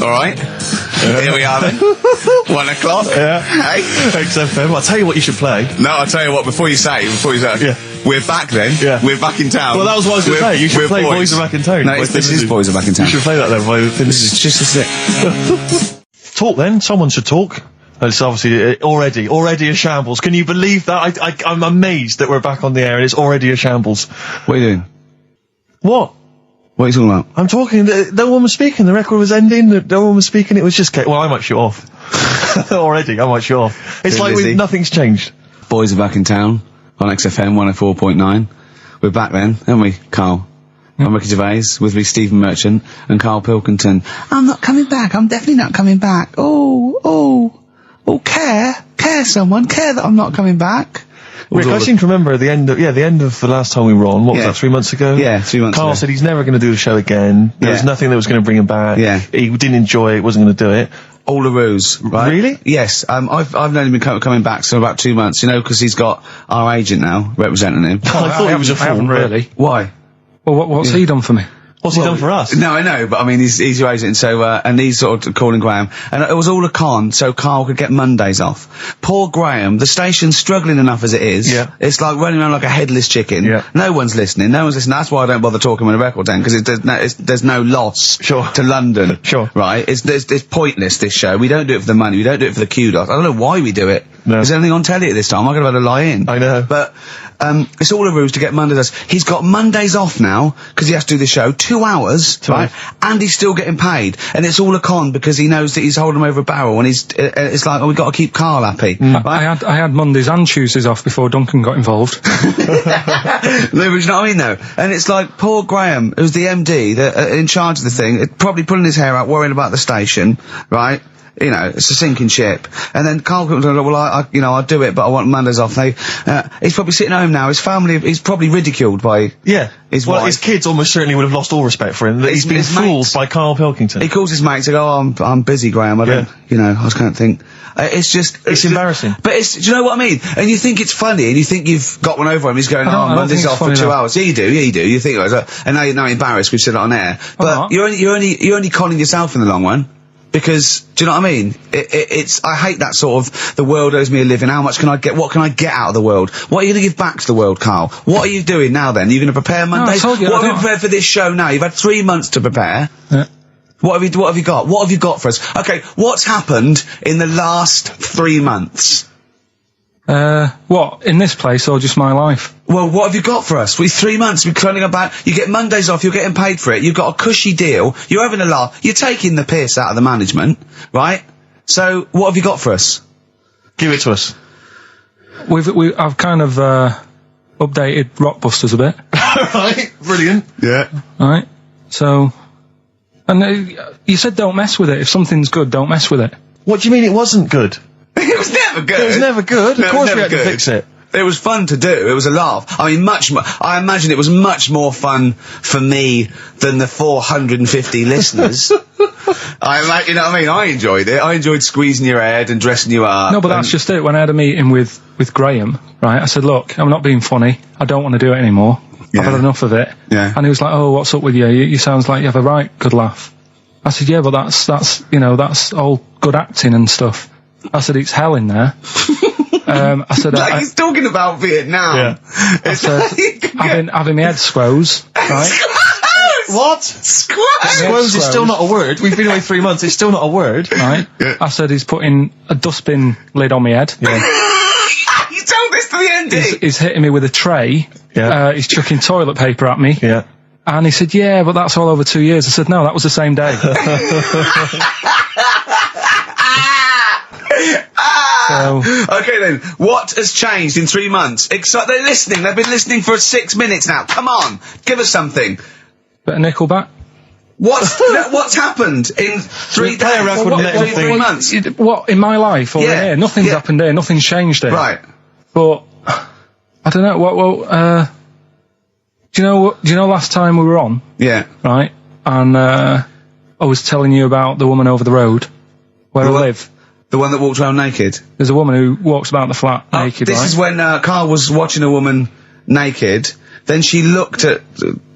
Alright? Here we are then. 1 o'clock. Yeah. Hey? XFM. I'll tell you what you should play. No, I'll tell you what, before you say, Yeah. we're back then. Yeah. We're back in town. Well, that was what I was going to say. You should play Boys Are Back in Town. No, this is Boys Are Back in Town. You should play that then. This is just a sec. Talk then. Someone should talk. It's obviously already a shambles. Can you believe that? I'm amazed that we're back on the air and it's already a shambles. What are you doing? What? What are you talking about? I'm talking. No one was speaking. The record was ending. No one was speaking. It was just. Well, I might shoot off. Already, I might shoot off. It's Too like busy. nothing's changed. Boys Are Back in Town on XFM 104.9. We're back then, aren't we, Carl? I'm Ricky Gervais, with me Stephen Merchant and Karl Pilkington. I'm not coming back. I'm definitely not coming back. Oh, care someone, care that I'm not coming back. Rick, I seem to remember the end of the last time we were on. What was Yeah. that? 3 months ago. Yeah, 3 months Carl ago. said he's never going to do the show again. There was nothing that was going to bring him back. Yeah. He didn't enjoy it. Wasn't going to do it. All the ruse, right? Really? Yes. I've known him coming back for about 2 months, because he's got our agent now representing him. I thought he was a I fool. haven't really. Why? Well, what's he done for me? What's he done for us? No, I know, but I mean, he's your agent, so, and he's sort of calling Graham. And it was all a con, so Carl could get Mondays off. Poor Graham, the station's struggling enough as it is. Yeah. It's like running around like a headless chicken. Yeah. No one's listening. That's why I don't bother talking on the record then, because there's no loss Sure. to London. Sure. Right? It's pointless, this show. We don't do it for the money. We don't do it for the kudos. I don't know why we do it. No. Is there anything on telly at this time? I could have had a lie in. I know. But, it's all a ruse to get Mondays. He's got Mondays off now, because he has to do the show, 2 hours, right? And he's still getting paid. And it's all a con, because he knows that he's holding him over a barrel, and it's like, we've got to keep Carl happy. Right? I had Mondays and Tuesdays off before Duncan got involved. No, but you know what I mean, though? And it's like, poor Graham, who's the MD, in charge of the thing, probably pulling his hair out, worrying about the station, right? It's a sinking ship. And then Karl comes along, well, I'll do it, but I want Mondays off. He's probably sitting home now. His family, he's probably ridiculed by his wife. His kids almost certainly would have lost all respect for him. He's been fooled by Karl Pilkington. He calls his mates and goes, I'm busy, Graham. I don't, I just can't think. It's embarrassing. But do you know what I mean? And you think it's funny, and you think you've got one over him. He's going, Monday's off for 2 hours. Yeah, you do. You think, and now you're embarrassed. We've said it on air. But you're only conning yourself in the long run. Because, do you know what I mean? I hate that sort of, the world owes me a living, what can I get out of the world? What are you going to give back to the world, Carl? What are you doing now then? Are you going to prepare Mondays? What have you prepared for this show now? You've had 3 months to prepare. Yeah. What have you got? What have you got for us? Okay, what's happened in the last 3 months? What? In this place or just my life? Well, what have you got for us? 3 months, we're cloning about, you get Mondays off, you're getting paid for it, you've got a cushy deal, you're having a laugh, you're taking the piss out of the management, right? So, what have you got for us? Give it to us. I've kind of, updated Rockbusters a bit. Right, brilliant. Yeah. Right? So, and you said don't mess with it. If something's good, don't mess with it. What do you mean it wasn't good? It was never good. It was never good. No, Of course it was we had never to good. fix it. It was fun to do. It was a laugh. I mean, I imagine it was much more fun for me than the 450 listeners. You know what I mean? I enjoyed it. I enjoyed squeezing your head and dressing you up. No, but that's just it. When I had a meeting with Graham, right, I said, look, I'm not being funny. I don't want to do it anymore. Yeah. I've had enough of it. Yeah. And he was like, oh, what's up with you? You sounds like you have a right good laugh. I said, yeah, but that's all good acting and stuff. I said, it's hell in there. I said, like he's talking about Vietnam. Yeah. I said, having my head squoze, right? What? Squoze is still not a word. We've been away 3 months. It's still not a word. Right? Yeah. I said, he's putting a dustbin lid on my head. You told this to the MD. He's hitting me with a tray. Yeah. He's chucking toilet paper at me. Yeah. And he said, yeah, but that's all over 2 years. I said, no, that was the same day. Okay then, what has changed in 3 months? They're listening, they've been listening for 6 minutes now. Come on, give us something. Bit of Nickelback. What's happened in 3 days? Play a record and let him 3 think. months? What, in my life or in here? Nothing's happened here, nothing's changed here. Right. But, I don't know, do you know last time we were on? Yeah. Right? And, I was telling you about the woman over the road, where I live. The one that walked around naked? There's a woman who walks about the flat naked, This right? is when Carl was watching a woman naked, then she looked at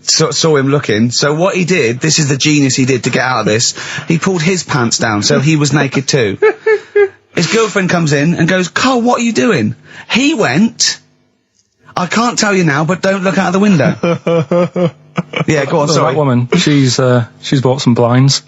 saw him looking. So what he did, this is the genius he did to get out of this, he pulled his pants down so he was naked too. His girlfriend comes in and goes, Karl, what are you doing? He went, I can't tell you now, but don't look out of the window. Yeah, go on, sorry. That woman, she's bought some blinds.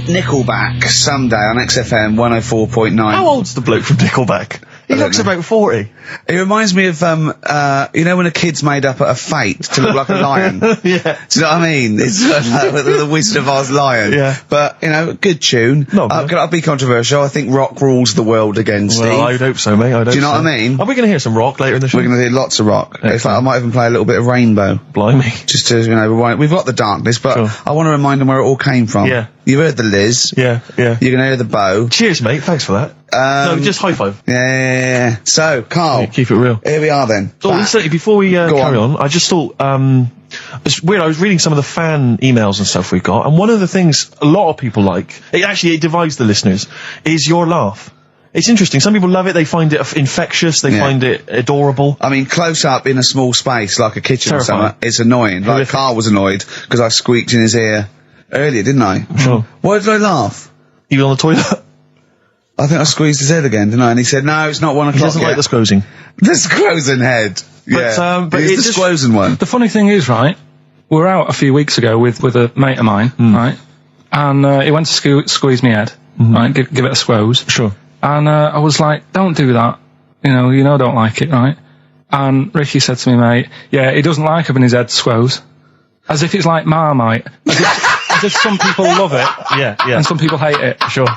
Nickelback, someday on XFM 104.9. How old's the bloke from Nickelback? He looks about 40. It reminds me of, you know when a kid's made up at a fete to look like a lion? Yeah. Do you know what I mean? It's like the Wizard of Oz lion. Yeah. But, you know, good tune. I'll be controversial. I think rock rules the world again, Steve. Well, I'd hope so, mate. Do you know what I mean? Are we going to hear some rock later in the show? We're going to hear lots of rock. Excellent. In fact, I might even play a little bit of Rainbow. Blimey. Just to, you know, we've got the darkness, but Sure. I want to remind them where it all came from. Yeah. You heard the Liz. Yeah, yeah. You're going to hear the Bow. Cheers, mate. Thanks for that. No, just high five. Yeah. So, Karl. Yeah, keep it real. Here we are then. So, incidentally, before we carry on, I just thought, it's weird, I was reading some of the fan emails and stuff we've got, and one of the things a lot of people like, it divides the listeners, is your laugh. It's interesting. Some people love it, they find it infectious, they find it adorable. I mean, close up in a small space, like a kitchen or something, it's annoying. Like, Karl was annoyed, because I squeaked in his ear earlier, didn't I? Sure. Why did I laugh? You on the toilet? I think I squeezed his head again, didn't I? And he said, no, it's not 1 o'clock He doesn't like the squozing. The squozing head. But it's the squozing one. The funny thing is, right, we were out a few weeks ago with a mate of mine, right, and he went to squeeze me head, right, give it a squoze. Sure. And I was like, don't do that. You know I don't like it, right? And Ricky said to me, mate, yeah, he doesn't like having his head squoze. As if it's like Marmite. As if some people love it. Yeah. And some people hate it. Sure.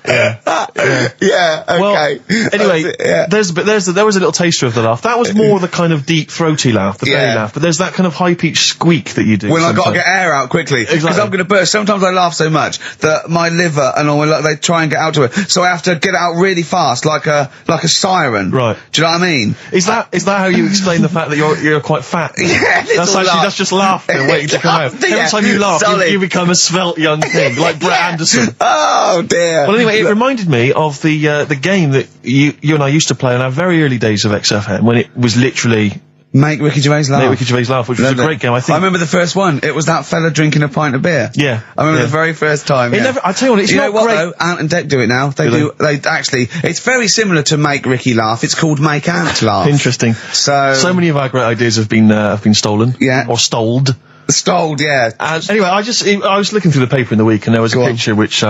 Yeah, okay. Well, anyway, there was a little taster of the laugh. That was more the kind of deep, throaty laugh, the belly laugh, but there's that kind of high-pitched squeak that you do. When I've got to get air out quickly. Because I'm going to burst. Sometimes I laugh so much that my liver and all, they try and get out to it. So I have to get it out really fast, like a siren. Right. Do you know what I mean? Is that how you explain the fact that you're quite fat? Yeah, that's just laughter waiting to come out. Every time you laugh, you become a svelte young thing, like Brett Anderson. Oh, dear. Well, anyway, it reminded me of the game that you and I used to play in our very early days of XFM, when it was literally Make Ricky Gervais Laugh. Make Ricky Gervais Laugh, which was a great game, I think. I remember the first one. It was that fella drinking a pint of beer. Yeah. I remember the very first time. I tell you what, it's not great. Though? Ant and Dec do it now. They actually, it's very similar to Make Ricky Laugh. It's called Make Ant Laugh. Interesting. So many of our great ideas have been stolen. Yeah. Or stoled. Stoled, yeah. Anyway, I was looking through the paper in the week, and there was a picture which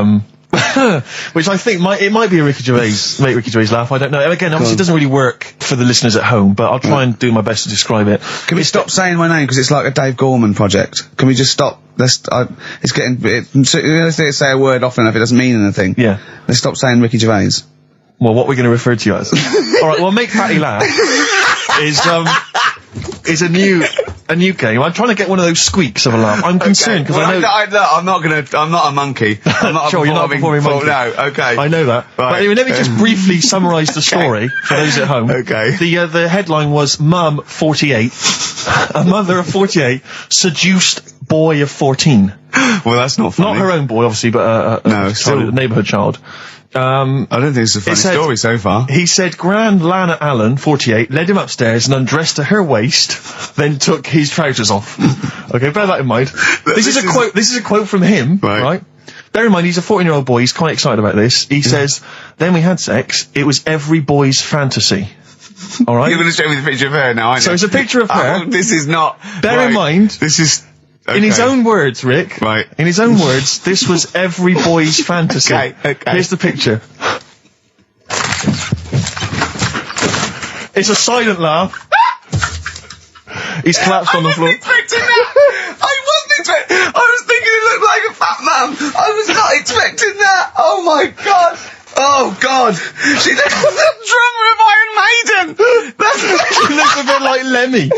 which I think might be a Ricky Gervais, Make Ricky Gervais Laugh. I don't know. Again, obviously it doesn't really work for the listeners at home, but I'll try and do my best to describe it. Can we stop saying my name, because it's like a Dave Gorman project? Can we just stop? It's getting, let's say a word often enough, it doesn't mean anything. Yeah. Let's stop saying Ricky Gervais. Well, what we're going to refer to you as. Alright, well, Make Patty Laugh is a new game. I'm trying to get one of those squeaks of a laugh. I'm concerned because I know. I'm not a monkey. I'm not sure, you're not a performing monkey. No, okay. I know that. Right. But anyway, let me just briefly summarise the story for those at home. Okay. The headline was Mum 48, a mother of 48, seduced boy of 14. Well, that's not funny. Not her own boy, obviously, but a neighbourhood child. I don't think it's a funny story so far. He said, Grand Lana Allen, 48, led him upstairs and undressed to her waist, then took his trousers off. Okay, bear that in mind. This is a quote from him, right? Bear in mind, he's a 14-year-old boy, he's quite excited about this. He says, then we had sex, it was every boy's fantasy. Alright? You're going to show me the picture of her now, aren't you? So it's a picture of her. Oh, this is not... Bear in mind... This is... Okay. In his own words, Rick. Right. In his own words, this was every boy's fantasy. Okay. Here's the picture. It's a silent laugh. He's collapsed on the floor. I wasn't expecting that. I was thinking it looked like a fat man. I was not expecting that. Oh my god. Oh god. She looks like the drummer of Iron Maiden. She looks a bit like Lemmy.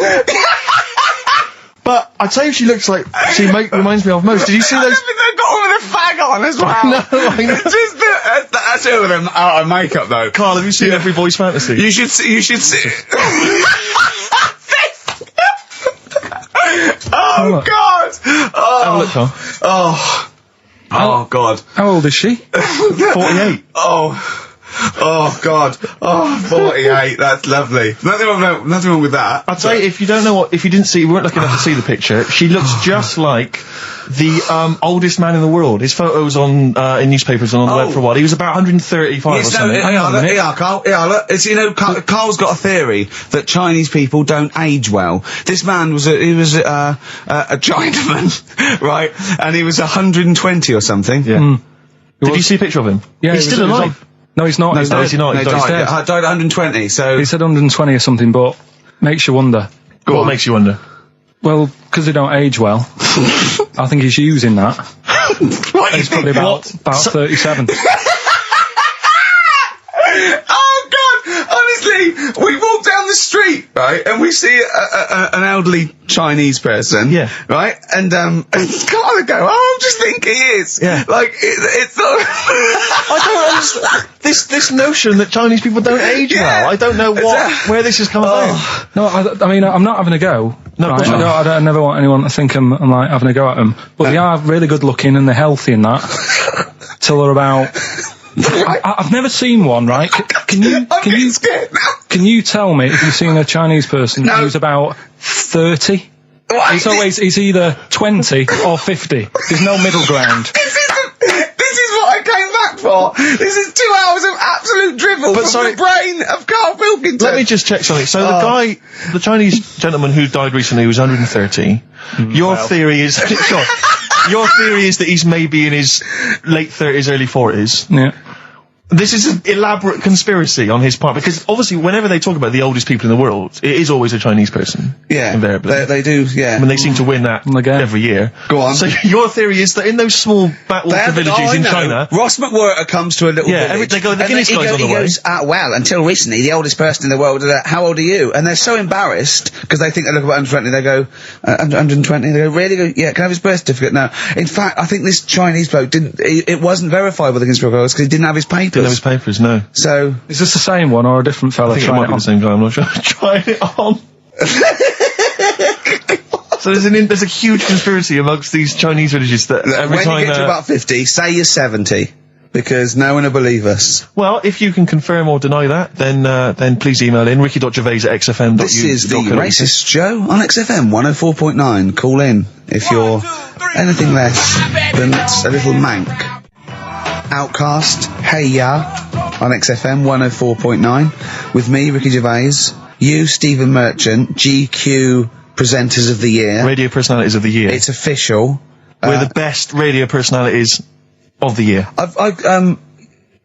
But I tell you, she looks like reminds me of most. Did you see those? They've got one with a fag on as well. No, I know. That's two of them out of makeup though. Carl, have you seen Every Boy's Fantasy? You should see. Oh god! Have a look, Carl. Oh god! How old is she? 48. Oh. Oh, God. Oh, 48. That's lovely. Nothing wrong with that. I'd say if you weren't lucky enough to see the picture, she looks just like the oldest man in the world. His photos on in newspapers and on the web for a while. He was about 135 or something. Carl. Look. It's, Carl's got a theory that Chinese people don't age well. This man was a Chinaman, right? And he was 120 or something. Yeah. Did you see a picture of him? Yeah, he's still alive. No, he's not. No, he's not. He died at 120. So he said 120 or something, but makes you wonder. What makes you wonder? Well, because they don't age well. I think he's using that. He's probably about 37. Oh, God! Honestly, we walk down the street, right, and we see an elderly Chinese person, right, and Carl would go, I just think he is. Yeah. Like, it's not... I don't understand. This notion that Chinese people don't age well, I don't know where this has come from. No, I mean, I'm not having a go. No, right? I never want anyone to think I'm like having a go at them. But they are really good looking and they're healthy and that. Till they're about... I've never seen one, right? Can you tell me if you've seen a Chinese person who's about 30? It's either 20 or 50. There's no middle ground. This is what I came back for. This is 2 hours of absolute drivel from the brain of Karl Pilkington. Let me just check something. So the Chinese gentleman who died recently was 130. Your theory is... Your theory is that he's maybe in his late 30s, early 40s. Yeah. This is an elaborate conspiracy on his part, because obviously whenever they talk about the oldest people in the world, it is always a Chinese person. Yeah. Invariably. They do, yeah. I mean, they seem to win that every year. Go on. So your theory is that in those small backwater villages in China... Ross McWhirter comes to a little village. They go, the Guinness guy's on the way. He goes, well, until recently, the oldest person in the world, how old are you? And they're so embarrassed, because they think they look about 120, they go, 120, they go, really? Yeah, can I have his birth certificate? No. In fact, I think this Chinese bloke it wasn't verified by the conspiracy because he didn't have his papers. Didn't have his papers, no. So... Is this the same one or a different fella? I think it might be the same guy, I'm not sure. Trying it on. So there's a huge conspiracy amongst these Chinese villages that every time... When you get to about 50, say you're 70. Because no one will believe us. Well, if you can confirm or deny that, then please email in ricky.gervais@xfm.uk. This is the Racist Show on XFM 104.9. Call in if you're anything less than a little mank. Outcast, Hey Ya, on XFM 104.9, with me, Ricky Gervais, you, Stephen Merchant, GQ Presenters of the Year. Radio Personalities of the Year. It's official. We're the best radio personalities of the year.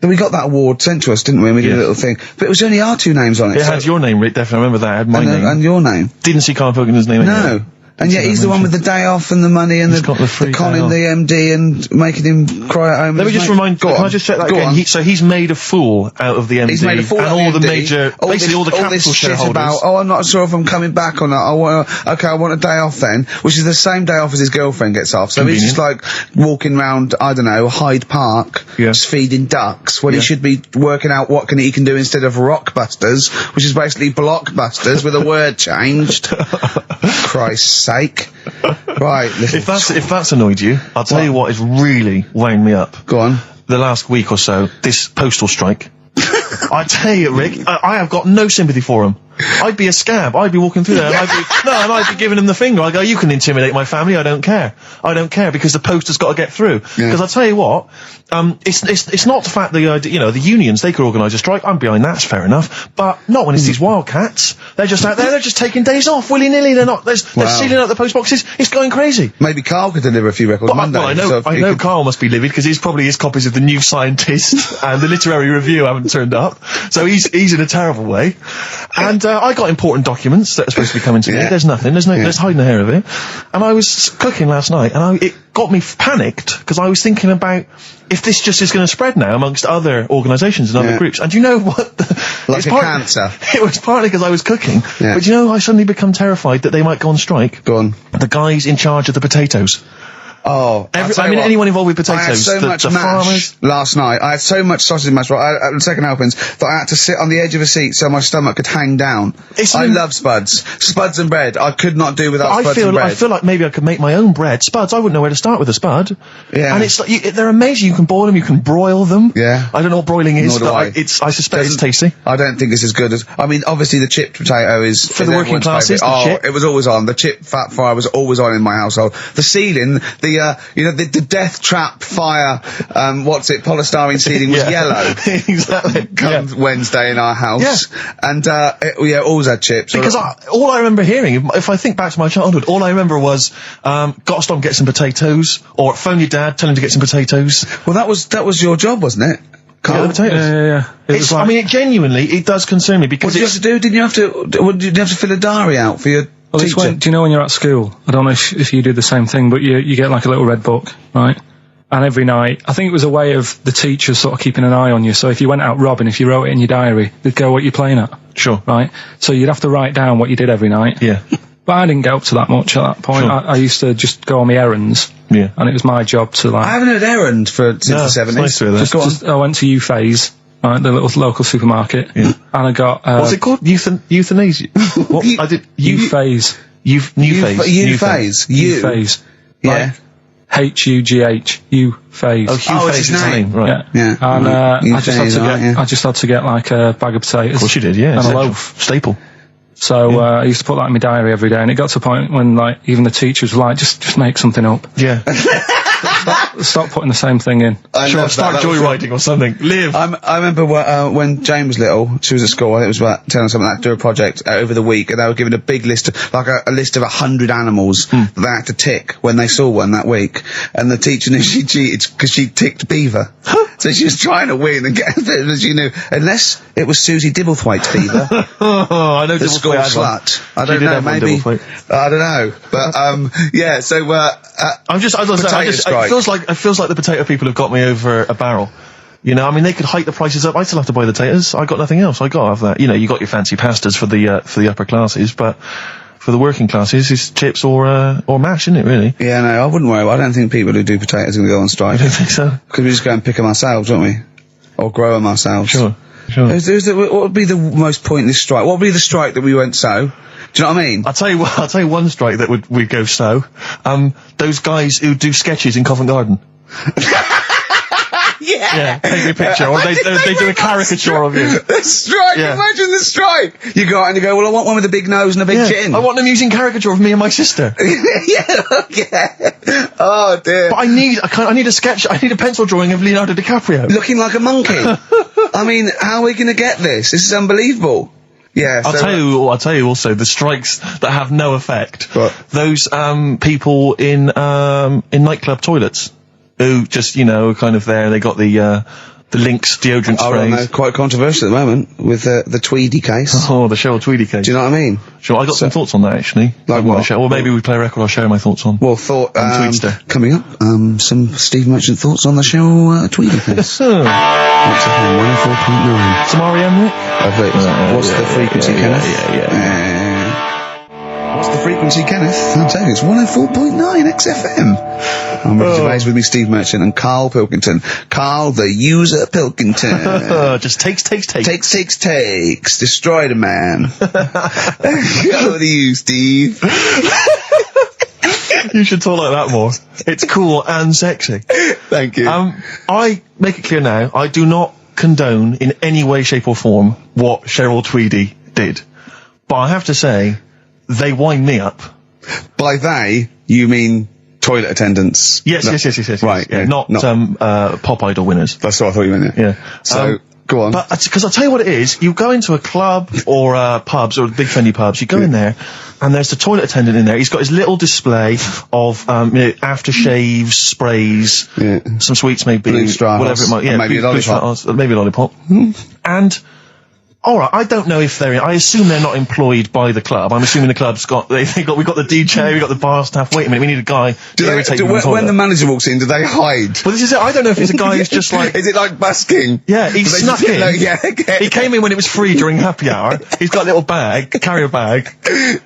We got that award sent to us, didn't we? And we did a little thing. But it was only our two names on it. It had your name, Rick, definitely. I remember that. It had my name. And your name. Didn't see Karl Pilkington's name anyway. No. And yet he's the one with the day off and the money and the conning the MD and making him cry at home. Let me just remind... Can I just check that again? So he's made a fool out of the MD. He's made a fool and all the major... Basically all the capital shareholders. About, I'm not sure if I'm coming back or not. I want a day off then. Which is the same day off as his girlfriend gets off. So he's just like walking around, I don't know, Hyde Park, just feeding ducks, when he should be working out what he can do instead of Rockbusters, which is basically Blockbusters with a word changed. Christ's sake. Right. If that's annoyed you, I'll tell you what is really weighing me up. Go on. The last week or so, this postal strike. I tell you, Rick, I have got no sympathy for him. I'd be a scab. I'd be walking through there and I'd be giving him the finger. I go, you can intimidate my family. I don't care. I don't care because the post has got to get through. Because I'll tell you what, it's not the fact that, the unions, they could organise a strike. I'm behind that. That's fair enough. But not when it's these wildcats. They're just out there. They're just taking days off willy-nilly. They're sealing out the post boxes. It's going crazy. Maybe Carl could deliver a few records Monday. Well, I know Carl must be livid because probably his copies of the New Scientist and the Literary Review haven't turned up. So he's in a terrible way. And I got important documents that are supposed to be coming to me. There's nothing. There's hiding a hair of it. And I was cooking last night, and it got me panicked because I was thinking about if this just is going to spread now amongst other organisations and other groups. And you know what? Like a cancer. It was partly because I was cooking. Yeah. But I suddenly become terrified that they might go on strike. Go on. The guys in charge of the potatoes. Oh, anyone involved with potatoes. I had so much the mash farmers. last night. I had so much sausage mash at the second helpings that I had to sit on the edge of a seat so my stomach could hang down. I love spuds. Spuds and bread. I could not do without spuds and bread. I feel like maybe I could make my own bread. Spuds, I wouldn't know where to start with a spud. Yeah. And it's like, they're amazing. You can boil them, you can broil them. Yeah. I don't know what broiling is, but I suspect it's tasty. I don't think it's as good as, obviously the chipped potato is... For the working classes, it was always on. The chip fat fire was always on in my household. The ceiling, the death trap fire, polystyrene ceiling was yellow. Exactly. Come Wednesday in our house. Yeah. And, always had chips. Because all I remember hearing, if I think back to my childhood, all I remember was, gotta stop and get some potatoes, or phone your dad, tell him to get some potatoes. Well, that was your job, wasn't it? Carl? The potatoes. Yeah. Genuinely, it does concern me because what did you have to do? Didn't you have to fill a diary out for your teacher? Do you know when you're at school? I don't know if you do the same thing, but you get like a little red book, right? And every night, I think it was a way of the teachers sort of keeping an eye on you. So if you went out robbing, if you wrote it in your diary, they'd go, what you're playing at. Sure. Right? So you'd have to write down what you did every night. Yeah. But I didn't get up to that much at that point. Sure. I used to just go on my errands. Yeah. And it was my job to like... I haven't had errand since the 70s. Nice to hear that. I went to U-Phase, right, the little local supermarket. Yeah. And I got... what's it called? Euthanasia? What? I did... U-Phase. U-Phase. U-Phase. Yeah. H-U-G-H. U-Phase. Oh, Hugh Phase is his name, right. Yeah. And I just had to get like a bag of potatoes. Of course you did, yeah. And a loaf. Staple. So I used to put that in my diary every day, and it got to a point when like even the teachers were like, just make something up. Yeah. Stop putting the same thing in. Start joyriding or something. Live. I remember when Jane was little, she was at school, I think it was about telling us something like do a project over the week, and they were given a big list, like a list of 100 animals that they had to tick when they saw one that week. And the teacher knew she cheated because she ticked beaver. So she was trying to win and get it, as you knew, unless it was Susie Dibblethwaite's beaver. I know the school slut. I don't know, maybe. I don't know, but yeah. So it feels like the potato people have got me over a barrel. You know, I mean, they could hike the prices up. I still have to buy the potatoes. I got nothing else. I got to have that. You know, you got your fancy pastas for the upper classes, but for the working classes, it's chips or mash, isn't it? Really? Yeah, no, I wouldn't worry. I don't think people who do potatoes are going to go on strike. I don't think so. Because we just go and pick them ourselves, don't we? Or grow them ourselves. Sure. What would be the most pointless strike? What would be the strike that we went so? Do you know what I mean? I'll tell you one strike that would go so. Those guys who do sketches in Covent Garden. Yeah, take me a picture, or they do a caricature of you. The strike, imagine the strike! You go out and you go, well, I want one with a big nose and a big chin. I want them using caricature of me and my sister. Yeah. Oh, dear. But I need a sketch, I need a pencil drawing of Leonardo DiCaprio. Looking like a monkey. I mean, how are we gonna get this? This is unbelievable. Yeah. I'll tell you also, the strikes that have no effect. What? Those, people in nightclub toilets. Who just, kind of there, they got the Lynx deodorant sprays. No, quite controversial at the moment with the Tweedy case. Oh, the Cheryl Tweedy case. Do you know what I mean? Sure, I got some thoughts on that, actually. Like what? Or maybe we play a record I'll share my thoughts on. Well, coming up, some Steve Merchant thoughts on the Cheryl Tweedy case. XFM 104.9. Some R.E.M., Rick? What's the frequency, Kenneth? Yeah. What's the frequency, Kenneth? I'm telling you, it's 104.9 XFM. I'm Ricky Gervais with me, Steve Merchant, and Karl Pilkington. Karl, the user Pilkington. Just takes. Takes. Destroy the man. Over to you, Steve. You should talk like that more. It's cool and sexy. Thank you. I make it clear now, I do not condone in any way, shape or form what Cheryl Tweedy did. But I have to say, they wind me up. By they, you mean toilet attendants? Yes. Right, yeah. Not Pop Idol winners. That's what I thought you meant, yeah. So, go on. But, because I'll tell you what it is, you go into a club or pubs, or big friendly pubs, you go in there, and there's the toilet attendant in there. He's got his little display of, aftershaves, sprays, some sweets maybe, whatever it might, maybe a lollipop. Maybe a lollipop. And, alright, I don't know if I assume they're not employed by the club. I'm assuming the club's we've got the DJ, we've got the bar staff. Wait a minute, we need a guy to irritate people in the toilet. When the manager walks in, do they hide? Well, this is it. I don't know if it's a guy who's just like... Is it like busking? Yeah, he snuck in. He came in when it was free during happy hour. He's got a little carrier bag.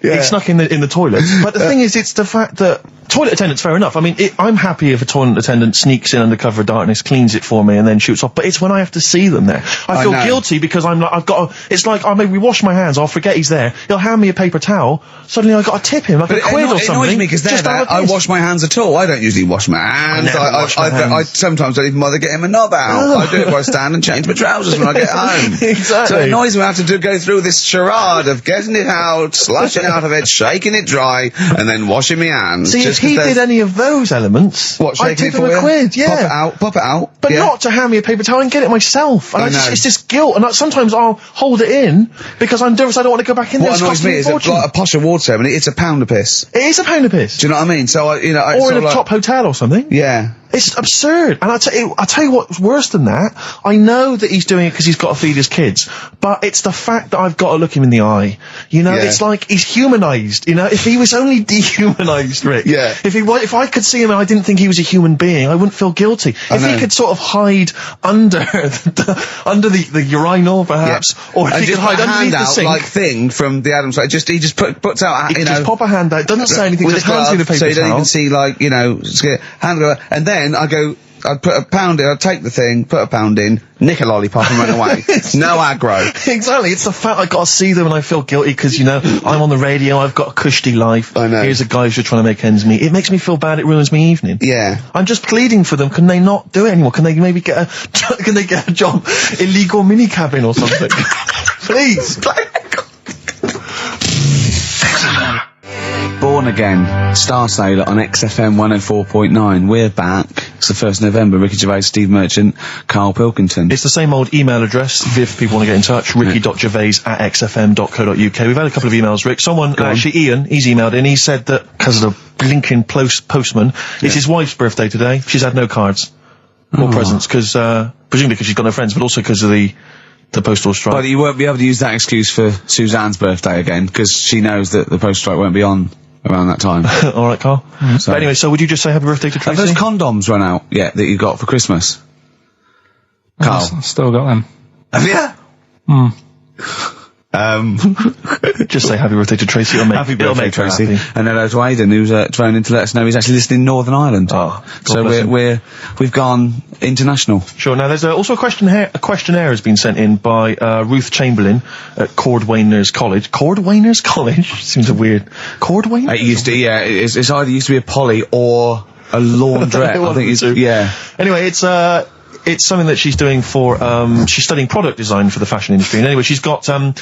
He snuck in the toilet. But the thing is, it's the fact that toilet attendants, fair enough. I mean, I'm happy if a toilet attendant sneaks in under cover of darkness, cleans it for me, and then shoots off. But it's when I have to see them there. I feel guilty because I've got to, it's like, I maybe wash my hands, I'll forget he's there, he'll hand me a paper towel, suddenly I've got to tip him like a quid or something. It annoys me because I wash my hands at all. I don't usually wash my hands. I sometimes don't even bother getting my knob out. I do it by stand and change my trousers when I get home. Exactly. So it annoys me I have to go through this charade of getting it out, slushing out of it, shaking it dry, and then washing my hands. See, if he did any of those elements, I'd tip him a quid, yeah. Pop it out. But not to hand me a paper towel and get it myself. And it's just guilt. And sometimes I'll hold it in because I'm nervous I don't want to go back in there. What annoys me is like a posh award ceremony, it's a pound a piss. It is a pound a piss. Do you know what I mean? So, or in a top hotel or something. Yeah. It's absurd. And I'll tell you what's worse than that. I know that he's doing it because he's got to feed his kids, but it's the fact that I've got to look him in the eye. You know, it's like he's humanised. You know, if he was only dehumanised, Rick. Yeah. If I could see him and I didn't think he was a human being, I wouldn't feel guilty. If he could sort of hide under the urinal, perhaps, or if he could hide underneath the sink, like thing from the Adams, like he just puts out, you know, just pop a hand out, doesn't say anything, just hands me the paper so you don't towel. even see, like, you know, hand over, and then I'd put a pound in, I'd take the thing, put a pound in, nick a lollipop and run away. No aggro. Exactly. It's the fact I've got to see them and I feel guilty because, you know, I'm on the radio, I've got a cushy life. I know. Here's a guy who's just trying to make ends meet. It makes me feel bad, it ruins my evening. Yeah. I'm just pleading for them. Can they not do it anymore? Can they maybe get a job, illegal mini cabin or something? Please. Born Again, Star Sailor on XFM 104.9. We're back. It's the 1st November. Ricky Gervais, Steve Merchant, Karl Pilkington. It's the same old email address if people want to get in touch. ricky.gervais@xfm.co.uk. We've had a couple of emails, Rick. Someone, actually Ian, he's emailed in. He said that because of the blinking postman, it's his wife's birthday today. She's had no cards or presents because, presumably because she's got no friends, but also because of the postal strike. But you won't be able to use that excuse for Suzanne's birthday again because she knows that the postal strike won't be on around that time. All right, Carl. So. But anyway, so would you just say happy birthday to Tracy? Have those condoms run out yet that you got for Christmas? Carl? I've still got them. Have you? Just say happy birthday to Tracy. Happy birthday, Tracy. And hello to Aidan, who's phoned in to let us know he's actually listening in Northern Ireland. Oh, so we've gone international. Sure. Now there's also a questionnaire has been sent in by Ruth Chamberlain at Cordwainers College. Cordwainers College seems a weird. Cordwainers. It used to, it's either used to be a poly or a laundrette. I think Anyway, it's something that she's doing for, she's studying product design for the fashion industry. And anyway, she's got, some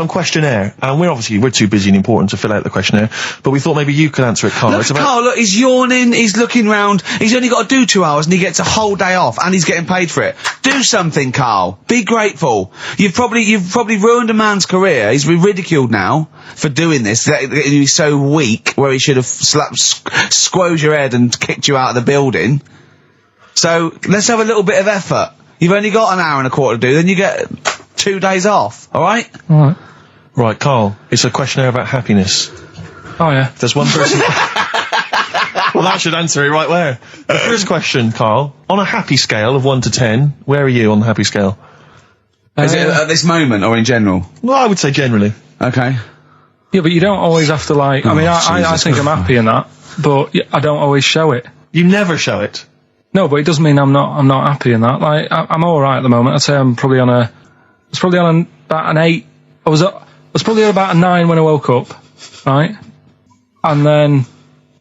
questionnaire. And we're too busy and important to fill out the questionnaire. But we thought maybe you could answer it, Carl. Look, he's yawning, he's looking round, he's only got to do 2 hours and he gets a whole day off and he's getting paid for it. Do something, Carl. Be grateful. You've probably ruined a man's career. He's been ridiculed now for doing this. He's so weak where he should have squoze your head and kicked you out of the building. So, let's have a little bit of effort. You've only got an hour and a quarter to do, then you get 2 days off, alright? Alright. Right, Carl, it's a questionnaire about happiness. Oh, yeah. There's one person... Well, that should answer it right where. The first question, Carl, on a happy scale of 1 to 10, where are you on the happy scale? Is it at this moment, or in general? Well, I would say generally. Okay. Yeah, but you don't always have to, like... I think I'm happy in that, but I don't always show it. You never show it? No, but it doesn't mean I'm not happy in that. Like, I'm alright at the moment. I'd say I'm probably on about an 8. I was probably at about a 9 when I woke up, right? And then,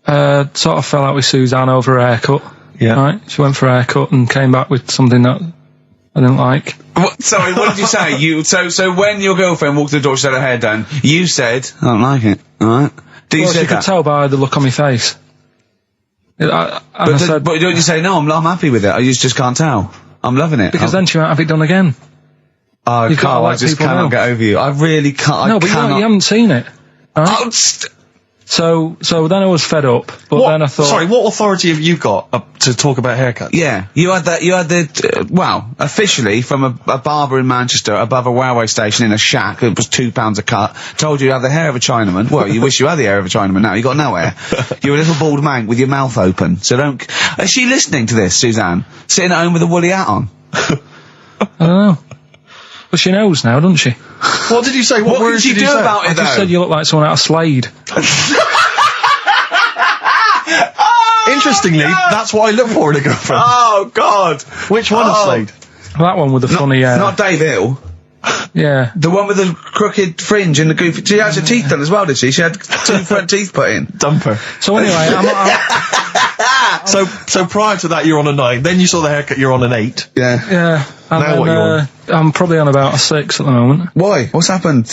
sort of fell out with Suzanne over a haircut. Yeah. Right? She went for a haircut and came back with something that I didn't like. Sorry, what did you say? So when your girlfriend walked to the door, she had her hair done, you said, I don't like it, alright? She could tell by the look on my face. But don't you say, no, I'm happy with it, I just can't tell. I'm loving it. Because then she won't have it done again. Oh, Carl, I just cannot get over you. I really can't. No, but you haven't seen it. Right? Oh, So then I was fed up, but then I thought... Sorry, what authority have you got to talk about haircuts? Yeah, you had officially from a barber in Manchester above a railway station in a shack, it was £2 a cut, told you had the hair of a Chinaman. Well, you wish you had the hair of a Chinaman now, you got no hair. You're a little bald man with your mouth open, so don't... Is she listening to this, Suzanne? Sitting at home with a woolly hat on? I don't know. But she knows now, doesn't she? What did you say? What words did you do about it, I just said you look like someone out of Slade. interestingly, that's what I look for in a girlfriend. Oh, God. Which one, Slade? That one with the funny hair. Not Dave Hill. Yeah. The one with the crooked fringe and the goofy... She had her teeth done as well, did she? She had 2 front teeth put in. Dumper. So anyway, So prior to that, you're on a 9. Then you saw the haircut, you're on an 8. Yeah. Yeah. And Now then, what you on? I'm probably on about a 6 at the moment. Why? What's happened?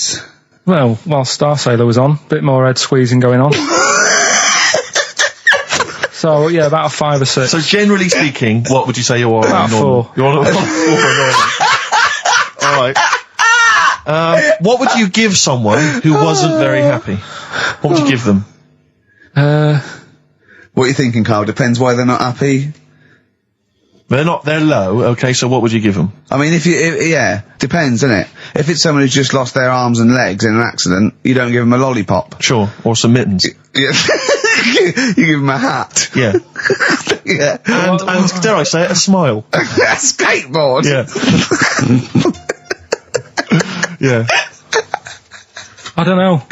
Well, while Star Sailor was on, bit more head squeezing going on. So, yeah, about a 5 or 6. So generally speaking, what would you say you are? About 4. You're on a 4. Alright. What would you give someone who wasn't very happy? What would you give them? What are you thinking, Carl? Depends why they're not happy. They're low, okay, so what would you give them? I mean, yeah, depends, doesn't it? If it's someone who's just lost their arms and legs in an accident, you don't give them a lollipop. Sure, or some mittens. Yeah. You give them a hat. Yeah. Yeah. And dare I say it, a smile. A skateboard. Yeah. Yeah. I don't know.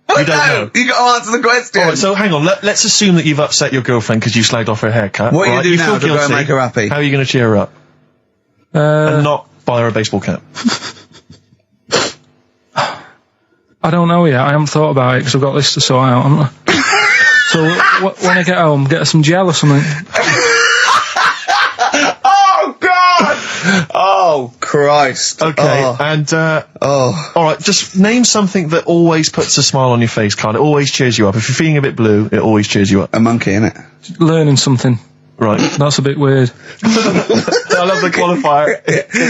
You don't know. You got to answer the question. Alright, so hang on, let's assume that you've upset your girlfriend because you slagged off her haircut. What are you right? going to do now to feel go and guilty. make her happy? How are you going to cheer her up? And not buy her a baseball cap. I don't know yet. I haven't thought about it because I've got this to sort out, haven't I? So when I get home, get her some gel or something. Oh, God! Oh, Christ. Okay, Oh. and, Oh. alright, just name something that always puts a smile on your face, Carl. It always cheers you up. If you're feeling a bit blue, it always cheers you up. A monkey, innit? Learning something. Right. That's a bit weird. I love the qualifier.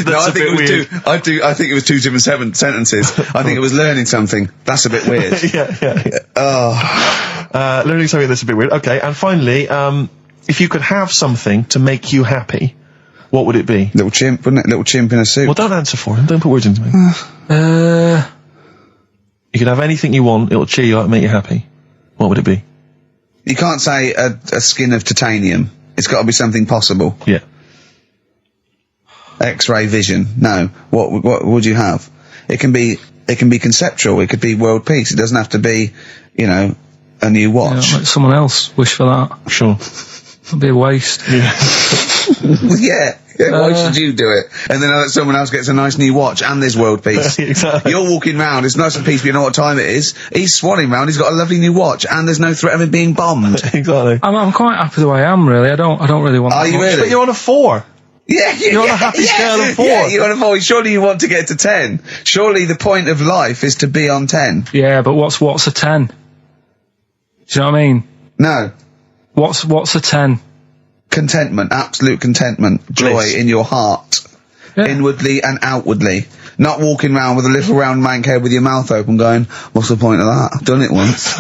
No, I think it was 2 different sentences. I think it was learning something. That's a bit weird. Yeah. Oh. Learning something that's a bit weird. Okay, and finally, if you could have something to make you happy, what would it be? Little chimp, wouldn't it? Little chimp in a suit. Well, don't answer for him. Don't put words into me. You could have anything you want. It'll cheer you up and make you happy. What would it be? You can't say a skin of titanium. It's got to be something possible. Yeah. X-ray vision. No. What would you have? It can be conceptual. It could be world peace. It doesn't have to be, a new watch. Yeah, let someone else wish for that. Sure. It'd be a waste. Yeah. Yeah. Why should you do it? And then someone else gets a nice new watch and there's world peace. Exactly. You're walking round, it's nice and peaceful, you know what time it is. He's swanning round, he's got a lovely new watch and there's no threat of him being bombed. Exactly. I'm quite happy the way I am, really. I don't really want Are that you much. really? But you're on a 4. Yeah, You're on a happy scale of 4. Yeah, you're on a 4. Surely you want to get to 10. Surely the point of life is to be on 10. Yeah, but what's a 10? Do you know what I mean? No. What's a 10? Contentment, absolute contentment, joy Bliss. in your heart, Yeah. inwardly and outwardly. Not walking around with a little round mank head with your mouth open going, what's the point of that? I've done it once.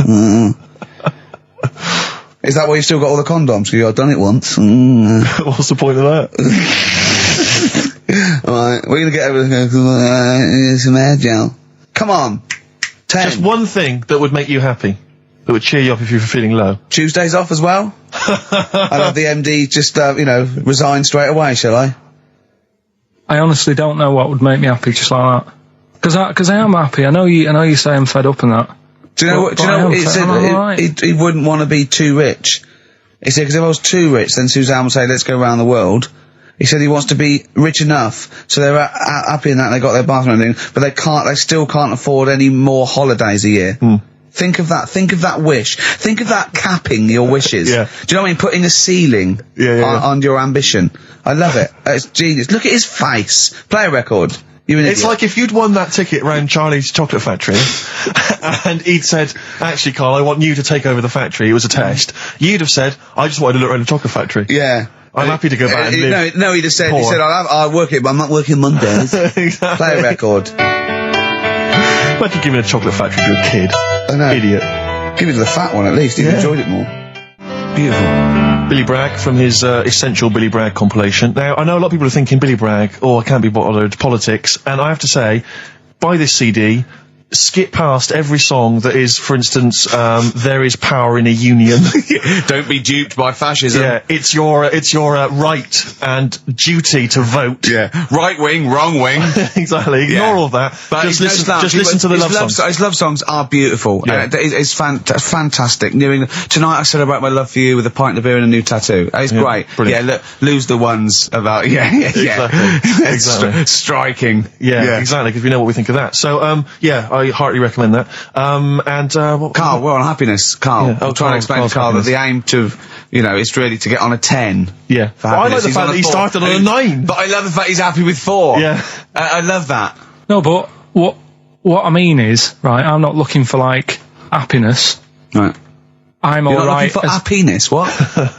Is that why you've still got all the condoms? I've done it once. What's the point of that? Alright, we're gonna get over some hair gel. Come on. 10. Just one thing that would make you happy. That would cheer you up if you were feeling low. Tuesdays off as well? I'll have the MD just, resign straight away, shall I? I honestly don't know what would make me happy just like that. Because I am happy. I know you say I'm fed up and that. Do you know what? He said he wouldn't want to be too rich. He said, because if I was too rich, then Suzanne would say, let's go around the world. He said he wants to be rich enough, so they're happy in that they got their bathroom and everything, but they still can't afford any more holidays a year. Think of that wish. Think of that capping your wishes. Yeah. Do you know what I mean? Putting a ceiling on your ambition. I love it. It's genius. Look at his face. Play a record. It's like if you'd won that ticket round Charlie's chocolate factory and he'd said, actually, Carl, I want you to take over the factory. It was a test. You'd have said, I just wanted to look around the chocolate factory. Yeah. I'm happy to go back and live. No, he'd have said, I'll work it, but I'm not working Mondays. Exactly. Play a record. Imagine giving a chocolate factory to a kid. I know. Idiot. Give it to the fat one at least. He'd enjoyed it more. Beautiful. Billy Bragg from his Essential Billy Bragg compilation. Now, I know a lot of people are thinking Billy Bragg, I can't be bothered, politics, and I have to say, buy this CD, skip past every song that is, for instance, there is power in a union. Don't be duped by fascism. Yeah, it's your right and duty to vote. Yeah, right wing, wrong wing. Exactly. Ignore all that. But just listen to the love songs. His love songs are beautiful. Yeah. It's fantastic. Tonight I celebrate my love for you with a pint of beer and a new tattoo. It's great. Brilliant. Yeah, lose the ones about Exactly. Striking. Yeah, exactly. Because we know what we think of that. So I heartily recommend that. Carl, we're on happiness. Carl, Yeah. I'm trying to explain to Carl that the aim to, is really to get on a 10. Yeah. For I like happiness. the fact that he started on a 9. But I love the fact he's happy with 4. Yeah. I love that. No, but what I mean is, right, I'm not looking for, like, happiness. Right. I'm You're alright. not looking for happiness? What?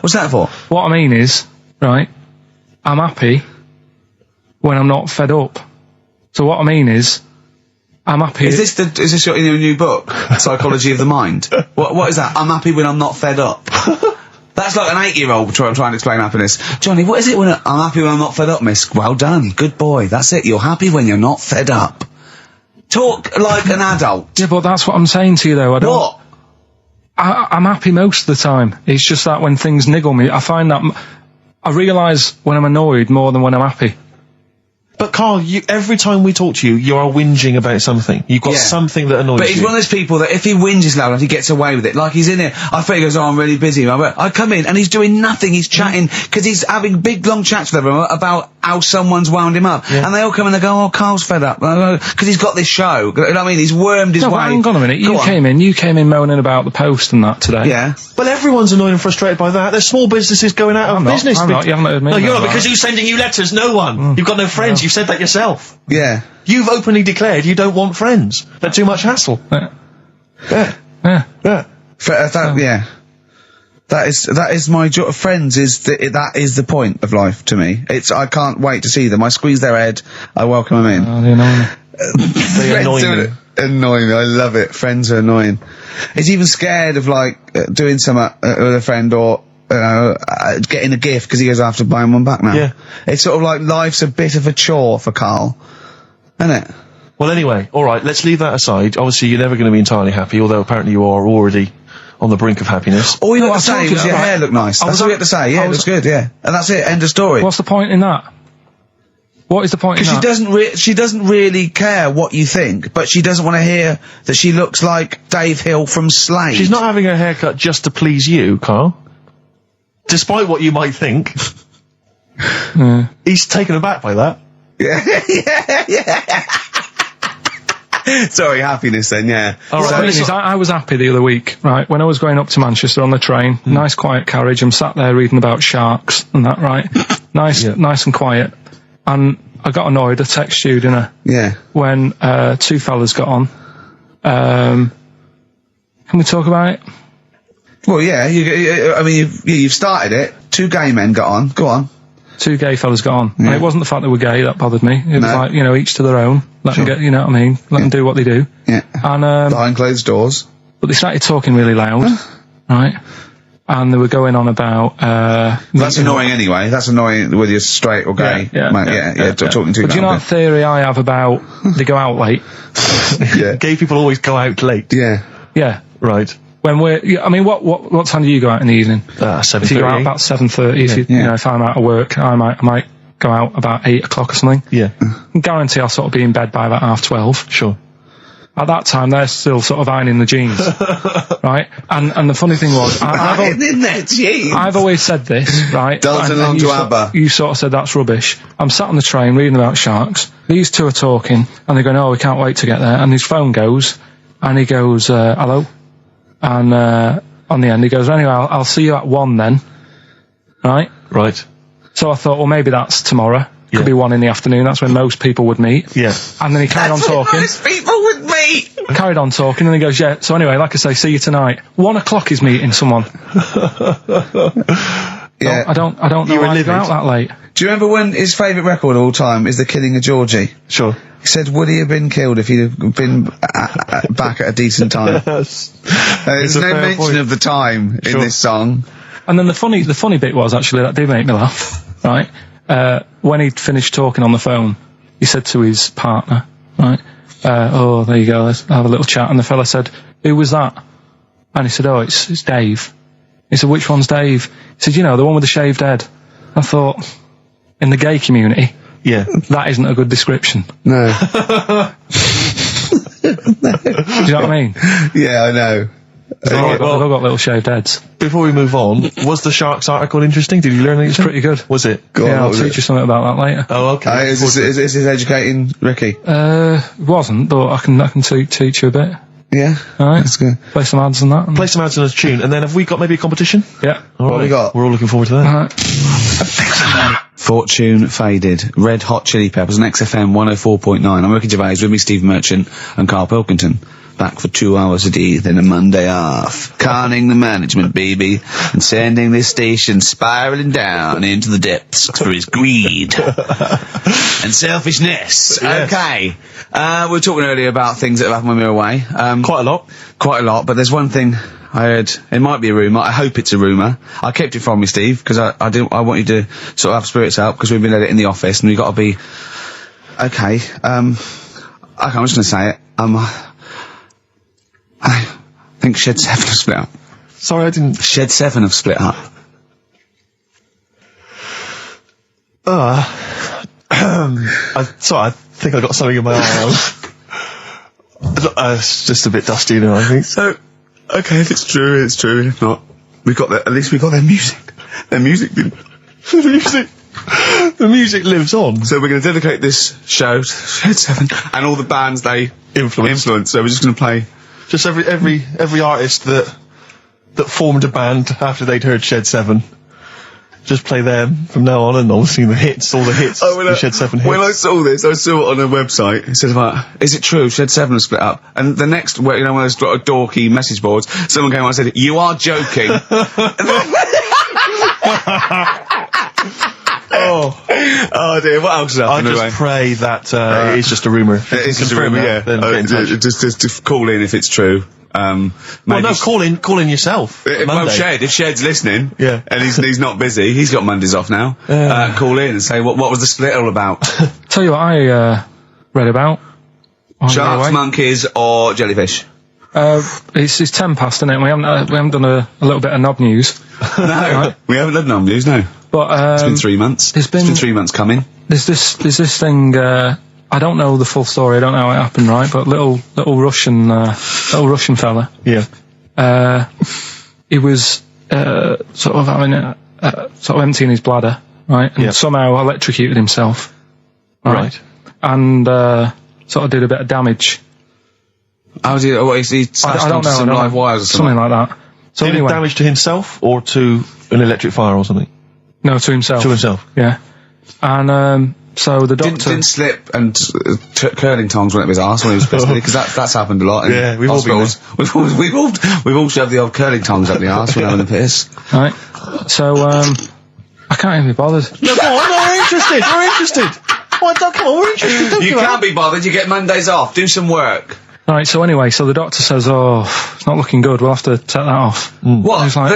What's that for? What I mean is, right, I'm happy when I'm not fed up. So what I mean is, I'm happy. Is this your new book, Psychology of the Mind? What is that? I'm happy when I'm not fed up. That's like an 8-year-old trying to explain happiness. Johnny, what is it when I'm happy when I'm not fed up, miss? Well done, good boy. That's it. You're happy when you're not fed up. Talk like an adult. Yeah, but that's what I'm saying to you, though. What? I'm happy most of the time. It's just that when things niggle me, I find that I realise when I'm annoyed more than when I'm happy. But Carl, every time we talk to you, you are whinging about something. You've got something that annoys you. But he's one of those people that if he whinges loud enough, he gets away with it. Like he's in here, I think he goes, I'm really busy. I come in and he's doing nothing. He's chatting, because he's having big long chats with everyone about how someone's wound him up. Yeah. And they all come and they go, oh, Carl's fed up. Because he's got this show. You know what I mean? He's wormed his way. Hang on a minute. You came in moaning about the Post and that today. Yeah. Well, everyone's annoyed and frustrated by that. There's small businesses going out of business. I'm not. You haven't heard me. No, you're not, because who's sending you letters? No one. You've got no friends. You've said that yourself. Yeah. You've openly declared you don't want friends. They're too much hassle. Yeah. That is my joy. Friends that is the point of life to me. I can't wait to see them. I squeeze their head. I welcome them in. Oh, they annoy me. They annoy me. Annoying me. I love it. Friends are annoying. He's even scared of doing something with a friend or getting a gift because he goes after buying one back now. Yeah. It's sort of like life's a bit of a chore for Carl, isn't it? Well, anyway, all right. Let's leave that aside. Obviously, you're never going to be entirely happy, although apparently you are already on the brink of happiness. All you had to say was your hair looked nice. That's all you had to say. Yeah, it looks good. Yeah, and that's it. End of story. What's the point in that? What is the point in that? Because she doesn't really care what you think, but she doesn't want to hear that she looks like Dave Hill from Slade. She's not having her haircut just to please you, Carl. Despite what you might think. He's taken aback by that. Yeah. Sorry, happiness then, yeah. All right, so I was happy the other week, right, when I was going up to Manchester on the train, nice quiet carriage, I'm sat there reading about sharks and that, right? Nice and quiet. And I got annoyed, I texted you, didn't I? Yeah. When 2 fellas got on. Can we talk about it? Well, yeah, you've started it. 2 gay men got on. Go on. 2 gay fellas got on. Yeah. And it wasn't the fact they were gay that bothered me. It was like, each to their own. Let them get, you know what I mean? Let them do what they do. Yeah. And, behind closed doors. But they started talking really loud, right? And they were going on about, that's annoying anyway. That's annoying whether you're straight or gay. Talking to But do you know that theory I have about they go out late? Yeah. Gay people always go out late. Yeah. Yeah. Right. When what time do you go out in the evening? 7:30. If you go out about 7:30, if I'm out of work, I might go out about 8 o'clock or something. Yeah. I guarantee I'll sort of be in bed by about 12:30. Sure. At that time, they're still sort of ironing the jeans, right? And the funny thing was, I've always said this, right? Dancing along to ABBA. You sort of said that's rubbish. I'm sat on the train reading about sharks. These 2 are talking, and they're going, "Oh, we can't wait to get there." And his phone goes, and he goes, "Hello," and on the end he goes, "Anyway, I'll see you at 1 then," right? Right. So I thought, well, maybe that's tomorrow. Could be 1 in the afternoon. That's when most people would meet. Yeah. And then he carried on talking. Most people would meet. Carried on talking, and he goes, "Yeah. So anyway, like I say, see you tonight. 1 o'clock is meeting someone." Yeah. I don't know why you go out that late. Do you remember when his favourite record of all time is The Killing of Georgie? Sure. He said, would he have been killed if he'd have been back at a decent time? There's no mention of the time in this song. And then the funny bit was, actually, that did make me laugh, right? When he'd finished talking on the phone, he said to his partner, right, oh, there you go, let's have a little chat. And the fella said, who was that? And he said, oh, it's Dave. He said, which one's Dave? He said, you know, the one with the shaved head. I thought, in the gay community, that isn't a good description. No. Do you know what I mean? Yeah, I know. They've all got little shaved heads. Before we move on, was the Sharks article interesting? Did you learn anything? It's pretty good. Was it? I'll teach you something about that later. Oh, okay. Is this educating Ricky? It wasn't, but I can teach you a bit. Yeah. Alright. That's good. Play some ads and that. Play some ads and a tune, and then have we got maybe a competition? Yeah. What have we got? We're all looking forward to that. Alright. Fortune Faded, Red Hot Chili Peppers on XFM 104.9. I'm Ricky Gervais, with me Steve Merchant and Karl Pilkington. Back for 2 hours a day, then a Monday off. Conning the management, baby, and sending this station spiraling down into the depths for his greed and selfishness. Yes. Okay. We were talking earlier about things that have happened when we were away. Quite a lot, but there's one thing I heard. It might be a rumour. I hope it's a rumour. I kept it from you, Steve, because I want you to sort of have spirits out, because we've been at it in the office, and we've got to be... Okay. I'm just going to say it. I think Shed 7 have split up. Sorry, I didn't... Shed 7 have split up. Sorry, I think I got something in my eye. It's just a bit dusty now, I think. So, okay, if it's true, it's true. If not, at least we got their music. Their music didn't... The music lives on. So we're going to dedicate this show to Shed 7 and all the bands they influence. So we're just going to play... Just every artist that formed a band after they'd heard Shed 7. Just play them from now on, and obviously all the hits, the Shed 7 hits. When I saw this, I saw it on a website. It said about, is it true Shed 7 has split up? And the next, one of those dorky message boards, someone came on and said, you are joking. Oh dear, what else has happened? I just pray that it is just a rumour. It's just a rumour, yeah. Just call in if it's true. Call in yourself. If Shed's listening, and he's not busy, he's got Mondays off now. Call in and say what was the split all about? Tell you what I read about. Sharks, monkeys, or jellyfish? It's 10 past, isn't it? We haven't done a little bit of knob news. No, right? We haven't done knob news, no. But it's been 3 months. It's been 3 months coming. There's this thing. I don't know the full story. I don't know how it happened, right? But little Russian fella. Yeah. He was sort of having sort of emptying his bladder, right? And somehow electrocuted himself. Right. And sort of did a bit of damage. How did he smashed onto some live wires or something like that. So did anyway, damage to himself or to an electric fire or something? No, to himself. To himself. Yeah. And so the doctor didn't slip and curling tongs went up his arse when he was pissed, because that's happened a lot. Yeah, we've all been there. We've all shoved the old curling tongs up the arse when having a piss. Right. So I can't even be bothered. No, go on, we're interested. We're interested. Come on, we're interested. You can't be bothered. You get Mondays off. Do some work. Right, so anyway, the doctor says, it's not looking good, we'll have to take that off. What? I was like,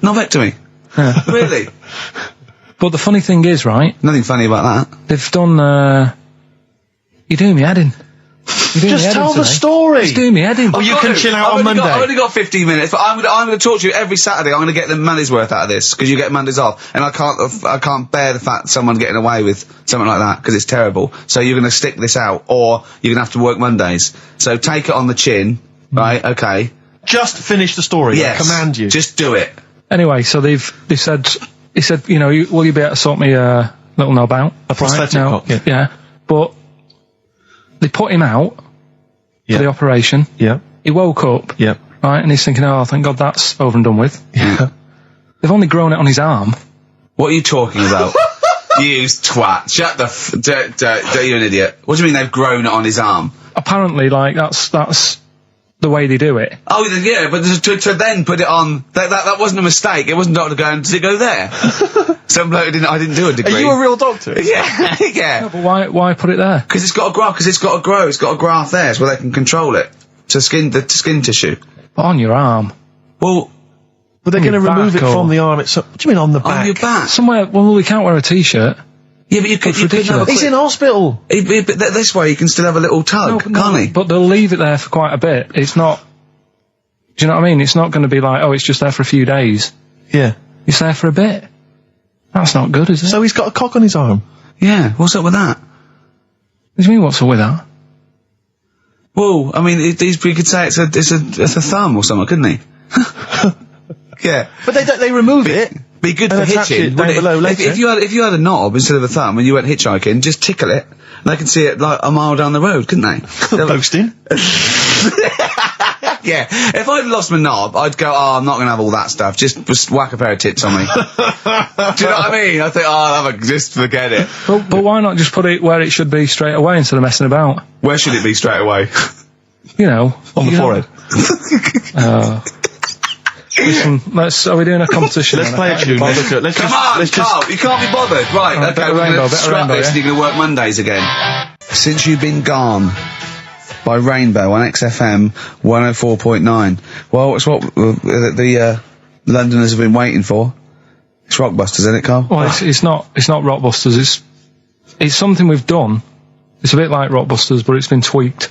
Novectomy? Yeah. Really? But the funny thing is, right? Nothing funny about that. They've done, you're doing me head in. Just tell the story. Just doing me head in. Oh, you can chill out on Monday. I've only got 15 minutes, but I'm going to talk to you every Saturday. I'm going to get the money's worth out of this, because you get Mondays off. And I can't bear the fact someone getting away with something like that, because it's terrible. So you're going to stick this out, or you're going to have to work Mondays. So take it on the chin, right? Okay. Just finish the story. Yes. I command you. Just do it. Anyway, so he said, you know, will you be able to sort me a little knob out? A prosthetic cock. Yeah. But they put him out for the operation. Yeah. He woke up. Yeah. Right, and he's thinking, thank God that's over and done with. Yeah. They've only grown it on his arm. What are you talking about? You twat. Shut the you're an idiot. What do you mean they've grown it on his arm? Apparently, that's the way they do it. Oh, yeah, but to then put it on, that wasn't a mistake. It wasn't doctor going, did it go there? Some bloke I didn't do a degree. Are you a real doctor? Yeah, yeah. No, but why put it there? Because it's got to grow, it's got a graft there, so they can control it. To skin tissue. But on your arm. Well, they're going to remove it from the arm itself. What do you mean on the back? On your back. Somewhere, well, we can't wear a t-shirt. Yeah, but you could have He's in hospital. But this way he can still have a little tug, can't he? But they'll leave it there for quite a bit. It's not... Do you know what I mean? It's not going to be like, oh, it's just there for a few days. Yeah. It's there for a bit. That's not good, is it? So he's got a cock on his arm? Yeah, what's up with that? What do you mean, what's up with that? Well, I mean, we could say it's a thumb or something, couldn't he? Yeah. But they remove it. Be good for hitching. If you had a knob instead of a thumb and you went hitchhiking, just tickle it, and they can see it like a mile down the road, couldn't they? Posting. Yeah. If I'd lost my knob, I'd go, I'm not going to have all that stuff. Just whack a pair of tits on me. Do you know what I mean? I think, I'll have just forget it. But why not just put it where it should be straight away instead of messing about? Where should it be straight away? You know. On the forehead. Listen, are we doing a competition? Let's play a tune. Carl, you can't be bothered. Right, okay, we're going to scrap this and you're going to work Mondays again. Since You've Been Gone by Rainbow on XFM 104.9. Well, it's what the Londoners have been waiting for. It's Rockbusters, isn't it, Carl? Well, it's not Rockbusters. It's something we've done. It's a bit like Rockbusters, but it's been tweaked.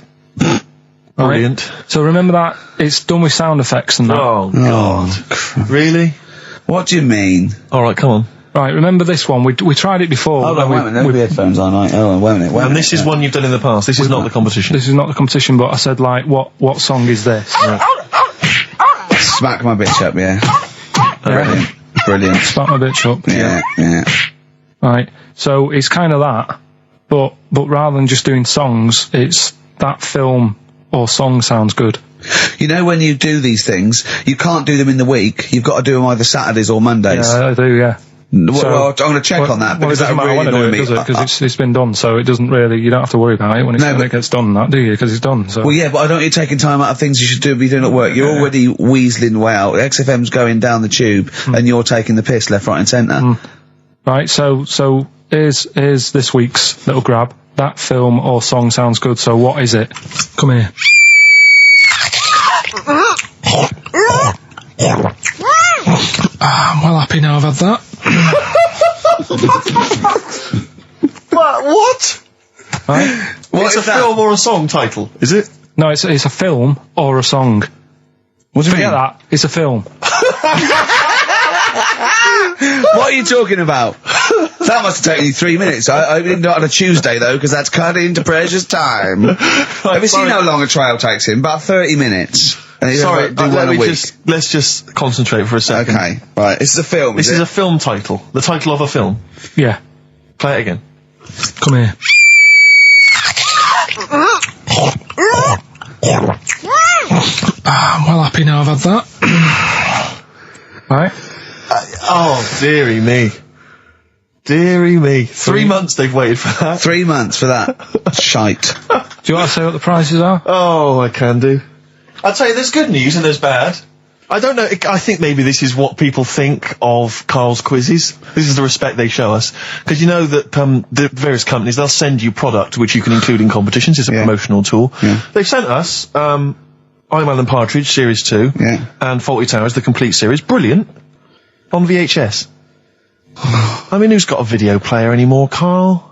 Brilliant. Right? So remember that it's done with sound effects and that. Oh God! Really? What do you mean? All right, come on. Right, remember this one? We tried it before. Hold on, wait a minute. There'll be headphones on, right? Oh, wait a minute. And this is one you've done in the past. This is not the competition. This is not the competition, but I said, like, what song is this? Smack my bitch up, yeah. Brilliant. Smack my bitch up. Yeah. Right. So it's kind of that, but rather than just doing songs, it's that film or song sounds good. You know, when you do these things, you can't do them in the week. You've got to do them either Saturdays or Mondays. Yeah, I do, yeah. Well, I'm going to check on that, because that really annoys me. Because it's been done, so it doesn't really, you don't have to worry about it when it gets done, do you? Because it's done, so. Well, yeah, but I don't want you taking time out of things you should be doing at work. You're already weaseling way out. XFM's going down the tube, and you're taking the piss left, right and centre. Right, so here's this week's little grab. That film or song sounds good, so what is it? Come here. I'm well happy now I've had that. What? Right? It's a film or a song title, is it? No, it's a film or a song. What do you mean? Forget that. It's a film. What are you talking about? That must have taken you 3 minutes. I didn't do it on a Tuesday, though, because that's cut into precious time. Have you seen how long a trial takes him? About 30 minutes. Sorry, let's just concentrate for a second. Okay, right. This is a film, This is a film title. The title of a film. Yeah. Play it again. Come here. I'm well happy now I've had that. Right? Oh, dearie me. Dearie me. 3 months they've waited for that. 3 months for that. Shite. Do you want to say what the prices are? Oh, I can do. I'll tell you, there's good news and there's bad. I don't know, I think maybe this is what people think of Karl's quizzes. This is the respect they show us. Because you know that the various companies, they'll send you product which you can include in competitions. It's a promotional tool. Yeah. They've sent us I'm Alan Partridge, Series 2, and Fawlty Towers, the complete series. Brilliant. On VHS. I mean, who's got a video player anymore, Karl?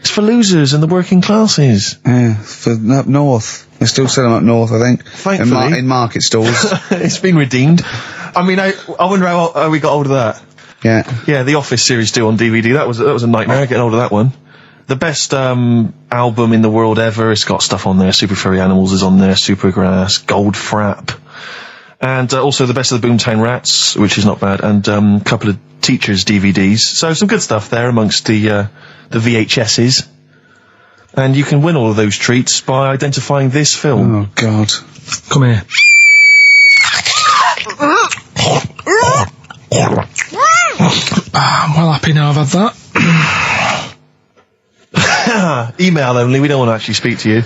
It's for losers and the working classes. Yeah, for up north. They still sell them up north, I think. Thankfully. In market stores. It's been redeemed. I mean, I wonder how we got hold of that. Yeah. Yeah, The Office Series 2 on DVD. That was a nightmare, getting hold of that one. The best album in the world ever. It's got stuff on there. Super Furry Animals is on there. Supergrass, Gold Frap. And also the best of the Boomtown Rats, which is not bad. And a couple of Teachers DVDs. So some good stuff there amongst the VHSs. And you can win all of those treats by identifying this film. Oh, God. Come here. I'm well happy now I've had that. Email only, we don't want to actually speak to you.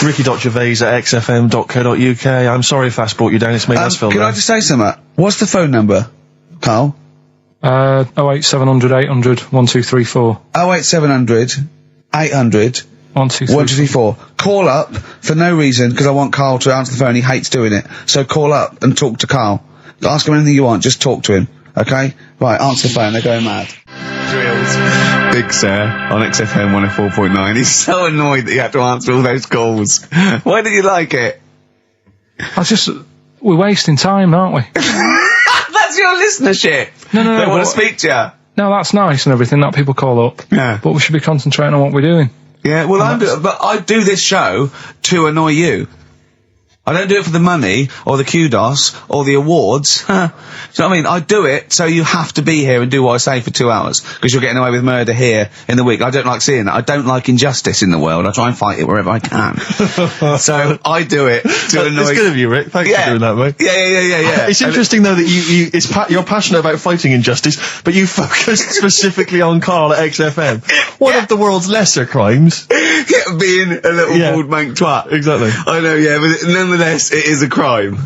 Ricky.gervais@xfm.co.uk. I'm sorry if that's brought you down, it's made us feel Can I just say something? What's the phone number, Karl? 08700 800 1234. 08700 800 1234. Call up for no reason, because I want Karl to answer the phone. He hates doing it. So call up and talk to Karl. Ask him anything you want, just talk to him. Okay? Right, answer the phone, they're going mad. Drills. Big Sir on XFM 104.9. He's so annoyed that you have to answer all those calls. Why did you like it? We're wasting time, aren't we? That's your listenership. No. They want to speak to you. No, that's nice and everything that people call up. Yeah. But we should be concentrating on what we're doing. Yeah, well, but I do this show to annoy you. I don't do it for the money, or the kudos, or the awards. Do you know what I mean? I do it so you have to be here and do what I say for 2 hours, because you're getting away with murder here in the week. I don't like seeing that. I don't like injustice in the world. I try and fight it wherever I can. So I do it to annoy... It's good of you, Rick. Thanks for doing that, mate. Yeah. It's interesting, though, that you're passionate about fighting injustice, but you focus specifically on Karl at XFM. One of the world's lesser crimes. Being a little bald mank twat. Exactly. I know, yeah, but nonetheless, it is a crime.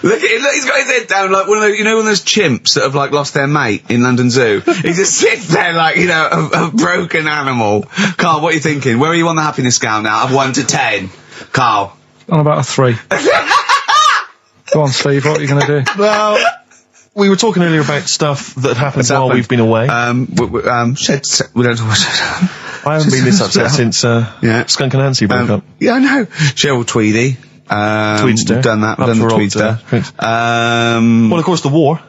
Look at it, look, he's got his head down like one of those, one of those chimps that have, like, lost their mate in London Zoo. He just sits there like, a broken animal. Karl, what are you thinking? Where are you on the happiness scale now, of 1 to 10? Karl? On about a 3. Go on, Steve, what are you going to do? Well, we were talking earlier about stuff that happened while we've been away. We don't talk about I haven't been this upset since Skunk and Nancy broke up. Yeah, I know. Cheryl Tweedy. Tweedster. We've done that. We've done the Tweedster. Well, of course, the war.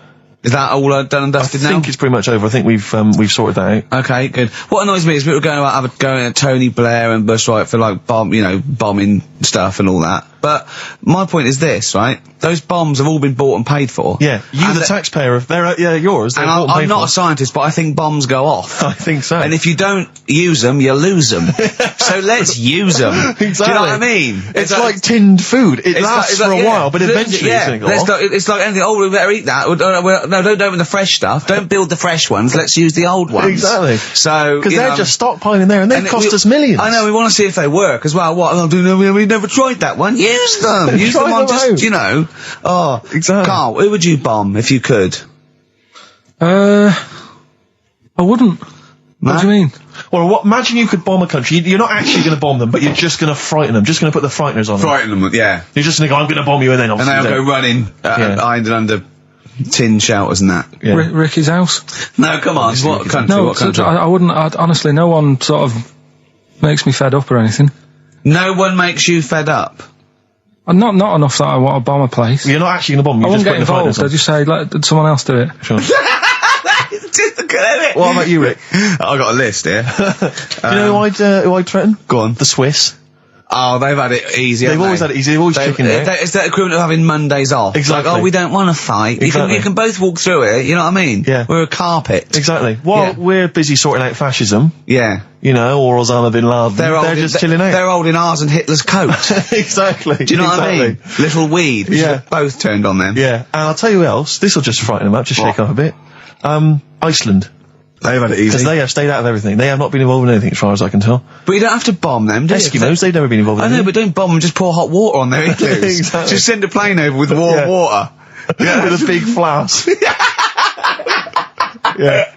Is that all done and dusted now? I think it's pretty much over. I think we've sorted that out. Okay, good. What annoys me is people going at Tony Blair and Bush, right, for like bombing stuff and all that. But my point is this, right? Those bombs have all been bought and paid for. Yeah, the taxpayer, they're yours. And I'm not a scientist, but I think bombs go off. I think so. And if you don't use them, you lose them. So let's use them. Exactly. Do you know what I mean? It's like tinned food. It lasts for a while, but eventually it's going to go off. It's like anything. Oh, we better eat that. No, don't open the fresh stuff. Don't build the fresh ones. Let's use the old ones. Exactly. So because they're just stockpiling there, and they cost us millions. I know. We want to see if they work as well. What? We've never tried that one. Use them. Use them on just Oh, exactly. Karl, who would you bomb if you could? I wouldn't. What do you mean? Well, imagine you could bomb a country. You're not actually going to bomb them, but you're just going to frighten them. Just going to put the frighteners on them. Frighten them, yeah. You're just going to go, I'm going to bomb you, and then obviously... And they'll go running, hiding under tin shelters and that. Yeah. Ricky's house? No, come on. What country? No, what country? I wouldn't. Honestly, no one sort of makes me fed up or anything. No one makes you fed up? Not enough that I want to bomb a place. You're not actually going to bomb them. I wouldn't get involved. I just say, let someone else do it. Sure. What about you, Rick? I got a list here. You know who I'd threaten? Go on. The Swiss. Oh, they've had it easy. They've always had it easy. They've always chickened out. It's that equivalent of having Mondays off. Exactly. Like, we don't want to fight. Exactly. You can both walk through it. You know what I mean? Yeah. We're a carpet. Exactly. While we're busy sorting out fascism. Yeah. Or Osama bin Laden. They're just chilling out. They're holding ours and Hitler's coat. Exactly. Do you know what I mean? Little weed. Yeah. Both turned on them. Yeah. And I'll tell you who else. This will just frighten them up. Just shake up a bit. Iceland. They've had it easy. Because they have stayed out of everything. They have not been involved in anything, as far as I can tell. But you don't have to bomb them, do you? Eskimos, they've never been involved in anything. I know, but don't bomb them, just pour hot water on their igloos. Exactly. Just send a plane over with warm water. With a big flask. Yeah.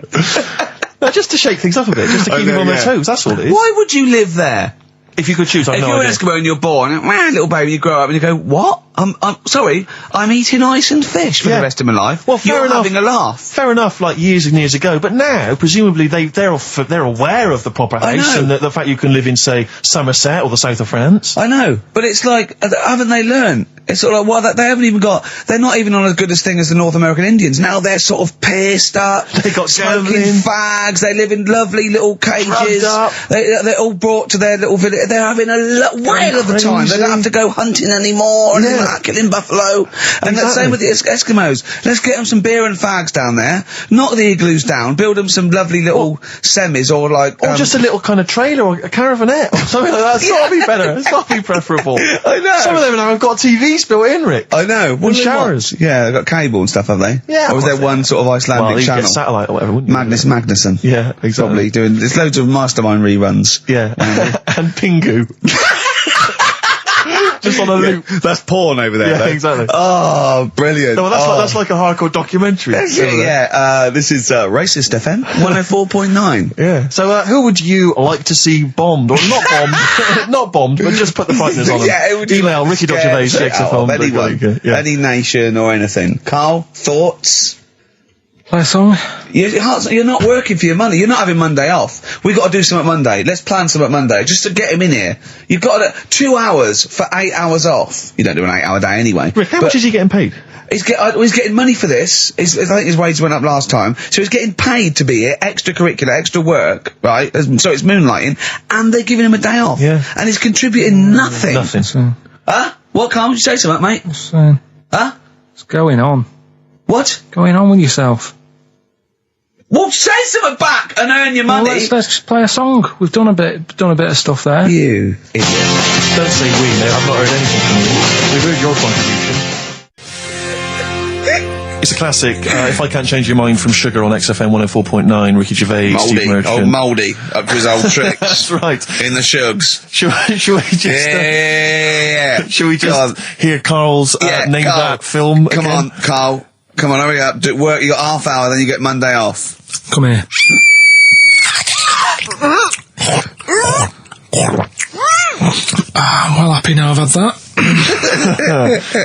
No, just to shake things up a bit, just to keep them on their toes, that's all it is. Why would you live there? If you could choose, If you're an Eskimo and you're born, little baby, you grow up and you go, what? I'm sorry, I'm eating ice and fish for the rest of my life. Well, fair enough. Having a laugh. Fair enough, like years and years ago. But now, presumably, they're aware of the proper house and the fact you can live in, say, Somerset or the south of France. I know, but it's like, haven't they learned? It's sort of like, they haven't even got, they're not even on as good a thing as the North American Indians. Now they're sort of pierced up. They got smoking fags. They live in lovely little cages. They're all brought to their little village. They're having a whale of the time. They don't have to go hunting anymore and killing buffalo. And the same with the Eskimos. Let's get them some beer and fags down there. Knock the igloos down. Build them some lovely little semis or like... Or just a little kind of trailer or a caravanette or something like that. It's got to be better. It's got to be preferable. I know. Some of them now have got TVs built in, Rick. I know. And showers. Yeah, they've got cable and stuff, have they? Yeah. Or was there one sort of Icelandic channel? Get satellite or whatever, wouldn't you? Magnus Magnusson. Yeah, exactly. Probably doing... There's loads of Mastermind reruns. Yeah. And Pingu. Just on a loop. That's porn over there, Yeah, though. exactly. Oh, brilliant. No, that's like a hardcore documentary. Yeah, this is Racist FM 104.9. Yeah. So, who would you like to see bombed? Or not bombed, not bombed, but just put the frighteners on them. Yeah, it would email Ricky.Gervais, XFM. Anyone. Any nation or anything. Karl, thoughts? Play a song? You're not working for your money. You're not having Monday off. We got to do something Monday. Let's plan something Monday, just to get him in here. You've got 2 hours for 8 hours off. You don't do an 8-hour day anyway. Rick, how much is he getting paid? He's getting money for this. I think his wage went up last time. So he's getting paid to be here, extracurricular, extra work, right? So it's moonlighting, and they're giving him a day off. Yeah. And he's contributing nothing. Nothing. Huh? What, Carl? Did you say something, mate? Huh? What's going on? What? Going on with yourself? Well, say something back and earn your money. Well, let's just play a song. We've done a bit of stuff there. You idiot. Don't say we, mate. I've not heard anything from you. We've heard your contribution. It's a classic, If I Can't Change Your Mind from Sugar on XFM 104.9, Ricky Gervais, Steve Merchant. Mouldy, up to his old tricks. That's right. In the shugs. Should we just... Yeah. Should we just hear Carl's name Carl, that film Come again? on, Carl. Come on, hurry up. Do work, you got half hour, then you get Monday off. Come here. I'm well happy now I've had that.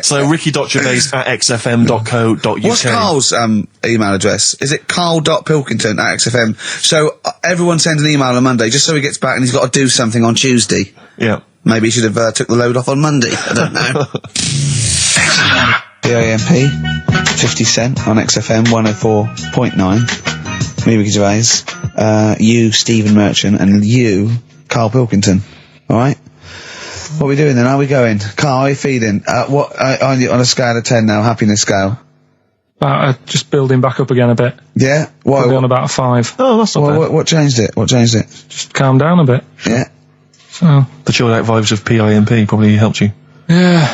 So ricky.gervais@xfm.co.uk. What's Carl's email address? Is it carl.pilkington@xfm? So everyone sends an email on Monday just so he gets back and he's got to do something on Tuesday. Yeah. Maybe he should have took the load off on Monday. I don't know. PIMP, 50 Cent on XFM 104.9. Me, Ricky Gervais. You, Stephen Merchant, and you, Karl Pilkington. Alright? What are we doing then? How are we going? Carl, how are you feeling? What on a scale of 10 now, happiness scale? Just building back up again a bit. Yeah? Why? Probably on about a 5. Oh, that's not bad. What changed it? Just calm down a bit. Yeah. So. The chilled out vibes of PIMP probably helped you. Yeah.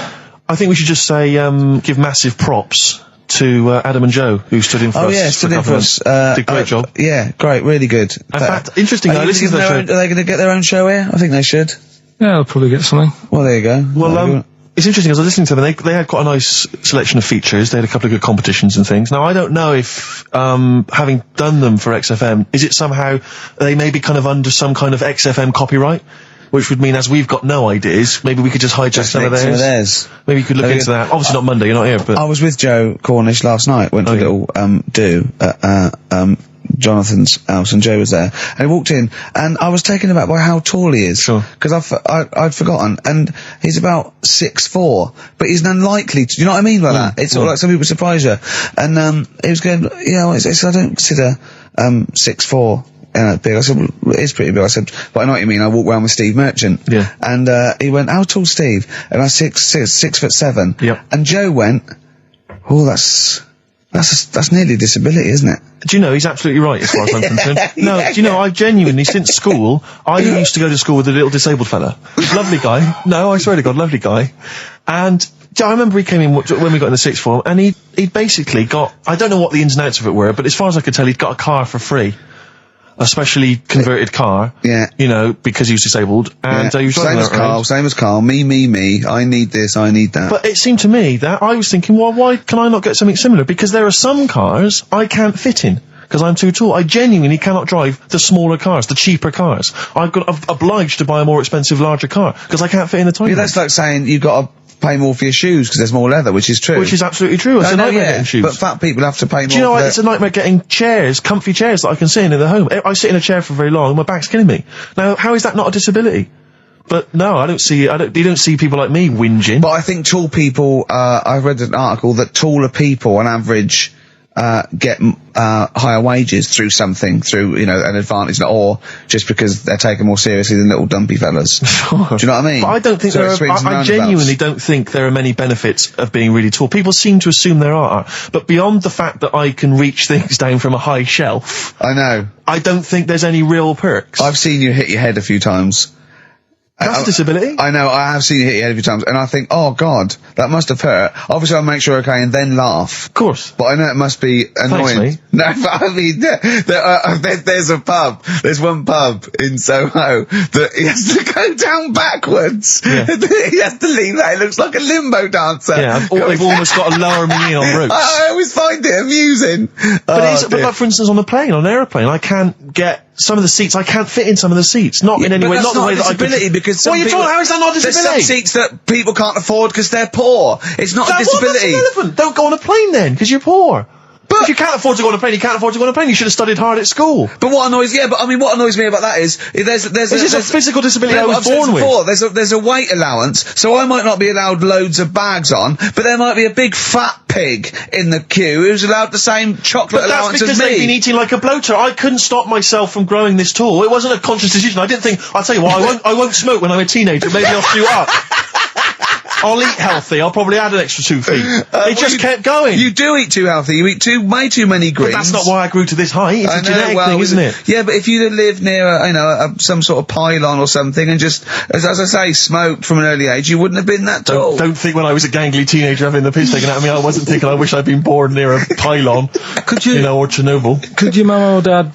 I think we should just say, give massive props to Adam and Joe, who stood in for us. Oh yeah, stood in for us. Did a great job. Yeah, great, really good. In fact, interesting. Are they going to get their own show here? I think they should. Yeah, they'll probably get something. Well, there you go. Well, it's interesting, as I was listening to them, they had quite a nice selection of features. They had a couple of good competitions and things. Now, I don't know if, having done them for XFM, is it somehow, they may be kind of under some kind of XFM copyright? Which would mean, as we've got no ideas, maybe we could just hijack some of theirs. Maybe you could look into that. Obviously not Monday, you're not here, but... I was with Joe Cornish last night, went to a little, do at, Jonathan's house, and Joe was there, and he walked in, and I was taken aback by how tall he is. Sure. Because I'd forgotten, and he's about 6'4", but he's unlikely to, you know what I mean by that? It's sort of like some people surprise you. And, he was going, you know, I don't consider, 6'4", big. I said, well, it is pretty big. I said, but I know what you mean. I walk around with Steve Merchant. Yeah. And, he went, how tall's Steve? And I said, 6'7". Yep. And Joe went, oh, that's nearly a disability, isn't it? Do you know, he's absolutely right as far as I'm concerned. No, do you know, I genuinely, since school, I used to go to school with a little disabled fella. Lovely guy. No, I swear to God, lovely guy. And I remember he came in when we got in the sixth form, and he'd basically got, I don't know what the ins and outs of it were, but as far as I could tell, he'd got a car for free. A specially converted car. Yeah. You know, because he was disabled. And he was same as Carl, same as Carl. Me. I need this, I need that. But it seemed to me that I was thinking, well, why can I not get something similar? Because there are some cars I can't fit in. Because I'm too tall. I genuinely cannot drive the smaller cars, the cheaper cars. I'm obliged to buy a more expensive, larger car. Because I can't fit in the tiny. Yeah, that's like saying you've got to pay more for your shoes because there's more leather, which is true. Which is absolutely true. It's a nightmare getting shoes. But fat people have to pay more. Do you know what? It's a nightmare getting chairs, comfy chairs that I can sit in the home. I sit in a chair for very long, my back's killing me. Now, how is that not a disability? But no, you don't see people like me whinging. But I think tall people, I read an article that taller people on average, get higher wages through you know, an advantage, or just because they're taken more seriously than little dumpy fellas. Sure. Do you know what I mean? But I don't think I genuinely don't think there are many benefits of being really tall. People seem to assume there are, but beyond the fact that I can reach things down from a high shelf, I know, I don't think there's any real perks. I've seen you hit your head a few times. That's a disability. I know, I have seen you hit your head a few times, and I think, oh God, that must have hurt. Obviously I'll make sure okay and then laugh. Of course. But I know it must be annoying. Thanks, mate. No, but I mean, there's a pub, there's one pub in Soho that he has to go down backwards. Yeah. He has to lean back, it looks like a limbo dancer. Yeah, they've almost got to lower me in on ropes. I always find it amusing. But like, for instance, on a plane, on an aeroplane, I can't get some of the seats, I can't fit in some of the seats. Not in any way, not the way that I could. Because how is that not a disability? There's some seats that people can't afford because they're poor. It's not a disability. That's irrelevant. Don't go on a plane then, because you're poor. if you can't afford to go on a plane, you can't afford to go on a plane. You should have studied hard at school. But what annoys me about that is there's a physical disability I was born with. There's a weight allowance, so I might not be allowed loads of bags on, but there might be a big fat pig in the queue who's allowed the same chocolate allowance as me. That's because they've been eating like a bloater. I couldn't stop myself from growing this tall. It wasn't a conscious decision. I didn't think, I'll tell you what, I won't smoke when I'm a teenager. Maybe I'll shoot up. I'll eat healthy. I'll probably add an extra 2 feet. It just kept going. You do eat too healthy. You eat way too many greens. But that's not why I grew to this height. It's a genetic thing, isn't it? Yeah, but if you lived near some sort of pylon or something and just, as I say, smoked from an early age, you wouldn't have been that tall. Don't think when I was a gangly teenager having the piss taken out of me, I wasn't thinking I wish I'd been born near a pylon. Could you, or Chernobyl. Could your mum or dad,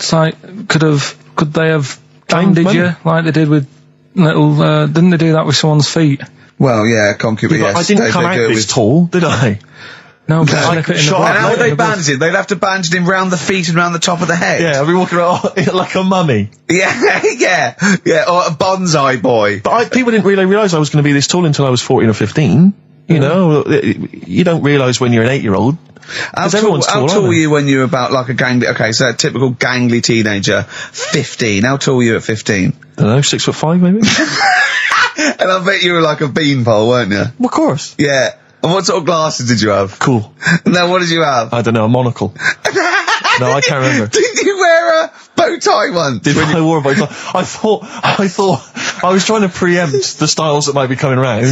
could they have banded you like they did with little, didn't they do that with someone's feet? Well, yeah, concubine, yes. I didn't come out this tall, did I? No, but slip it in the how would they bandage it? They'd have to bandage him round the feet and round the top of the head. Yeah, I'd be walking around like a mummy. Yeah, or a bonsai boy. But people didn't really realise I was going to be this tall until I was 14 or 15. You know, you don't realise when you're an 8-year-old. How tall were you when you were about like a gangly, so a typical gangly teenager, 15. How tall were you at 15? I don't know, 6'5" maybe? And I bet you were like a beanpole, weren't you? Well, of course. Yeah. And what sort of glasses did you have? Cool. No, what did you have? I don't know, a monocle. No, I can't remember. Did you wear a bow tie once? I wore a bow tie? I thought I was trying to preempt the styles that might be coming around.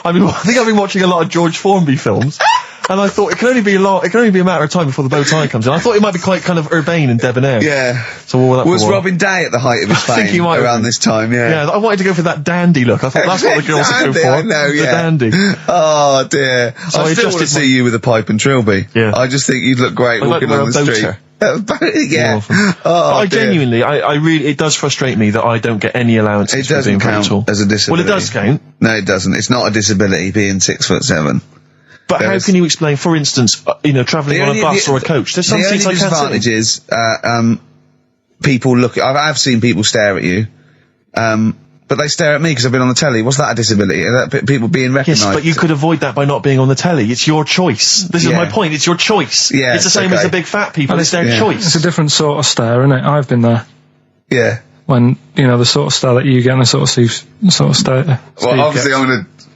I think I've been watching a lot of George Formby films. And I thought it can only be a matter of time before the bow tie comes in. I thought it might be quite kind of urbane and debonair. Yeah. So what was Robin Day at the height of his fame? I think he might around this time. Yeah. Yeah, I wanted to go for that dandy look. I thought that's what the girls would go for. I know, the dandy. Oh dear. So I still want to see you with a pipe and trilby. Yeah. I just think you'd look great walking on the street. Yeah. Oh, I genuinely, I really, it does frustrate me that I don't get any allowances. It doesn't count as a disability. Well, it does count. No, it doesn't. It's not a disability being 6'7". But how can you explain, for instance, travelling on a bus or a coach? There's some seats I can't sit in. Is, people look. I've seen people stare at you, but they stare at me because I've been on the telly. Was that a disability? People being recognised? Yes, but you could avoid that by not being on the telly. It's your choice. This is my point. It's your choice. Yeah, it's the same as the big fat people. It's their choice. It's a different sort of stare, isn't it? I've been there. Yeah. When the sort of stare that you get and the sort of stare. Well, obviously,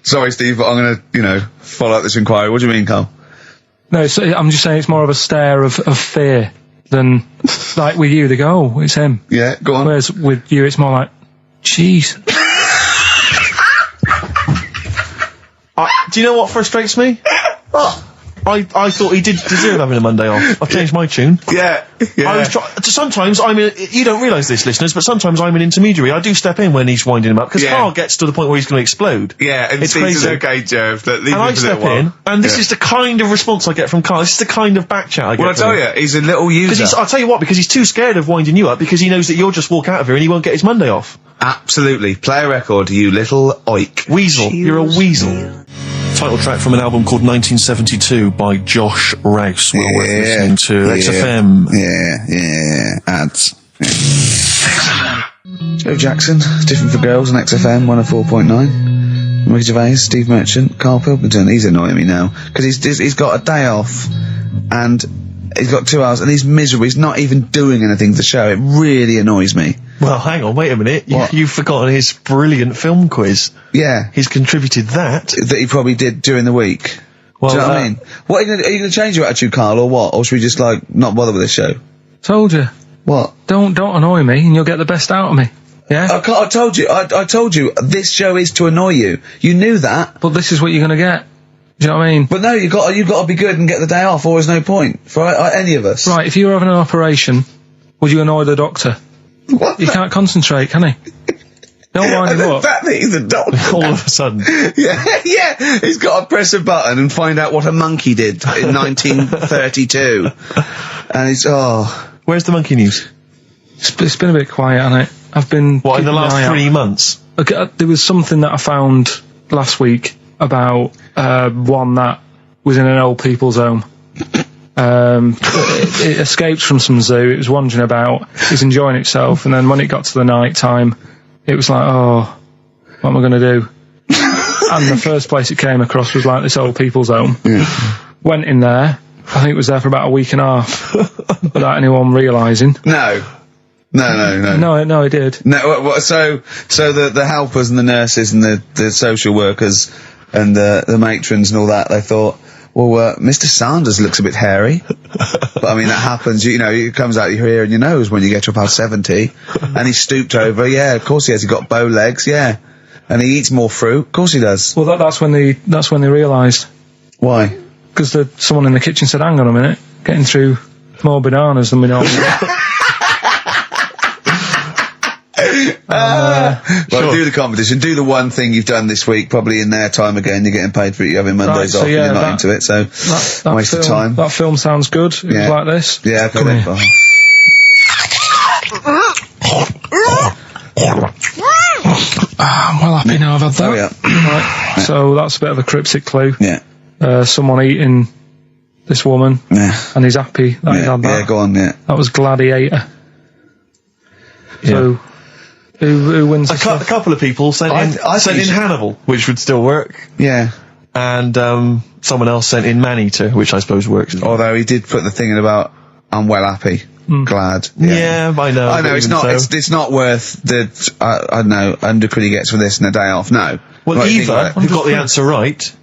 sorry, Steve, but I'm gonna, follow up this inquiry. What do you mean, Carl? No, I'm just saying it's more of a stare of fear than, like with you, they go, oh, it's him. Yeah, go on. Whereas with you, it's more like, jeez. Do you know what frustrates me? What? I thought he did deserve having a Monday off. I've changed my tune. Yeah. Sometimes you don't realise this, listeners, but sometimes I'm an intermediary. I do step in when he's winding him up, because Carl gets to the point where he's going to explode. Yeah, and it's crazy. Okay, Jeff, and I step in, and this is the kind of response I get from Carl. This is the kind of back chat I get. Well, I tell you, he's a little user. I'll tell you what, because he's too scared of winding you up, because he knows that you'll just walk out of here and he won't get his Monday off. Absolutely. Play a record, you little oik. Weasel. You're a weasel. Title track from an album called 1972 by Josh Rouse. Well worth listening to. XFM. Yeah. Ads. Yeah. Joe Jackson, Different for Girls on XFM 104.9. Ricky Gervais, Steve Merchant, Karl Pilkington. He's annoying me now because he's got a day off and he's got 2 hours and he's miserable. He's not even doing anything to the show. It really annoys me. Well, hang on, wait a minute. You've forgotten his brilliant film quiz. Yeah. He's contributed that he probably did during the week. Well, do you know what I mean? What, are you going to change your attitude, Carl, or what? Or should we just, not bother with this show? Told you. What? Don't annoy me and you'll get the best out of me. Yeah? I told you, this show is to annoy you. You knew that. But this is what you're going to get. Do you know what I mean? But no, you've got to be good and get the day off, or there's no point for any of us. Right, if you were having an operation, would you annoy the doctor? What? You can't concentrate, can he? Don't wind him up. That he's a doctor. All of a sudden. Yeah. He's got to press a button and find out what a monkey did in 1932. And he's, Where's the monkey news? It's been a bit quiet, hasn't it? I've been... What, in the last 3 months? Okay, there was something that I found last week about one that was in an old people's home. It escaped from some zoo. It was wandering about. It was enjoying itself, and then when it got to the night time, it was like, oh, what am I going to do? And the first place it came across was like this old people's home. Yeah. Went in there, I think it was there for about a week and a half without anyone realising. No, it did. No, so the helpers and the nurses and the social workers and the matrons and all that, they thought, well, Mr. Sanders looks a bit hairy. But I mean, that happens, you know, it comes out your ear and your nose when you get to about 70. And he stooped over, yeah, of course he has. He got bow legs, yeah. And he eats more fruit, of course he does. Well, that's when they realised. Why? Because someone in the kitchen said, hang on a minute, getting through more bananas than we normally get. Right, do the competition. Do the one thing you've done this week, probably in their time again. You're getting paid for it. You're having Mondays off. Yeah, and you're not into it, so that waste of time. That film sounds good. It was like this. Yeah, Come here. I'm well happy now I've had that. Oh, yeah. Right. So that's a bit of a cryptic clue. Yeah. Someone eating this woman. Yeah. And he's happy that he's had that. Yeah, go on. Yeah. That was Gladiator. So. Who wins? A couple of people sent in Hannibal, which would still work. Yeah. And someone else sent in Man-Eater, which I suppose works. Although he did put the thing in about I'm well happy, glad. Yeah, I know. I know it's not. So. It's not worth the I don't know undercredit he gets for this and a day off. No. Well, Eva, who got the answer right.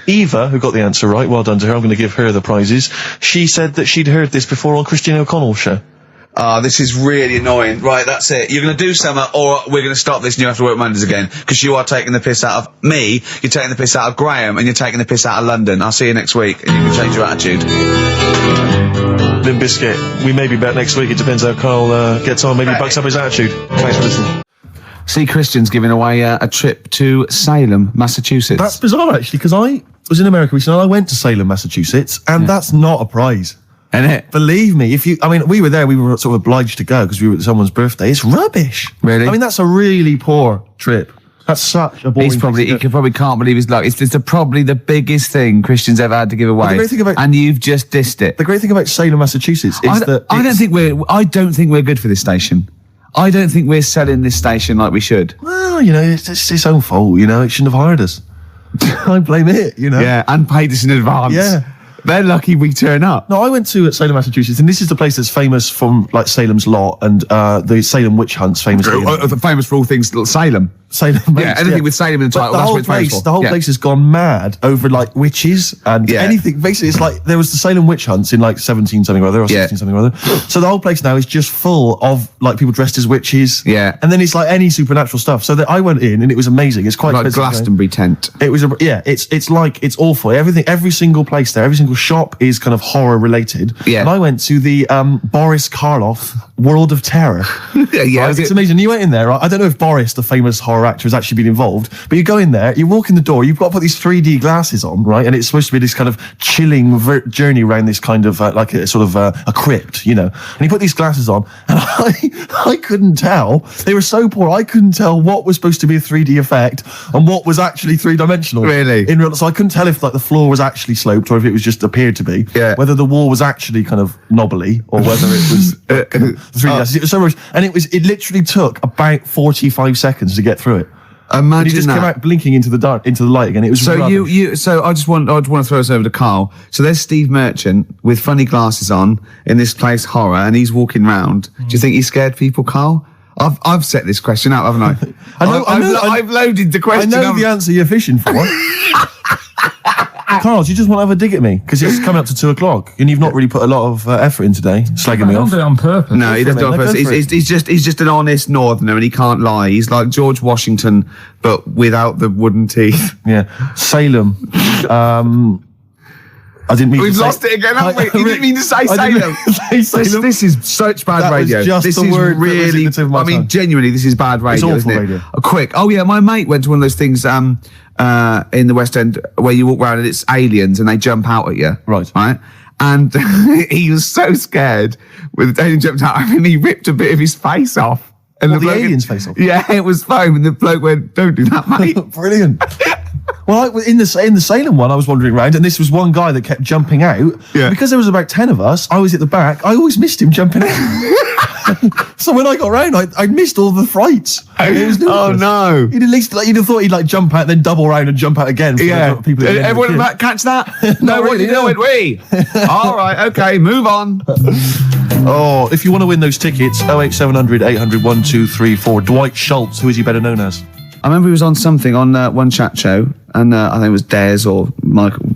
Well done to her. I'm going to give her the prizes. She said that she'd heard this before on Christian O'Connell's show. This is really annoying. Right, that's it. You're going to do something, or we're going to stop this and you have to work Mondays again. Because you are taking the piss out of me, you're taking the piss out of Graham, and you're taking the piss out of London. I'll see you next week, and you can change your attitude. Limp Bizkit. We may be back next week. It depends how Carl gets on. Maybe he bucks up his attitude. Thanks for listening. See Christian's giving away a trip to Salem, Massachusetts. That's bizarre, actually, because I was in America recently, and I went to Salem, Massachusetts, and that's not a prize. Innit? Believe me, we were there, we were sort of obliged to go because we were at someone's birthday. It's rubbish. Really? I mean, that's a really poor trip. That's such a boring he probably can't believe his luck. It's probably the biggest thing Christian's ever had to give away. And you've just dissed it. The great thing about Salem, Massachusetts is I don't think we're good for this station. I don't think we're selling this station like we should. Well, you know, it's its own fault, you know, it shouldn't have hired us. I blame it, you know. Yeah, and paid us in advance. Yeah. They're lucky we turn up. No, I went to Salem, Massachusetts, and this is the place that's famous from, like, Salem's Lot and the Salem witch hunts, famously. Famous for all things Salem. Anything with Salem in the title, that's what it's famous for. The whole place has gone mad over, like, witches and anything. Basically, it's like, there was the Salem witch hunts in, like, 17 something or other, or 16 something or other. So the whole place now is just full of, like, people dressed as witches. Yeah. And then it's, like, any supernatural stuff. So I went in, and it was amazing. It's quite like Glastonbury tent. It was, it's awful. Every single place there, every single shop is kind of horror related. Yeah. And I went to the Boris Karloff World of Terror. It's amazing. You went in there, right? I don't know if Boris, the famous horror actor, has actually been involved, but you go in there, you walk in the door, you've got to put these 3D glasses on, right? And it's supposed to be this kind of chilling journey around this kind of like a sort of a crypt, you know. And you put these glasses on, and I couldn't tell. They were so poor, I couldn't tell what was supposed to be a 3D effect and what was actually three-dimensional. Really? So I couldn't tell if, like, the floor was actually sloped or if it was just appeared to be. Yeah. Whether the wall was actually kind of knobbly or whether it was 3D. It was so much, and it literally took about 45 seconds to get through it. Imagine and he just came out blinking into the light again. It was so rubbish. So I want to throw us over to Carl. So there's Steve Merchant with funny glasses on in this place horror, and he's walking round. Do you think he scared people, Carl? I've set this question out, haven't I? I've loaded the question. I know the answer you're fishing for. Carl, do you just want to have a dig at me? Because it's coming up to 2:00, and you've not really put a lot of effort in today, slagging me off. I don't do it on purpose. No, he doesn't do it on purpose. He's just an honest northerner, and he can't lie. He's like George Washington, but without the wooden teeth. Yeah. Salem. I didn't mean We've lost it again, haven't we? You didn't mean to say Salem. This is such bad radio. This is really, I mean, genuinely, this is bad radio, it's awful isn't it? Radio. Quick. Oh, yeah, my mate went to one of those things in the West End where you walk around and it's aliens and they jump out at you. Right. And he was so scared when the alien jumped out and he ripped a bit of his face off. And the alien's face off? Yeah, it was foam, and the bloke went, "Don't do that, mate." Brilliant. Well, in the Salem one, I was wandering around, and this was one guy that kept jumping out. Yeah. Because there was about 10 of us, I was at the back. I always missed him jumping out. So when I got round, I missed all the frights. Oh no! You'd at least you'd have thought he'd jump out, then double round and jump out again. Yeah. People Everyone catch that? No, what are you doing? We. All right. Okay. Move on. Oh, if you want to win those tickets, 08700 800 1234. Dwight Schultz, who is he better known as? I remember he was on something on one chat show, and I think it was Des or Michael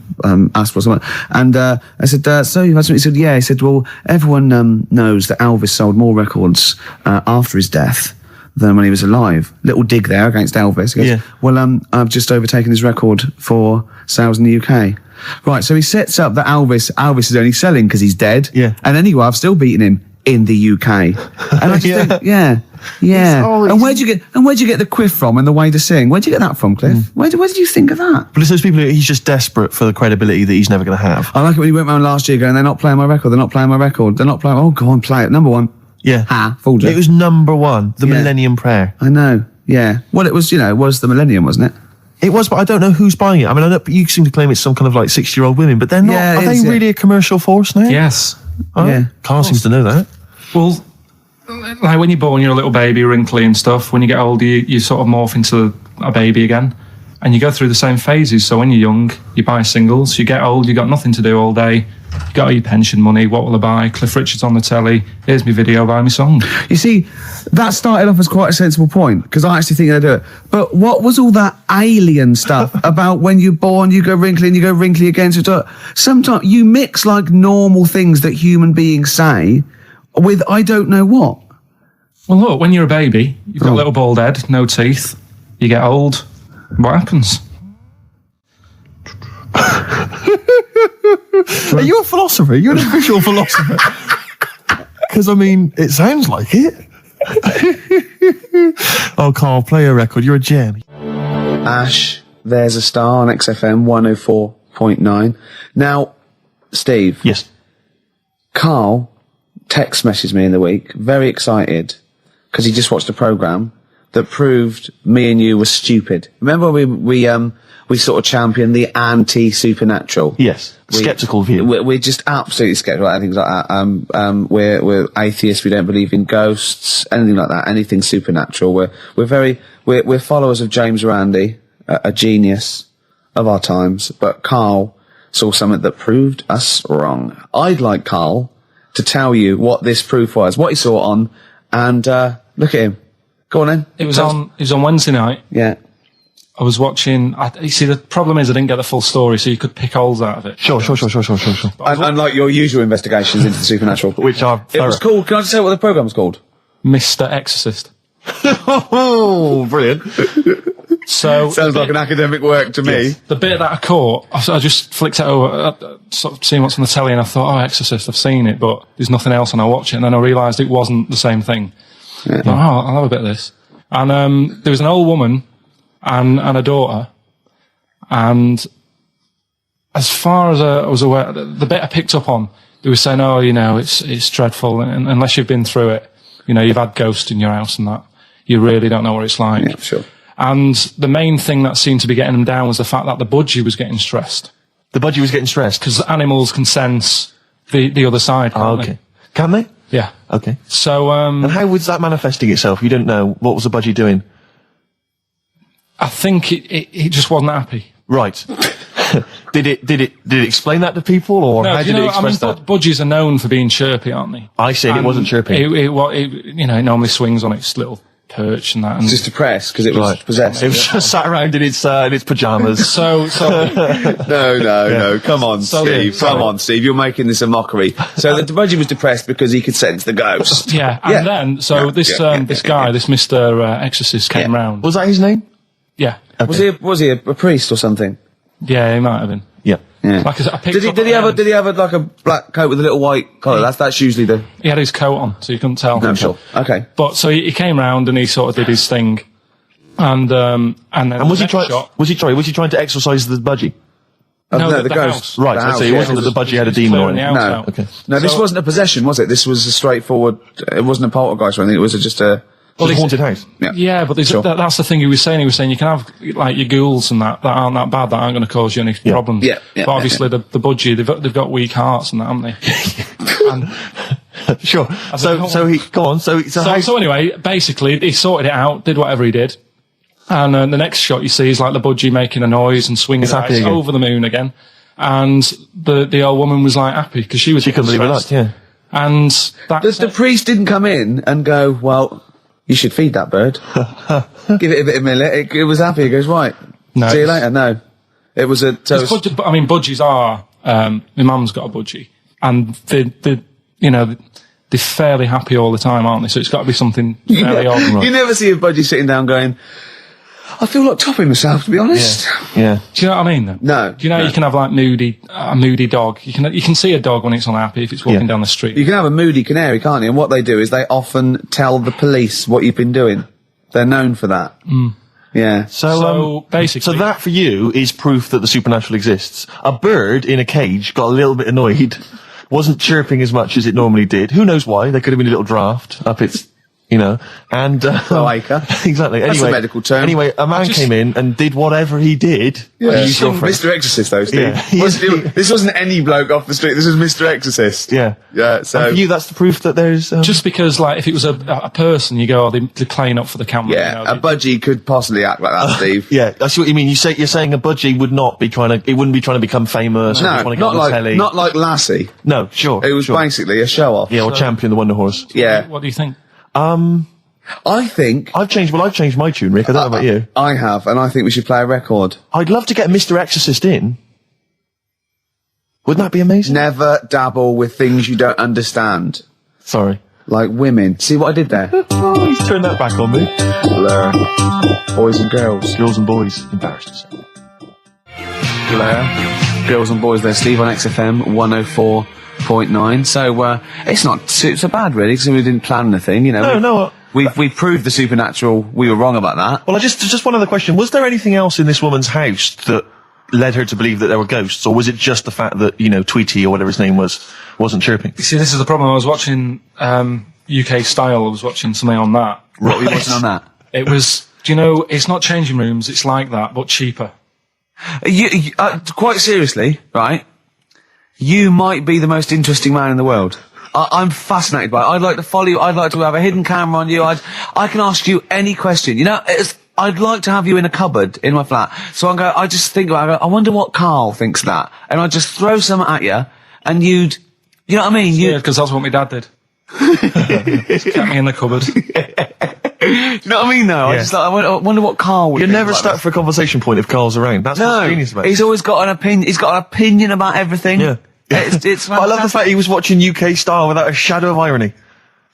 Asper or something. And I said, "So you had something?" He said, "Yeah." He said, "Well, everyone knows that Elvis sold more records after his death than when he was alive." Little dig there against Elvis. He goes, Yeah. "Well, I've just overtaken his record for sales in the UK." Right. So he sets up that Elvis is only selling because he's dead. Yeah. And anyway, I've still beaten him in the UK. And I just think, yeah. And where'd you get the quiff from and the way to sing? Where'd you get that from, Cliff? Where did you think of that? But it's those people he's just desperate for the credibility that he's never going to have. I like it when he went round last year going, they're not playing my record, they're not playing my record, they're not playing, oh, go on, play it. Number one. Yeah. Fooled you. It was number one, the Millennium Prayer. I know, yeah. Well, it was, was the Millennium, wasn't it? It was, but I don't know who's buying it. I mean, you seem to claim it's some kind of 60-year-old women, but they're not. Yeah, are they really a commercial force now? Yes. Oh, Yeah. Carl seems to know that. Well, like when you're born, you're a little baby, wrinkly and stuff. When you get older, you sort of morph into a baby again. And you go through the same phases. So when you're young, you buy singles. You get old, you got nothing to do all day. You got all your pension money. What will I buy? Cliff Richard's on the telly. Here's my video, buy me song. You see, that started off as quite a sensible point, because I actually think they do it. But what was all that alien stuff about when you're born, you go wrinkly and you go wrinkly again? So sometimes you mix normal things that human beings say with I don't know what. Well, look, when you're a baby, you've got a little bald head, no teeth. You get old. What happens? Are you a philosopher? You're an official philosopher. Because, I mean, it sounds like it. Oh, Carl, play a record. You're a gem. Ash, there's a star on XFM 104.9. Now, Steve. Yes. Carl text messaged me in the week, very excited, because he just watched a programme that proved me and you were stupid. Remember we sort of championed the anti-supernatural? Yes. Skeptical view. We're just absolutely skeptical about things like that. We're atheists. We don't believe in ghosts, anything like that, anything supernatural. We're followers of James Randi, a genius of our times. But Carl saw something that proved us wrong. I'd like Carl to tell you what this proof was, what he saw it on, and look at him. Go on then. It was on Wednesday night. Yeah. I was watching. You see, the problem is I didn't get the full story, so you could pick holes out of it. Sure. Unlike your usual investigations into the supernatural, Which are it was called. Can I just say what the programme was called? Mr. Exorcist. Oh, brilliant. So sounds like an academic work to me. Yes. The bit that I caught, I just flicked it over, sort of seeing what's on the telly, and I thought, oh, Exorcist, I've seen it, but there's nothing else, and I watch it, and then I realised it wasn't the same thing. Yeah. I thought, I'll have a bit of this. And there was an old woman and a daughter, and as far as I was aware, the bit I picked up on, they were saying, oh, it's dreadful, and unless you've been through it, you've had ghosts in your house and that, you really don't know what it's like. Yeah, sure. And the main thing that seemed to be getting them down was the fact that the budgie was getting stressed. The budgie was getting stressed? Because animals can sense the other side, can't they? Can they? Yeah. Okay. So, and how was that manifesting itself? You didn't know. What was the budgie doing? I think it just wasn't happy. Right. Did it explain that to people, or how did it express that? Budgies are known for being chirpy, aren't they? I said it wasn't chirpy. It normally swings on its little perch and that. And it's just depressed because it was possessed. It was just sat around in its pajamas. So no. Come on, Steve. Come on, Steve. You're making this a mockery. So the budgie was depressed because he could sense the ghost. Yeah. And then this guy, this Mr. Exorcist, came round. Was that his name? Yeah. Okay. Was he a priest or something? Yeah, he might have been. Yeah. Like did he have a black coat with a little white collar? That's usually the. He had his coat on, so you couldn't tell. No, sure. Okay. But so he came round and he sort of did his thing, and then was he trying to exorcise the budgie? No, the ghost. House. Right. So it wasn't that the budgie had a demon on it. No. Okay. No, this wasn't a possession, was it? This was a straightforward. It wasn't a poltergeist or anything. It was just a. Well, a haunted house. Yeah, but that's the thing he was saying. He was saying you can have your ghouls and that aren't that bad, that aren't going to cause you any problems. Yeah. But obviously the budgie, they've got weak hearts and that, haven't they? Sure. So he, go on, so anyway, basically, he sorted it out, did whatever he did. And the next shot you see is like the budgie making a noise and swinging his eyes over the moon again. And the old woman was like happy because she couldn't believe it. Yeah. And the priest didn't come in and go, well, you should feed that bird. Give it a bit of millet. It was happy. He goes, right. No, see you later. No, it was a. So budgies are. My mum's got a budgie, and they're fairly happy all the time, aren't they? So it's got to be something fairly odd. You never see a budgie sitting down going, I feel like topping myself, to be honest. Yeah. Do you know what I mean, then? No. Do you know you can have, like, a moody dog? You can see a dog when it's unhappy if it's walking down the street. You can have a moody canary, can't you? And what they do is they often tell the police what you've been doing. They're known for that. Mm. Yeah. So basically... So that, for you, is proof that the supernatural exists. A bird in a cage got a little bit annoyed, wasn't chirping as much as it normally did. Who knows why? There could have been a little draft up its... and... cloaca. Exactly. That's a medical term. Anyway, a man came in and did whatever he did. Yeah. Mr. Exorcist, though, Steve. Yeah. This wasn't any bloke off the street, this was Mr. Exorcist. Yeah. Yeah, so... And for you, that's the proof that there's... Just because, like, if it was a person, you go, they're playing up for the camera. Yeah, a budgie could possibly act like that, Steve. Yeah, I see what you mean. You're saying a budgie would not be it wouldn't be trying to become famous. No, or not like telly. Not like Lassie. No, sure. It was basically a show-off. Yeah, or Champion the Wonder Horse. Yeah. What do you think? I think... I've changed my tune, Rick. I don't know about you. I have, and I think we should play a record. I'd love to get Mr. Exorcist in. Wouldn't that be amazing? Never dabble with things you don't understand. Sorry. Like women. See what I did there? Oh, he's turned that back on me. Blur. Boys and girls. Girls and boys. Embarrassed to say. Blur. Girls and boys there, Steve, on XFM 104.9. So, it's not so bad, really, because we didn't plan anything, No. We've proved the supernatural. We were wrong about that. Well, just one other question. Was there anything else in this woman's house that led her to believe that there were ghosts, or was it just the fact that, Tweety or whatever his name wasn't chirping? You see, this is the problem. I was watching, UK Style. I was watching something on that. What were you watching on that? It was, it's not changing rooms, it's like that, but cheaper. Quite seriously, right? You might be the most interesting man in the world. I'm fascinated by it. I'd like to follow you. I'd like to have a hidden camera on you. I can ask you any question. I'd like to have you in a cupboard in my flat. So I just think about it. I wonder what Karl thinks of that. And I'd just throw something at you, and you'd, you know what I mean? Yeah, because that's what my dad did. Just kept me in the cupboard. Do you know what I mean, though? Yeah. I wonder what Karl would You think never about start this. for a conversation point if Karl's around. That's what's genius about it. He's always got an opinion. He's got an opinion about everything. Yeah. It's I love the fact he was watching UK Style without a shadow of irony.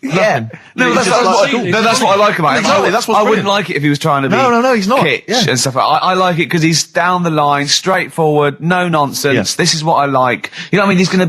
Yeah. No, that's what I like about him. Exactly, that's what's I wouldn't brilliant. like it if he was trying to be No, he's not. kitsch Yeah. and stuff like that. I like it because he's down the line, straightforward, no nonsense. Yeah. This is what I like. You know what I mean? He's gonna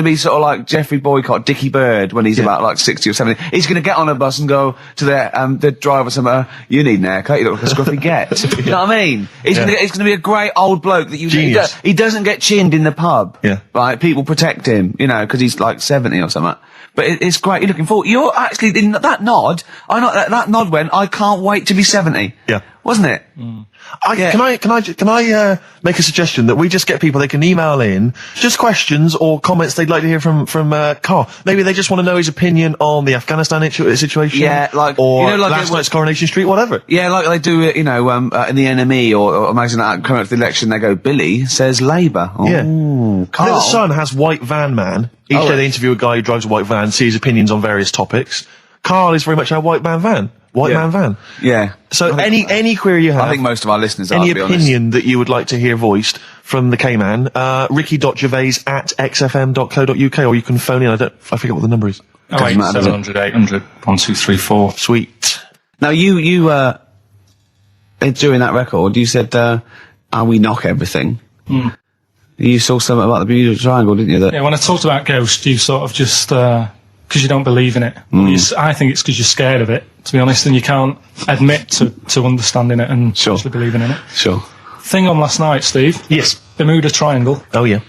be sort of like Jeffrey Boycott, Dickie Bird when he's about like 60 or 70. He's gonna get on a bus and go to the driver somewhere, you need an haircut, you look like a scruffy get. You know what I mean? He's gonna be a great old bloke that he doesn't get chinned in the pub. Yeah. Right? People protect him, because he's like 70 or something. But it's great. You're looking forward. You're actually in that nod. That nod went. I can't wait to be 70. Yeah. Wasn't it? Mm. Can I make a suggestion that we just get people, they can email in just questions or comments they'd like to hear from Karl. Maybe they just want to know his opinion on the Afghanistan situation. Yeah, like, or last night's Coronation Street, whatever. Yeah, like they do it, in the NME or imagine that coming up to the election, they go, Billy says Labour. Oh, yeah. Karl. I think The Sun has White Van Man. Each day they interview a guy who drives a white van, see his opinions on various topics. Karl is very much our white man van. Man van. Yeah. So any query you have. I think most of our listeners are, any to be honest. opinion that you would like to hear voiced from the K-Man, ricky.gervais@xfm.co.uk, or you can phone in. I forget what the number is. 700 800 1234. Sweet. Now you during that record, you said, we knock everything. Mm. You saw something about the Bermuda Triangle, didn't you? Yeah, when I talked about ghosts, you sort of just, because you don't believe in it. I think it's because you're scared of it, to be honest, and you can't admit to understanding it and actually believing in it. Sure. Thing on last night, Steve. Yes. Bermuda Triangle. Oh, yeah.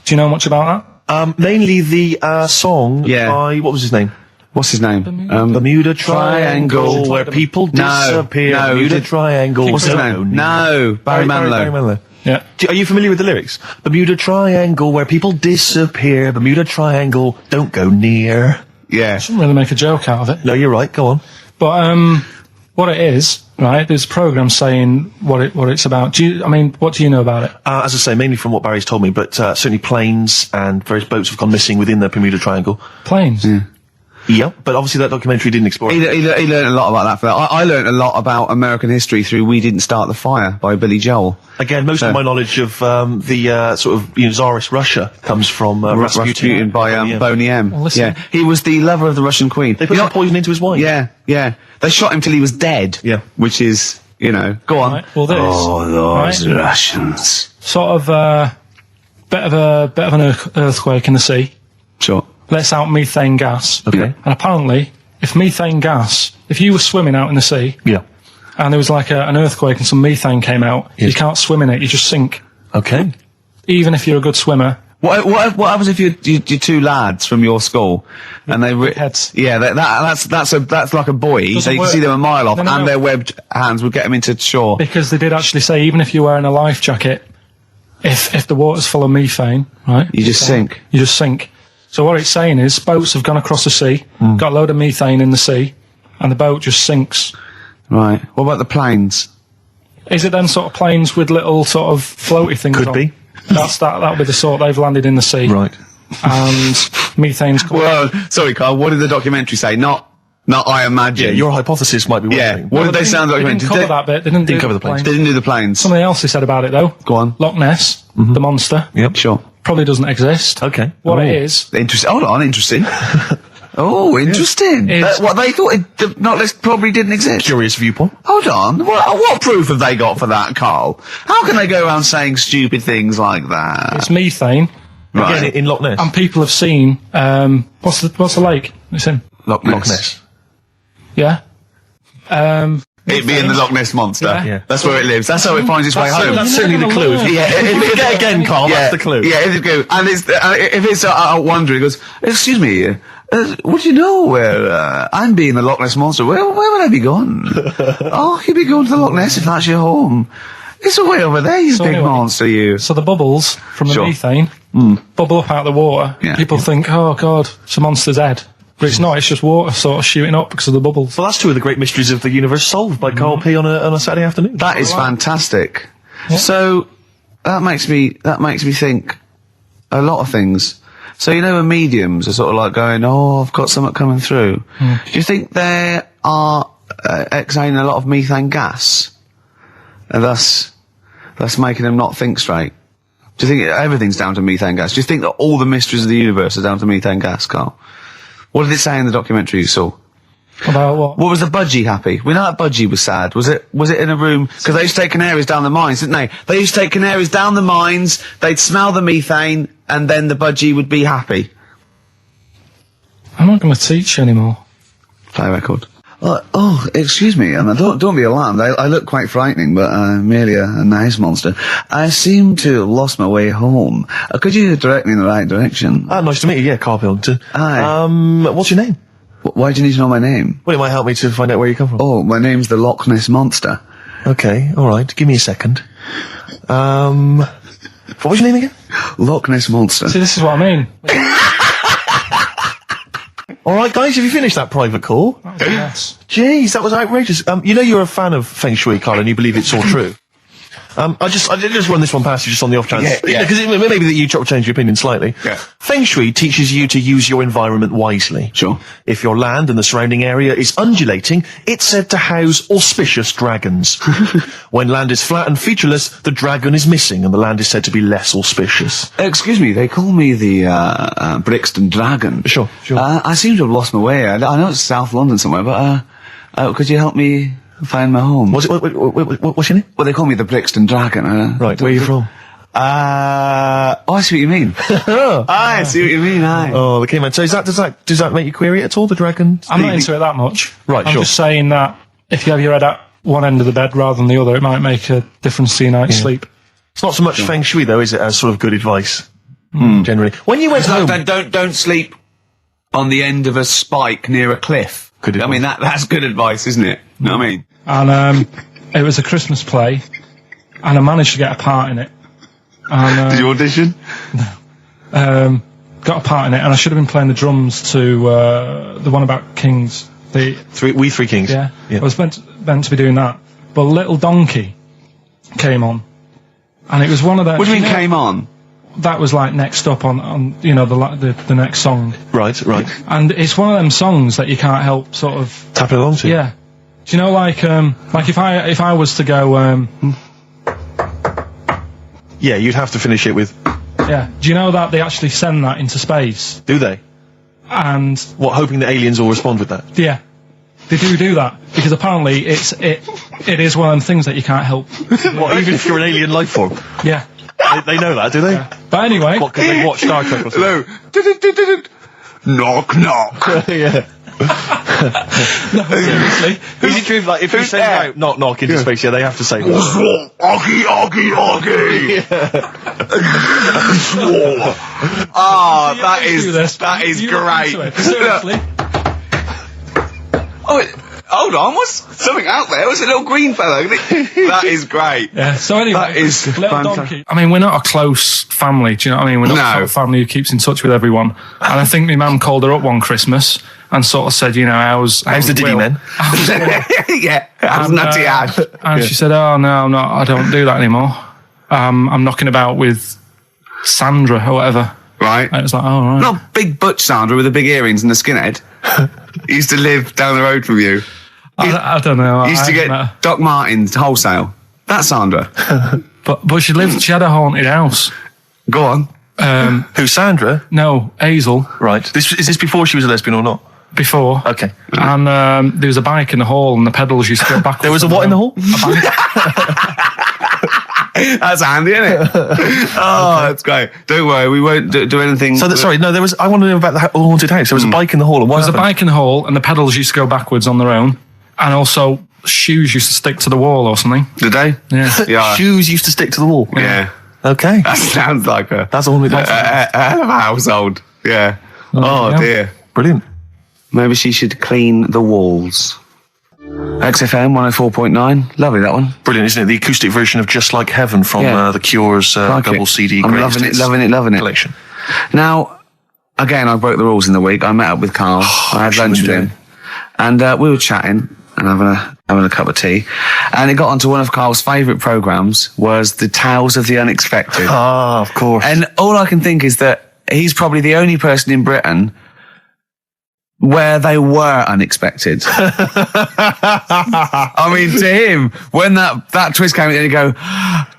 Do you know much about that? Mainly the song by, what was his name? What's his name? Bermuda Triangle, where people disappear. No, Bermuda Triangle. What's his name? No, Barry Manilow. Yeah. Are you familiar with the lyrics? Bermuda Triangle, where people disappear. Bermuda Triangle, don't go near. Yeah. Shouldn't really make a joke out of it. No, you're right. Go on. But what it is, right? There's a program saying what it's about. What do you know about it? As I say, mainly from what Barry's told me, but certainly planes and various boats have gone missing within the Bermuda Triangle. Planes. Yeah. Yeah, but obviously that documentary didn't explore it. He learned a lot about that. I learned a lot about American history through "We Didn't Start the Fire" by Billy Joel. Again, most of my knowledge of the sort of Tsarist Russia comes from Rasputin by Boney M. Well, listen. Yeah, he was the lover of the Russian queen. They put some poison into his wine. Yeah, yeah. They shot him till he was dead. Yeah, which is, go on. Right, well, those Russians. Sort of bit of an earthquake in the sea. Sure. Lets out methane gas. Okay. And apparently, if you were swimming out in the sea, yeah, and there was like an earthquake and some methane came out, yes, you can't swim in it, you just sink. Okay. Even if you're a good swimmer. What happens if you're two lads from your school and they heads? Yeah, that's like a buoy, so you can see them a mile off, and their webbed hands would get them into shore. Because they did actually say, even if you're wearing a life jacket, if the water's full of methane, right, you just sink. You just sink. So what it's saying is, boats have gone across the sea, got a load of methane in the sea, and the boat just sinks. Right. What about the planes? Is it then sort of planes with little sort of floaty things on? Could be. That'll be the sort they've landed in the sea. Right. And methane's coming. Well, sorry, Carl, what did the documentary say? Not I imagine. Yeah, your hypothesis might be one thing. What did they sound like? They didn't cover that bit. They didn't cover the planes. They didn't do the planes. Something else they said about it, though. Go on. Loch Ness, the monster. Yep. Sure. Probably doesn't exist. Okay. What it is... Interesting. Hold on, interesting. Oh, interesting. What they thought the Loch Ness probably didn't exist. Curious viewpoint. Hold on. What proof have they got for that, Carl? How can they go around saying stupid things like that? It's methane. Right. Again, in Loch Ness. And people have seen... what's the lake it's in? Loch Ness. Yeah. It being the Loch Ness Monster. Yeah. That's where it lives. That's how it finds its way home. That's certainly the clue. Yeah, if it Get again, Carl, that's the clue. Yeah, if it go, and it's, if it's out wandering, it goes, excuse me, what do you know where, I'm being the Loch Ness Monster? Where would I be going? Oh, you'd be going to the Loch Ness if that's your home. It's way over there, you big monster, you. So the bubbles from the methane bubble up out of the water. Yeah. People think, oh God, it's a monster's head. But it's not, it's just water sort of shooting up because of the bubbles. Well, that's two of the great mysteries of the universe solved by Karl P on a Saturday afternoon. That is fantastic. Yeah. So, that makes me think a lot of things. So, when mediums are sort of like going, oh, I've got something coming through. Do you think they are exhaling a lot of methane gas? And thus making them not think straight? Do you think everything's down to methane gas? Do you think that all the mysteries of the universe are down to methane gas, Carl? What did it say in the documentary you saw? About what? What was the budgie happy? We know that budgie was sad. Was it in a room? Because they used to take canaries down the mines, didn't they? They used to take canaries down the mines, they'd smell the methane, and then the budgie would be happy. I'm not going to teach you anymore. Play a record. Oh, excuse me, and don't be alarmed. I look quite frightening, but I'm merely a nice monster. I seem to have lost my way home. Could you direct me in the right direction? Nice to meet you, yeah, Karl Pilkington. Hi. What's your name? Why do you need to know my name? Well, it might help me to find out where you come from. Oh, my name's the Loch Ness Monster. Okay, alright, give me a second. What was your name again? Loch Ness Monster. See, this is what I mean. Alright, guys, have you finished that private call? Yes. Jeez, that was outrageous. You're a fan of Feng Shui, Karl, and you believe it's all true. I just run this one past you just on the off chance. Yeah. Because it may be that you change your opinion slightly. Yeah. Feng Shui teaches you to use your environment wisely. Sure. If your land and the surrounding area is undulating, it's said to house auspicious dragons. When land is flat and featureless, the dragon is missing and the land is said to be less auspicious. Excuse me, they call me the Brixton Dragon. Sure. I seem to have lost my way. I know it's South London somewhere, but could you help me find my home? What's your name? Well, they call me the Brixton Dragon. Right, where are you from? I see what you mean. I see what you mean, aye. Oh, okay, man. So does that make you query it at all, the dragon? I'm not into it that much. Right, I'm just saying that if you have your head at one end of the bed rather than the other, it might make a difference to your night's sleep. It's not so much Feng Shui, though, is it, as sort of good advice, generally? When you went home... Don't sleep on the end of a spike near a cliff. Good advice. I mean, that's good advice, isn't it? You know what I mean? And it was a Christmas play, and I managed to get a part in it. And, did you audition? No. Got a part in it, and I should have been playing the drums to the one about kings. We Three Kings. Yeah. I was meant to be doing that, but Little Donkey came on, and it was one of the. What do you mean came on? That was like next up on the next song. Right. And it's one of them songs that you can't help sort of tapping along to. Yeah. Do you know like if I was to go yeah, you'd have to finish it with. Yeah. Do you know that they actually send that into space? Do they? And what, hoping that aliens will respond with that? Yeah. They do that because apparently it is one of them things that you can't help. What, even if you're an alien life form? Yeah. They know that, do they? Yeah. But anyway, what, because they watch Star Trek or something? Knock knock. Yeah. No, seriously. Is it true? Like if you send out knock knock into space, they have to say Oggy. Oh, that is great. Seriously. Hold on, what's something out there? What's a little green fellow? That is great. Yeah, so anyway, that is Little Donkey. I mean, we're not a close family, do you know what I mean? We're not a sort of family who keeps in touch with everyone. And I think my mum called her up one Christmas and sort of said, you know, how's the Diddy men? Yeah, how's Nutty Ash? And she said, oh, no, I don't do that anymore. I'm knocking about with Sandra or whatever. Right. And it was like, oh, right. Not big butch Sandra with the big earrings and the skinhead. He used to live down the road from you. I don't know. He used to get Doc Martens wholesale. That's Sandra. but she had a haunted house. Go on. Who, Sandra? No, Hazel. Right. Is this before she was a lesbian or not? Before. Okay. And there was a bike in the hall and the pedals used to go backwards. There was a what in the hall? A bike. That's handy, isn't it? Oh, that's great. Don't worry, we won't do anything. So, I want to know about the haunted house. There was a bike in the hall. And what happened? There was a bike in the hall and the pedals used to go backwards on their own. And also, shoes used to stick to the wall or something. Did they? Yeah. Shoes used to stick to the wall? Yeah. Okay. That sounds like that's all we got. A hell of a household. Yeah. Oh, dear. Brilliant. Maybe she should clean the walls. XFM 104.9. Lovely, that one. Brilliant, isn't it? The acoustic version of Just Like Heaven from The Cure's double CD I'm loving it. Collection. Now, again, I broke the rules in the week. I met up with Karl. I had lunch with him. And we were chatting and having a cup of tea. And it got onto one of Karl's favourite programmes was the Tales of the Unexpected. Ah, of course. And all I can think is that he's probably the only person in Britain where they were unexpected. I mean, to him, when that twist came in, he'd go,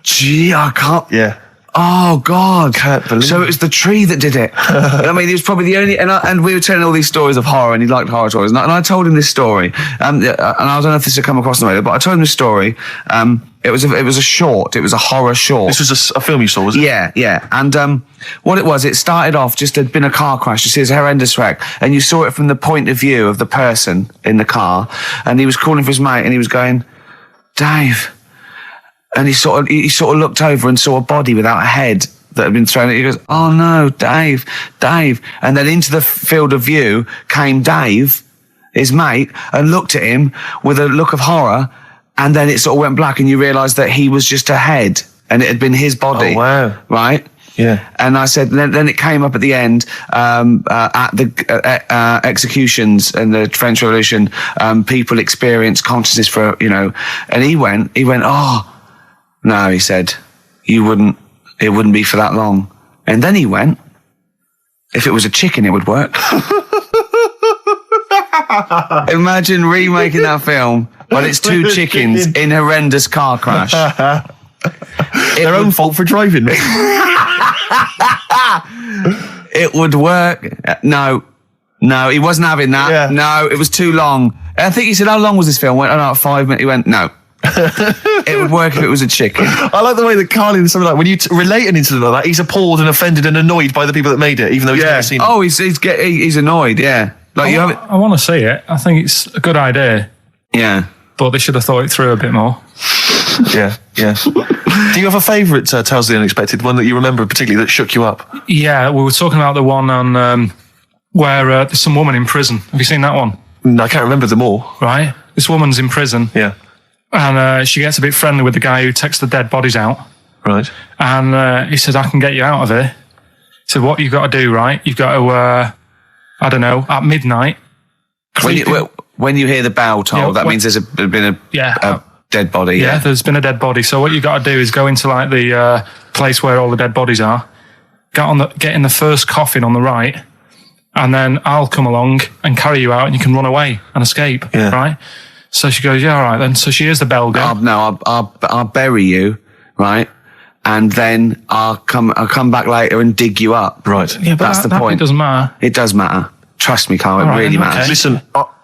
gee, I can't... Yeah. Oh, God. Can't believe so it was the tree that did it. I mean, he was probably the only... And we were telling all these stories of horror, and he liked horror stories. And I told him this story. And I don't know if this had come across the radio, but I told him this story. It was a short. It was a horror short. This was a film you saw, was it? Yeah. And what it was, it started off just had been a car crash. You see, it's a horrendous wreck, and you saw it from the point of view of the person in the car, and he was calling for his mate, and he was going, Dave. And he sort of looked over and saw a body without a head that had been thrown at. He goes, oh no, Dave. And then into the field of view came Dave, his mate, and looked at him with a look of horror. And then it sort of went black, and you realised that he was just a head, and it had been his body. Oh, wow. Right? Yeah. And I said, then it came up at the end, at the executions and the French Revolution, people experience consciousness for, and he went, oh, no, he said, it wouldn't be for that long. And then he went, if it was a chicken, it would work. Imagine remaking that film, but it's two chickens in horrendous car crash. Their own fault for driving. It would work. No, he wasn't having that. Yeah. No, it was too long. I think he said, how long was this film? I went, 5 minutes. He went, no. It would work if it was a chicken. I like the way that Karl in something like when you relate an incident like that, he's appalled and offended and annoyed by the people that made it, even though he's never seen it. Oh, he's annoyed. Yeah, I want to see it. I think it's a good idea. Yeah, but they should have thought it through a bit more. Yeah. Do you have a favourite Tales of the Unexpected, one that you remember particularly that shook you up? Yeah, we were talking about the one on where there's some woman in prison. Have you seen that one? No, I can't remember them all. Right, this woman's in prison. Yeah. And she gets a bit friendly with the guy who takes the dead bodies out. Right. And he says, I can get you out of here. He said, what you've got to do, right? You've got to, I don't know, at midnight. When you hear the bell toll, that means there's been a dead body. Yeah, there's been a dead body. So what you got to do is go into like the place where all the dead bodies are. Get in the first coffin on the right, and then I'll come along and carry you out, and you can run away and escape. Yeah. Right. So she goes, yeah, all right then. So she hears the bell go. I'll bury you, right, and then I'll come back later and dig you up. Right. Yeah, but that's the point. It doesn't matter. It does matter. Trust me, Karl. It really matters. Okay. Listen,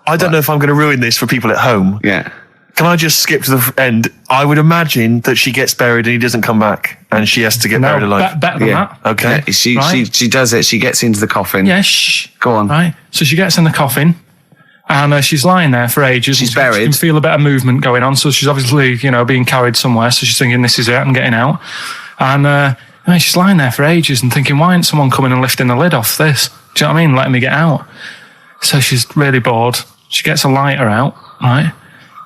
I don't know if I'm going to ruin this for people at home. Yeah. Can I just skip to the end? I would imagine that she gets buried and he doesn't come back, and she has to get buried alive. Better than that. Okay. Yeah, she does it. She gets into the coffin. Yeah, shh. Go on. Right. So she gets in the coffin, and she's lying there for ages. She's buried. She can feel a bit of movement going on, so she's obviously, being carried somewhere. So she's thinking, this is it, I'm getting out. And she's lying there for ages and thinking, why isn't someone coming and lifting the lid off this? Do you know what I mean? Letting me get out. So she's really bored. She gets a lighter out, right?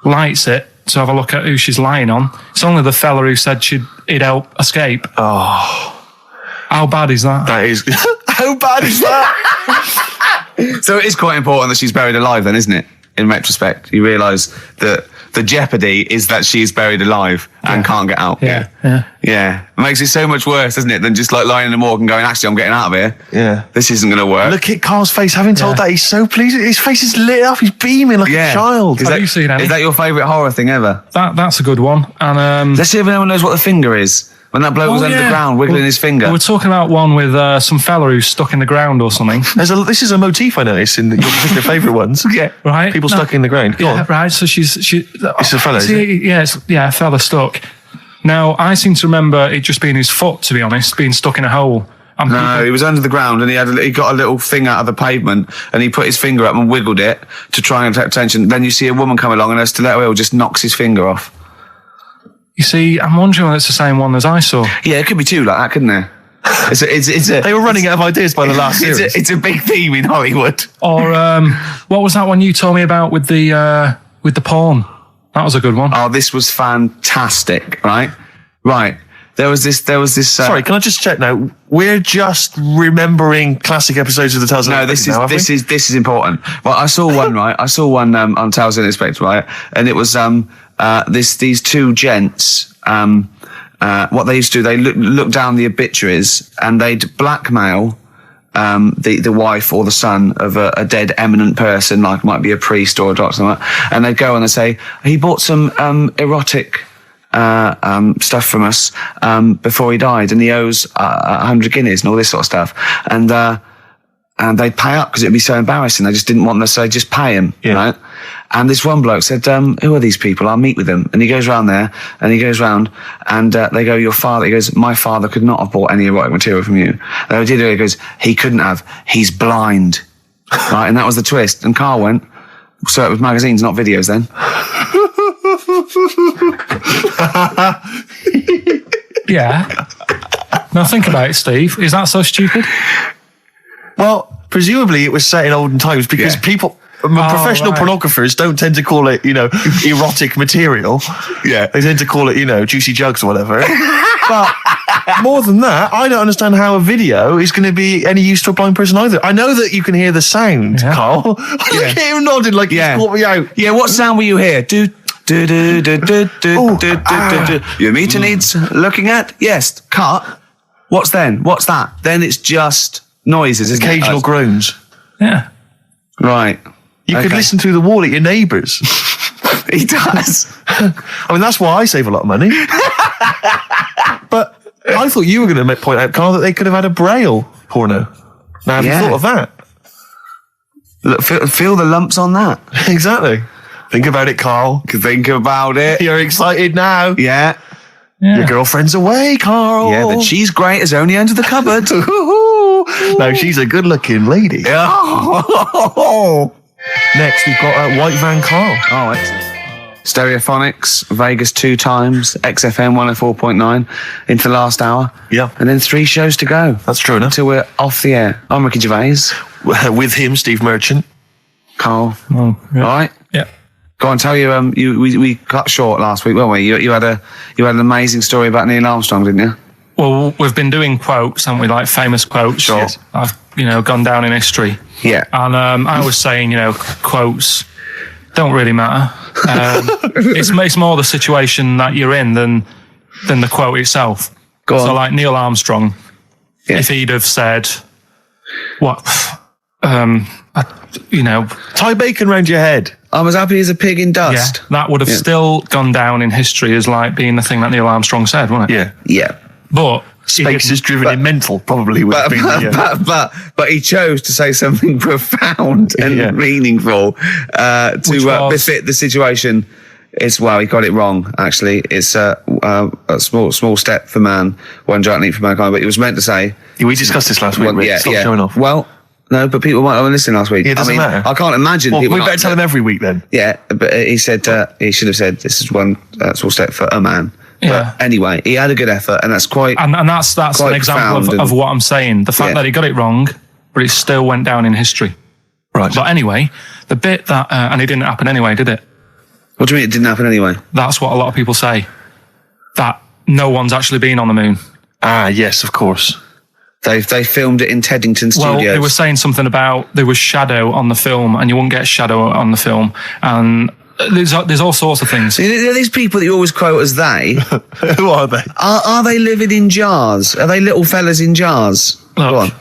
Lights it to have a look at who she's lying on. It's only the fella who said he'd help escape. Oh. How bad is that? That is... How bad is that? So it is quite important that she's buried alive then, isn't it? In retrospect, you realise that the jeopardy is that she's buried alive and can't get out. Yeah. It makes it so much worse, doesn't it, than just like lying in the morgue and going, actually, I'm getting out of here. Yeah. This isn't going to work. Look at Karl's face. Having told that, he's so pleased. His face is lit up. He's beaming like a child. Have you seen any? Is that your favourite horror thing ever? That's a good one. And let's see if anyone knows what the finger is. When that bloke was under the ground, wiggling his finger. We're talking about one with some fella who's stuck in the ground or something. This is a motif I noticed in your particular favourite ones. Yeah, right. People stuck in the ground. Go on. Right. So it's a fella, is it? Yeah, a fella stuck. Now, I seem to remember it just being his foot, to be honest, being stuck in a hole. No, he was under the ground and he got a little thing out of the pavement and he put his finger up and wiggled it to try and attract attention. Then you see a woman come along and her stiletto heel just knocks his finger off. You see, I'm wondering whether it's the same one as I saw. Yeah, it could be two like that, couldn't there? They were running out of ideas by the last series. It's a big theme in Hollywood. Or what was that one you told me about with the porn? That was a good one. Oh, this was fantastic, right? Right. There was this. Sorry, can I just check now? We're just remembering classic episodes of the Tales. No, this is important. Well, I saw one, right? I saw one on Tales Unexpected, right? And it was these two gents. What they used to do, they look down the obituaries and they'd blackmail the wife or the son of a dead eminent person, like might be a priest or a doctor, or something, and they'd go and they'd say, he bought some erotic stuff from us before he died, and he owes 100 guineas and all this sort of stuff, and they'd pay up because it'd be so embarrassing. They just didn't want them, so they'd just pay him, right? And this one bloke said, who are these people? I'll meet with them. And he goes round there, and he goes round, and they go, your father. He goes, my father could not have bought any erotic material from you. They did it. He goes, he couldn't have. He's blind. Right? And that was the twist. And Karl went, so it was magazines, not videos then. Yeah. Now think about it, Steve. Is that so stupid? Well, presumably it was set in olden times because people... professional pornographers don't tend to call it, erotic material. Yeah. They tend to call it, juicy jugs or whatever. But more than that, I don't understand how a video is going to be any use to a blind person either. I know that you can hear the sound, Karl. Look at him nodding like he's caught me out. Yeah, what sound will you hear? Do, do, do, do, do, do, do, do. Your meter needs looking at? Yes. Cut. What's then? What's that? Then it's just noises, isn't it? Occasional groans. Yeah. Right. You could listen through the wall at your neighbours. He does. I mean, that's why I save a lot of money. But I thought you were going to point out, Karl, that they could have had a Braille porno. Now, have you thought of that? Look, feel the lumps on that. Exactly. Think about it, Karl. Think about it. You're excited now. Yeah. Your girlfriend's away, Karl. Yeah, the cheese grate is only under the cupboard. No, she's a good-looking lady. Next, we've got White Van Karl. Oh, excellent. Stereophonics, Vegas 2 times, XFM 104.9 into the last hour. Yeah. And then 3 shows to go. That's true enough. Until we're off the air. I'm Ricky Gervais. With him, Steve Merchant. Karl. Oh, yeah. All right? Yeah. Go on, tell you. We cut short last week, weren't we? You had an amazing story about Neil Armstrong, didn't you? Well, we've been doing quotes, haven't we? Like famous quotes. Sure. Yes. I've gone down in history. Yeah. And I was saying, quotes don't really matter. It's more the situation that you're in than the quote itself. Go on. So, like Neil Armstrong, if he'd have said, "What?" tie bacon round your head. I'm as happy as a pig in dust. Yeah, that would have still gone down in history as like being the thing that Neil Armstrong said, wouldn't it? Yeah. Yeah. But space is driven in mental, probably would have been. But he chose to say something profound and meaningful to befit the situation. He got it wrong. Actually, it's a small step for man, one giant leap for mankind. But he was meant to say. We discussed this last week. Stop showing off. Well. No, but people might have listened last week. Yeah, it doesn't matter. I can't imagine. Well, we better tell him every week then. Yeah, but he said he should have said this is one small step for a man. Yeah. But anyway, he had a good effort, and that's quite. And that's an example of what I'm saying. The fact that he got it wrong, but it still went down in history. Right. But anyway, the bit that and it didn't happen anyway, did it? What do you mean it didn't happen anyway? That's what a lot of people say. That no one's actually been on the moon. Ah, yes, of course. They filmed it in Teddington Studios. Well, they were saying something about there was shadow on the film, and you wouldn't get shadow on the film, and there's all sorts of things. These people that you always quote as they. Who are they? Are they living in jars? Are they little fellas in jars? Look, go on.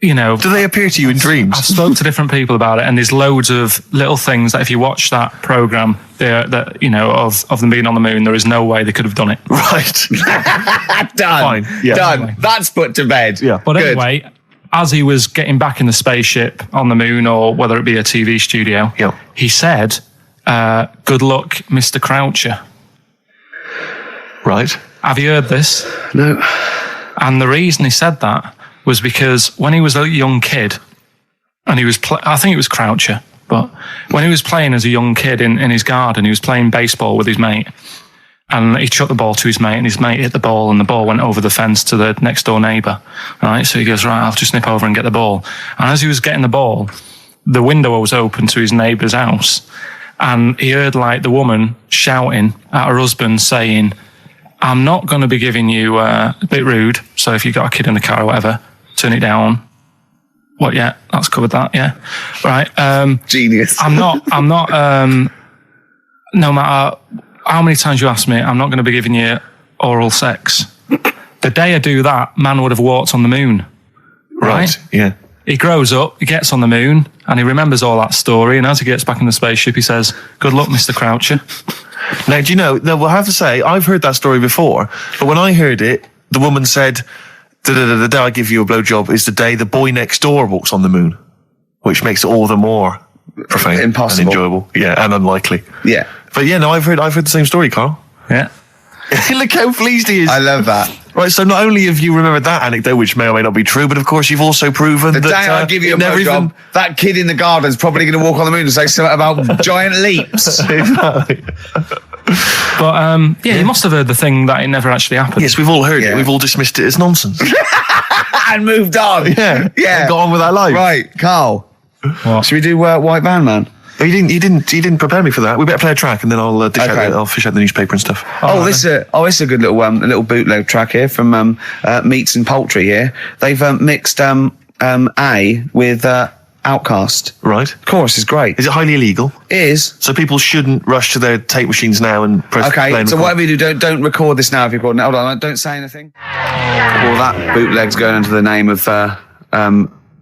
Do they appear to you in dreams? I've spoke to different people about it, and there's loads of little things that if you watch that program, of them being on the moon, there is no way they could have done it. Right. Done. Fine. Yeah. Done. Anyway. That's put to bed. Yeah. But anyway, as he was getting back in the spaceship on the moon, or whether it be a TV studio, he said, "Good luck, Mr. Croucher." Right. Have you heard this? No. And the reason he said that was because when he was a young kid, and he was, I think it was Croucher, but when he was playing as a young kid in his garden, he was playing baseball with his mate, and he chucked the ball to his mate, and his mate hit the ball, and the ball went over the fence to the next door neighbour. Right, so he goes, right, I'll just nip over and get the ball. And as he was getting the ball, the window was open to his neighbour's house, and he heard like the woman shouting at her husband saying, "I'm not going to be giving you a bit rude, so if you've got a kid in the car or whatever, turn it down." What? Yeah, that's covered that. Yeah, right. Genius. I'm not. No matter how many times you ask me, I'm not going to be giving you oral sex. The day I do that, man would have walked on the moon. Right? Yeah. He grows up, he gets on the moon, and he remembers all that story. And as he gets back in the spaceship, he says, "Good luck, Mr. Croucher." Now, do you know, I have to say, I've heard that story before, but when I heard it, the woman said, the day I give you a blowjob is the day the boy next door walks on the moon, which makes it all the more profane impossible and enjoyable. Yeah, and unlikely. Yeah. But yeah, no, I've heard the same story, Carl. Yeah. Look how pleased he is. I love that. Right, so not only have you remembered that anecdote, which may or may not be true, but of course you've also proven the that... day I give you a blowjob, that kid in the garden's probably going to walk on the moon and say something about giant leaps. Exactly. But, you must have heard the thing that it never actually happened. Yes, we've all heard it. We've all dismissed it as nonsense. And moved on. Yeah. And got on with our life. Right, Carl. What? Should we do White Van Man? He didn't prepare me for that. We better play a track and then I'll fish out the newspaper and stuff. This is a good little bootleg track here from Meats and Poultry here. They've mixed A with Outcast. Right. Of course, it's great. Is it highly illegal? It is. So people shouldn't rush to their tape machines now and press play and so record. whatever you do, don't record this now if you're recording. Hold on, don't say anything. Well, that bootleg's going under the name of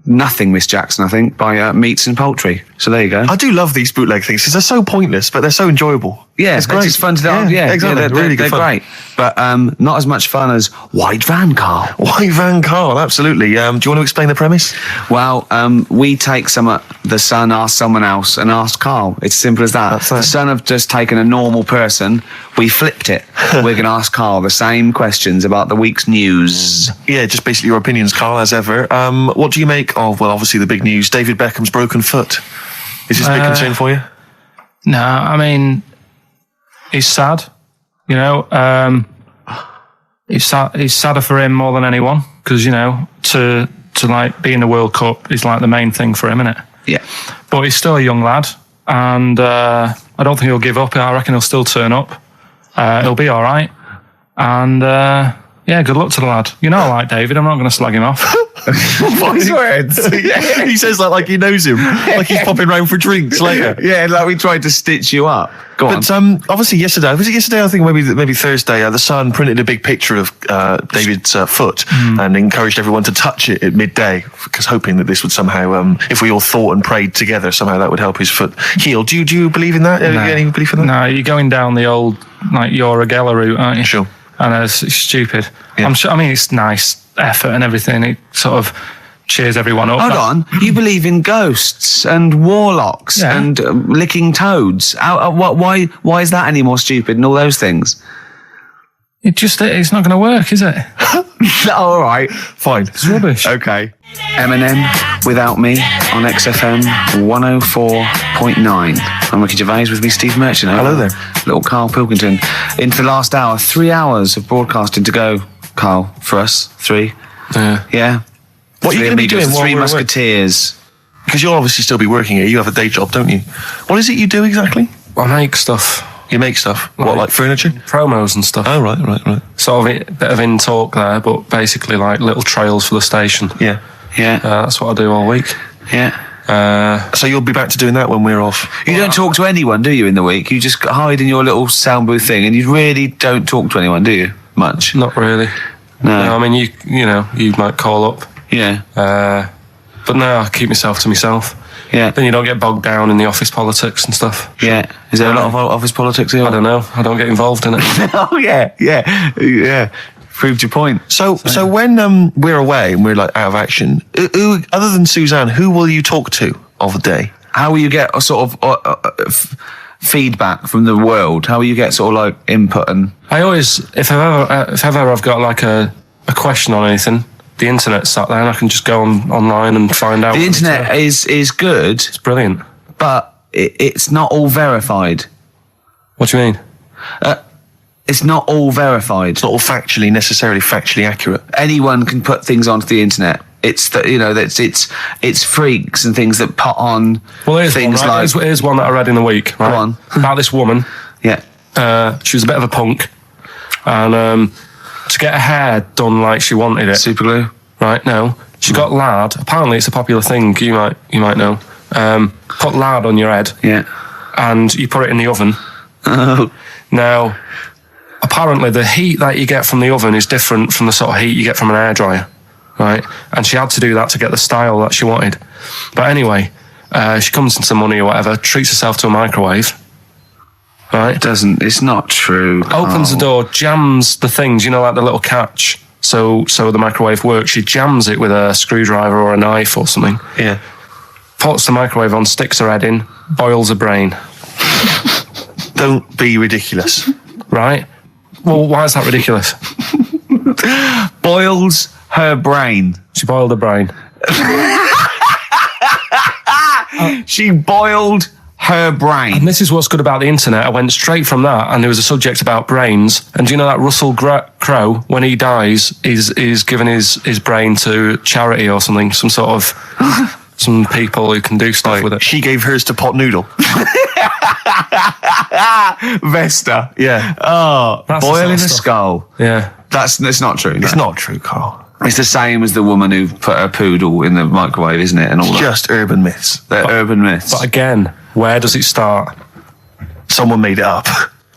Nothing, Miss Jackson, I think, by Meats and Poultry. So there you go. I do love these bootleg things because they're so pointless, but they're so enjoyable. Yeah, it's great. It's fun to do. Yeah, exactly. Really good they're fun. Great. But not as much fun as White Van Carl. White Van Carl, absolutely. Do you want to explain the premise? Well, we take the son asks someone else and asks Carl. It's simple as that. The son have just taken a normal person. We flipped it. We're going to ask Carl the same questions about the week's news. Yeah, just basically your opinions, Carl, as ever. What do you make of, well, obviously the big news, David Beckham's broken foot? Is this a big concern for you? No, I mean, he's sad. You know, he's sadder for him more than anyone because, you know, to like be in the World Cup is like the main thing for him, isn't it? Yeah. But he's still a young lad, and I don't think he'll give up. I reckon he'll still turn up. He'll be all right. And good luck to the lad. You know I like David. I'm not going to slag him off. Voice words. He says that like he knows him, like he's popping round for drinks later. Yeah, like we tried to stitch you up. Go on. But obviously yesterday, was it yesterday? I think maybe Thursday. The Sun printed a big picture of David's foot and encouraged everyone to touch it at midday, because hoping that this would somehow, if we all thought and prayed together, somehow that would help his foot heal. Do you believe in that? No. Any belief in that? No, you're going down the old Yoragella route, aren't you? Sure. And it's stupid. Yeah. I'm sure. I mean, it's nice effort and everything. It sort of cheers everyone up. Hold on, you believe in ghosts and warlocks and licking toads? Why is that any more stupid than all those things? It's not going to work, is it? All right, fine. It's rubbish. Okay. Eminem, Without Me, on XFM 104.9. I'm Ricky Gervais, with me Steve Merchant. Hello there. Little Karl Pilkington. Into the last hour, 3 hours of broadcasting to go, Karl, for us. 3. Yeah. What are you going to be doing? Three Musketeers. Because you'll obviously still be working here. You have a day job, don't you? What is it you do exactly? I make stuff. You make stuff? What, like furniture? Promos and stuff. Oh, right. Sort of a bit of in talk there, but basically like little trails for the station. Yeah. That's what I do all week. Yeah. So you'll be back to doing that when we're off? You don't talk to anyone, do you, in the week? You just hide in your little sound booth thing, and you really don't talk to anyone, do you? Much? Not really. No. I mean, you might call up. Yeah. But no, I keep myself to myself. Yeah. Then you don't get bogged down in the office politics and stuff. Yeah. Is there a lot of office politics here? I don't know. I don't get involved in it. Oh, yeah. Proved your point. So when we're away and we're like out of action, who, other tan Suzanne, who will you talk to of the day? How will you get a sort of feedback from the world? How will you get sort of like input? And I always, if ever I've got like a question on anything, the internet's sat there and I can just go online and find out. The internet is good. It's brilliant. But it's not all verified. What do you mean? It's not all verified. It's not all necessarily factually accurate. Anyone can put things onto the internet. It's it's freaks and things that put on things one, right? like... Here's one that I read in the week, right? Go on. About this woman. Yeah. She was a bit of a punk. And to get her hair done like she wanted it. Super glue? Right, no. She got lard. Apparently it's a popular thing, you might know. Put lard on your head. Yeah. And you put it in the oven. Oh. Now, apparently the heat that you get from the oven is different from the sort of heat you get from an hairdryer, right? And she had to do that to get the style that she wanted. But anyway, she comes into money or whatever, treats herself to a microwave, right? It's not true. Opens the door, jams the things, like the little catch, so the microwave works. She jams it with a screwdriver or a knife or something. Yeah. Puts the microwave on, sticks her head in, boils her brain. Don't be ridiculous. Right? Well, why is that ridiculous? Boils her brain. She boiled her brain. She boiled her brain. And this is what's good about the internet. I went straight from that, and there was a subject about brains. And do you know that Russell Crowe, when he dies, is giving his brain to charity or something? Some sort of... some people who can do stuff with it. She gave hers to Pot Noodle. Vesta. Yeah. Oh, That's boiling the a sort of skull. Yeah. It's not true. It's not true, Karl. It's the same as the woman who put her poodle in the microwave, isn't it? And all Just urban myths. They're urban myths. But again, where does it start? Someone made it up.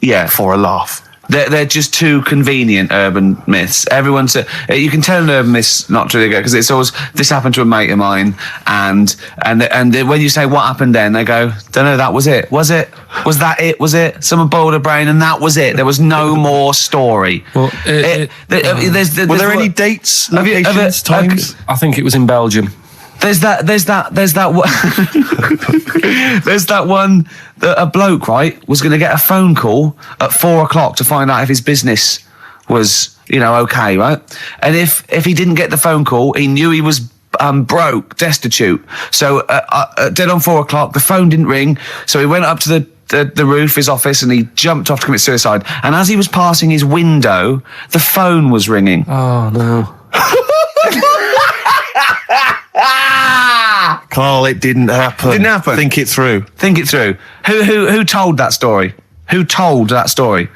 Yeah. For a laugh. They're just too convenient urban myths. Everyone said you can tell an urban myth's not true because it's always this happened to a mate of mine, and when you say what happened then, they go, don't know, that was it. Was it? Was that it? Was it? Someone boiled a brain and that was it. There was no more story. Well, were there any dates, locations, times? I think it was in Belgium. There's that one that a bloke, right, was going to get a phone call at 4:00 to find out if his business was, okay, right? And if he didn't get the phone call, he knew he was broke, destitute. So dead on 4:00, the phone didn't ring. So he went up to the roof, his office, and he jumped off to commit suicide. And as he was passing his window, the phone was ringing. Oh no. Carl, it didn't happen. Didn't happen. Think it through. Think it through. Who told that story? Who told that story?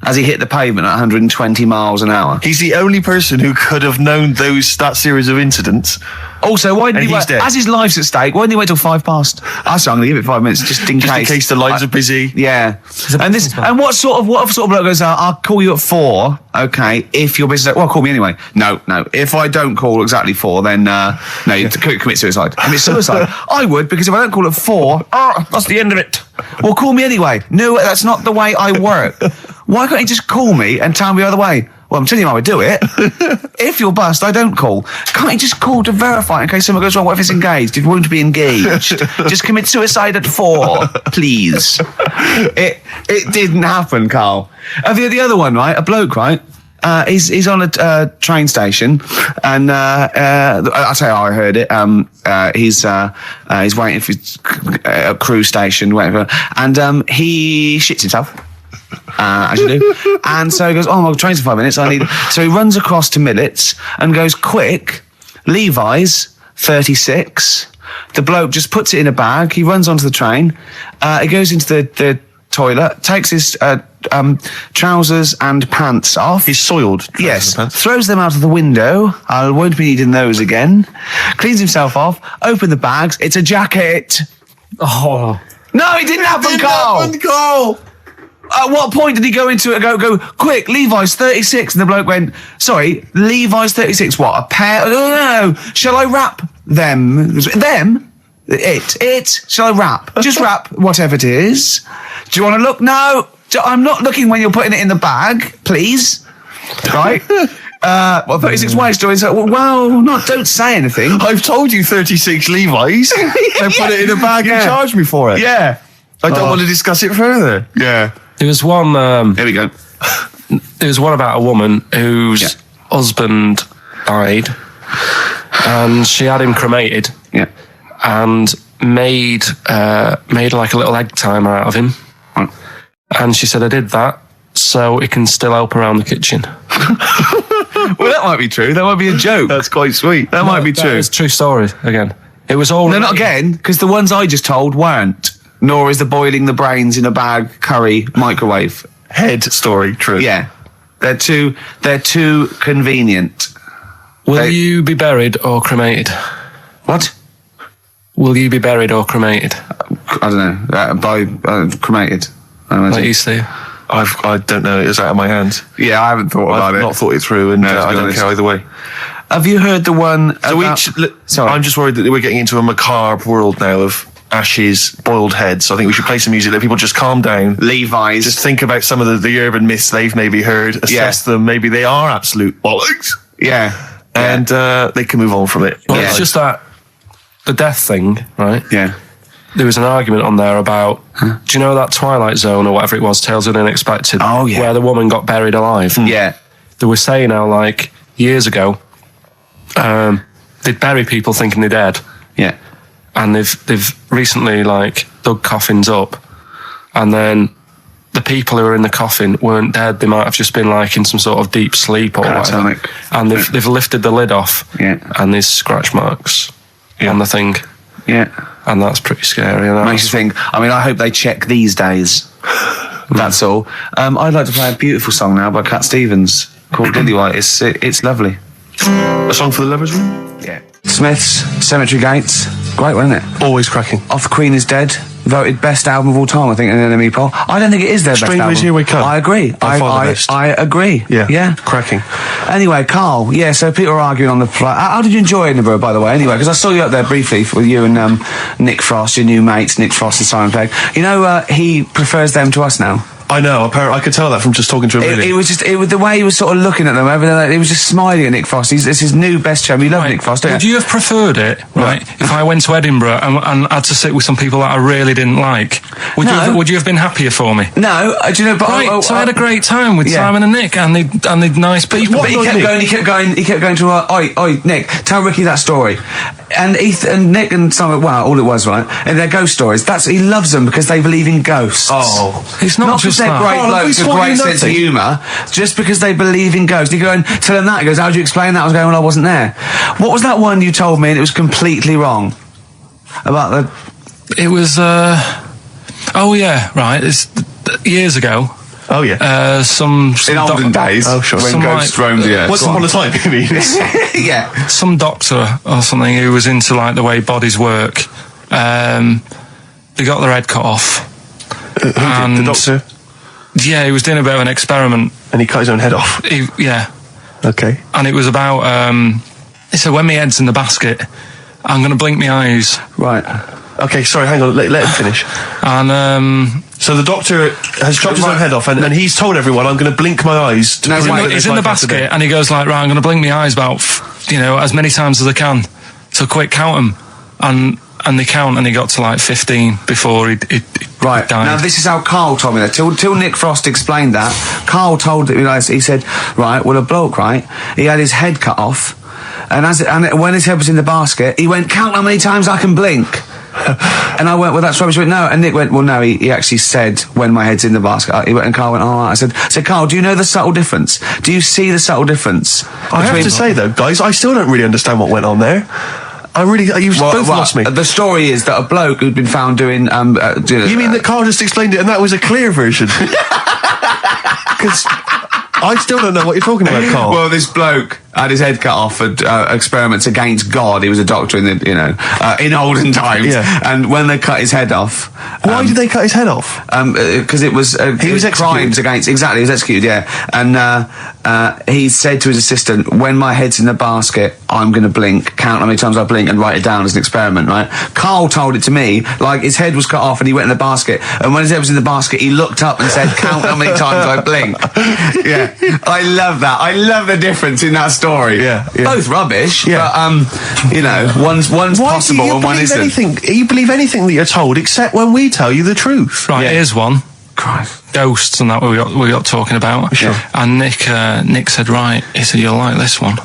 As he hit the pavement at 120 miles an hour. He's the only person who could have known that series of incidents. Also, why didn't he wait? As his life's at stake, why didn't he wait till 5 past? I'm going to give it 5 minutes just in case. Just in case the lines are busy. Yeah. And what sort of bloke goes out? I'll call you at 4. Okay, if you're busy. Well, call me anyway. No. If I don't call exactly 4, then no, you commit suicide. Commit suicide. I would, because if I don't call at 4, that's the end of it. Well, call me anyway. No, that's not the way I work. Why can't you just call me and tell me the other way? Well, I'm telling you how I do it. If you're bust, I don't call. Can't you just call to verify in case something goes wrong? What if it's engaged? If you want to be engaged, just commit suicide at 4, please. It didn't happen, Carl. The other one, right? A bloke, right? He's on a train station, and I'll tell you how I heard it. He's waiting for a cruise station, whatever, and he shits himself. As you do. And so he goes, my train's in 5 minutes, so he runs across to Millets and goes, quick, Levi's 36. The bloke just puts it in a bag, he runs onto the train, he goes into the toilet, takes his trousers and pants off. His soiled trousers yes, and pants. Throws them out of the window. I won't be needing those again. Cleans himself off, open the bags, it's a jacket. Oh. No, it didn't happen, Carl. At what point did he go into it and go, quick, Levi's 36? And the bloke went, sorry, Levi's 36, what, a pair? No. Shall I wrap them? Them? It? Shall I wrap? Just wrap whatever it is. Do you want to look? No. I'm not looking when you're putting it in the bag, please. Right? 36 wives stories. Don't say anything. I've told you 36 Levi's. And put it in a bag and charge me for it. Yeah. I don't want to discuss it further. Yeah. There was one. Here we go. There was one about a woman whose husband died, and she had him cremated. Yeah. And made like a little egg timer out of him. Right. And she said, I did that so it can still help around the kitchen. Well, that might be true. That might be a joke. That's quite sweet. That might be true. It's a true story, again. It was all... No, not again, because the ones I just told weren't. Nor is the boiling the brains in a bag curry microwave. Head story true. Yeah. They're too convenient. Will you be buried or cremated? What? Will you be buried or cremated? I don't know. Cremated. Like you see. I don't know. It's out of my hands. Yeah, I haven't thought about it. I've not thought it through, and I don't care either way. Have you heard the one about... Sorry. I'm just worried that we're getting into a macabre world now of ashes, boiled heads. I think we should play some music, let people just calm down. Levi's. Just think about some of the urban myths they've maybe heard, assess them. Maybe they are absolute bollocks. Yeah. And they can move on from it. Well, it's just that the death thing, right? Yeah. There was an argument on there about, do you know that Twilight Zone or whatever it was, Tales of the Unexpected? Oh, yeah. Where the woman got buried alive. Yeah. They were saying how, like, years ago, they'd bury people thinking they're dead. Yeah. And they've recently, like, dug coffins up, and then the people who were in the coffin weren't dead. They might have just been, like, in some sort of deep sleep or whatever. And they've lifted the lid off, and there's scratch marks on the thing. Yeah. And that's pretty scary. Makes you think, I hope they check these days. That's all. I'd like to play a beautiful song now by Cat Stevens called Lillywhite. It's lovely. A song for the lovers room? Yeah. Smiths, Cemetery Gates. Great, wasn't it? Always cracking. Off the Queen is Dead. Voted best album of all time, I think, in an NME poll. I don't think it is their best album. Strangers Here We Come. I agree. I agree. Yeah. Cracking. Anyway, Carl, so people are arguing on the flight. How did you enjoy Edinburgh, by the way, anyway? Because I saw you up there briefly with you and Nick Frost, your new mates, Nick Frost and Simon Pegg. You know, he prefers them to us now. I know, apparently, I could tell that from just talking to him. It was the way he was sort of looking at them, he was just smiling at Nick Frost. It's his new best chum. You love Nick Frost, don't you? Would you have preferred it, right, if I went to Edinburgh and had to sit with some people that I really didn't like? Would you have been happier for me? No, do you know, but... so I had a great time with Simon and Nick, and they're nice people. But he kept going to, oi, Nick, tell Ricky that story. And Nick and Simon, all it was, right, and their ghost stories, he loves them because they believe in ghosts. Oh. It's not just they're great blokes with great sense of humour, just because they believe in ghosts. You go and tell him that. He goes, how do you explain that? I was going, well, I wasn't there. What was that one you told me and it was completely wrong? About the... It was, oh yeah, right, it's years ago. Oh yeah. Some in olden days. Oh sure. When ghosts roamed the earth. Once upon a time, you mean? Yeah. Some doctor or something who was into like the way bodies work. They got their head cut off. Who did? The doctor? Yeah, he was doing a bit of an experiment. And he cut his own head off? Yeah. Okay. And it was about, he said, when my head's in the basket, I'm going to blink my eyes. Right. Okay, sorry, hang on, let him finish. And, so the doctor has chopped his own head off, and he's told everyone, I'm going to blink my eyes. He's in the basket, and he goes like, right, I'm going to blink my eyes about, as many times as I can. So quick, count them. And they count, and he got to like 15 before he Right. died. Now, this is how Karl told me that. Till Nick Frost explained that, Karl told me, he said, right, well, a bloke, right, he had his head cut off, and when his head was in the basket, he went, count how many times I can blink. And I went, well, that's rubbish. He went, no. And Nick went, well, no, he actually said, when my head's in the basket. He went, and Karl went, all right. I said, Karl, do you know the subtle difference? Do you see the subtle difference? I have to say, though, guys, I still don't really understand what went on there. You've both lost me. The story is that a bloke who'd been found doing... you mean that Karl just explained it and that was a clear version? Because I still don't know what you're talking about, Karl. Well, this bloke had his head cut off at experiments against God. He was a doctor in the, in olden times. Yeah. And when they cut his head off... Why did they cut his head off? Because it was... he was crimes against... Exactly, he was executed, yeah. And he said to his assistant, when my head's in the basket, I'm going to blink, count how many times I blink and write it down as an experiment, right? Karl told it to me, like his head was cut off and he went in the basket, and when his head was in the basket, he looked up and said, count how many times I blink. Yeah. I love that. I love the difference in that story. Yeah. Both rubbish, but, one's possible and one isn't. You believe anything that you're told except when we tell you the truth. Right, here's one. Christ. Ghosts and that we got talking about. Sure. And Nick said, right, he said, you'll like this one.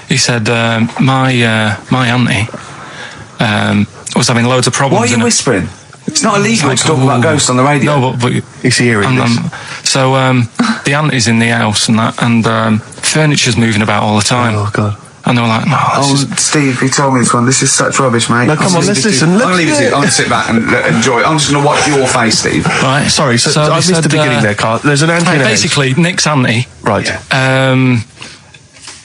He said, my auntie was having loads of problems. Why are you whispering? It's not illegal to talk about ghosts on the radio. No, but he's hearing this. So the auntie's in the house and that, and furniture's moving about all the time. Oh God. And they were like, no, Steve, he told me this one. This is such rubbish, mate. No, come on, let's listen. I'm going to leave it to you. I'm going to sit back and enjoy it. I'm just going to watch your face, Steve. Right. Sorry, so I missed the beginning there, Karl. There's an auntie in the house. Basically, Nick's auntie. Right.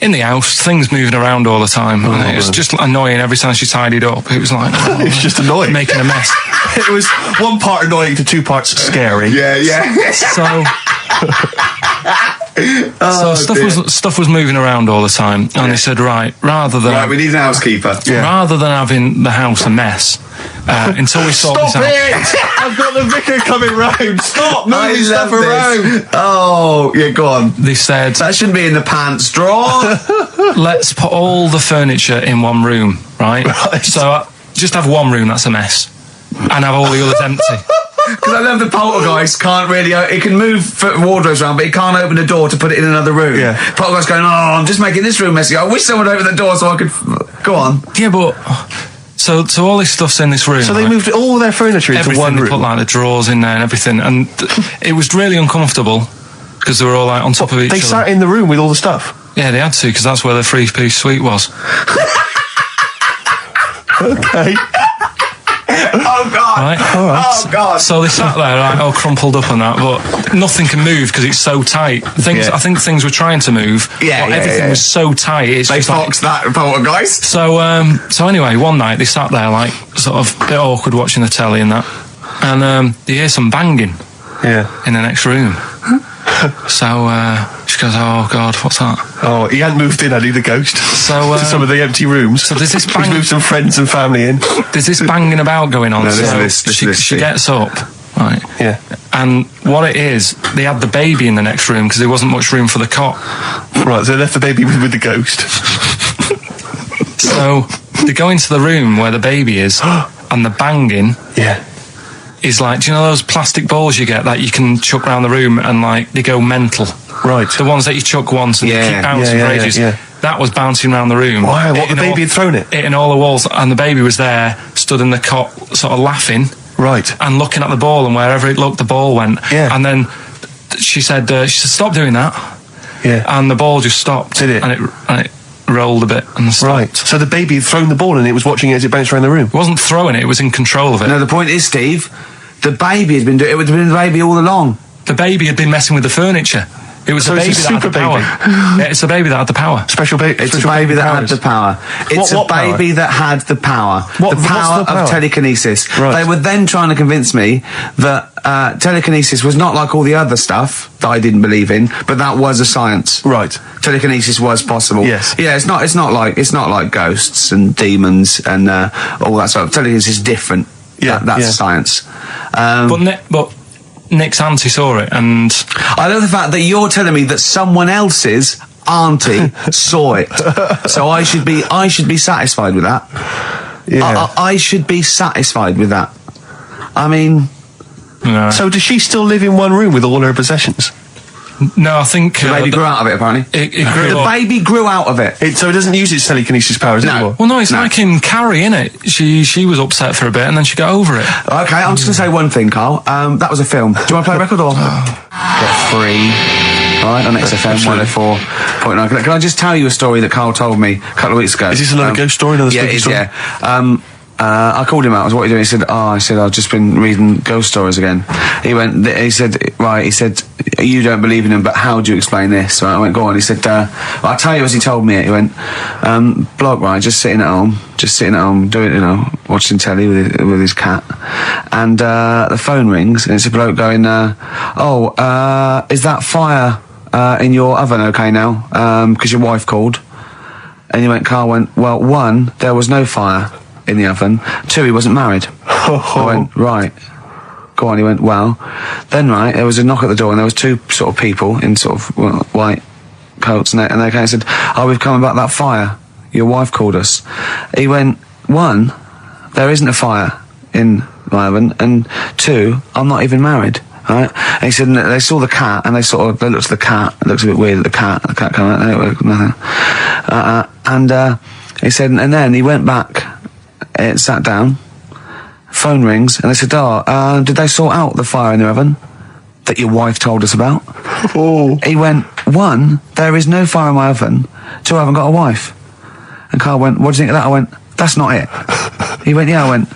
In the house, things moving around all the time. And it was just annoying every time she tidied up. It was like... it was just annoying. Making a mess. It was one part annoying to two parts scary. Yeah. So stuff was moving around all the time, and he said, right, we need an housekeeper. Rather than having the house a mess, until we sort this out. Stop it! I've got the vicar coming round. Stop moving stuff around. Oh, yeah, go on. They said that shouldn't be in the pants drawer. Let's put all the furniture in one room, right? So just have one room that's a mess, and have all the others empty. Because I love the poltergeist can't really... It can move wardrobes around, but it can't open a door to put it in another room. Yeah. Poltergeist going, I'm just making this room messy. I wish someone would open the door so I could... Go on. Yeah, but... So all this stuff's in this room. So they moved all their furniture into one room? They put, like, the drawers in there and everything. And it was really uncomfortable, because they were all, like, on top of each other. They sat in the room with all the stuff? Yeah, they had to, because that's where the three-piece suite was. Okay. Oh, God. Right? All right. Oh, God. So they sat there, right, all crumpled up and that, but nothing can move because it's so tight. I think things were trying to move, but everything was so tight. They foxed that poltergeist. So anyway, one night they sat there, like, sort of a bit awkward watching the telly and that, and they hear some banging in the next room. So she goes, oh God, what's that? Oh, he hadn't moved in, had he, the ghost? So to some of the empty rooms. So there's this He's moved some friends and family in. There's this banging about going on. She gets up, right? Yeah. And what it is, they had the baby in the next room because there wasn't much room for the cot. Right, so they left the baby with the ghost. So they go into the room where the baby is, and the banging. Yeah. Is like, do you know those plastic balls you get that you can chuck around the room and like they go mental? Right. The ones that you chuck once and they keep bouncing for ages. Yeah. That was bouncing around the room. Wow, the baby had thrown it? Hitting all the walls, and the baby was there, stood in the cot, sort of laughing. Right. And looking at the ball, and wherever it looked, the ball went. Yeah. And then she said, stop doing that. Yeah. And the ball just stopped. Did it? And it rolled a bit and stopped. Right. So the baby had thrown the ball and it was watching it as it bounced around the room. It wasn't throwing it, it was in control of it. No, the point is, Steve, the baby had been doing it. It would have been the baby all along. The baby had been messing with the furniture. It was So a baby it's a that had the super power. baby. Yeah, it's a baby that had the power. Special baby. It's a baby that had the power. It's What a baby that had the power. What- the power what's the power? of telekinesis. Right. They were then trying to convince me that telekinesis was not like all the other stuff that I didn't believe in, but that was a science. Right. Telekinesis was possible. Yes. Yeah, it's not like ghosts and demons and all that stuff. Telekinesis is different. Yeah, That's yeah. science. But Nick's auntie saw it, and I love the fact that you're telling me that someone else's auntie saw it. So I should be satisfied with that. Yeah. I should be satisfied with that. I mean, no, So does she still live in one room with all her possessions? I think the baby grew out of it, apparently. It grew The up. baby grew out of it. So it doesn't use its telekinesis powers anymore? Well, no, it's like in Carrie, innit? She was upset for a bit, and then she got over it. Okay, I'm just going to say one thing, Carl. That was a film. Do you want to play a record or? Get free. All right, on XFM 104.9. Can I just tell you a story that Carl told me a couple of weeks ago? Is this another ghost story? Another Yeah, spooky it is, story? yeah. I called him out. I was, what are you doing? He said, I've just been reading ghost stories again. He said, you don't believe in them, but how do you explain this? Right, I went, go on. He said, I'll tell you as he told me it. He went, bloke, right, just sitting at home, doing, watching telly with his cat. And, the phone rings, and it's a bloke going, is that fire, in your oven okay now? 'Cause your wife called. And Carl went, well, 1, there was no fire in the oven. 2, he wasn't married. I went, right. Go on. He went, well, then right, there was a knock at the door and there was 2 sort of people in sort of white coats and they came and said, we've come about that fire. Your wife called us. He went, 1, there isn't a fire in my oven, and 2, I'm not even married. Right? And he said, they saw the cat and they looked at the cat. It looks a bit weird at the cat came out, nothing. He said, and then he went back, sat down, phone rings, and they said, did they sort out the fire in the oven that your wife told us about? Oh. He went, 1, there is no fire in my oven. 2, I haven't got a wife. And Carl went, what do you think of that? I went, that's not it. He went, yeah. I went,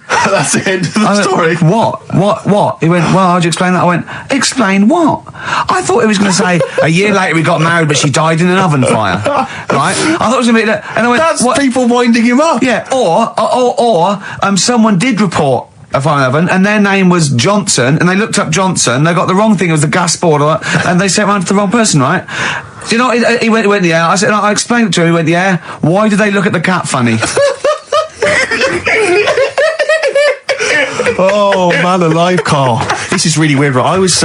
That's the end of the I story. Went, what? He went, well, how'd you explain that? I went, explain what? I thought he was going to say, a year later we got married, but she died in an oven fire. Right? I thought it was going to be that. And I went, That's what? people winding him up. Yeah, or someone did report a fire oven, and their name was Johnson, and they looked up Johnson, they got the wrong thing, it was the gas board, and they sent around to the wrong person, right? Do you know, he went, yeah. I said, I explained it to him, he went, yeah. Why did they look at the cat funny? Oh, man alive, Carl. This is really weird, right? I was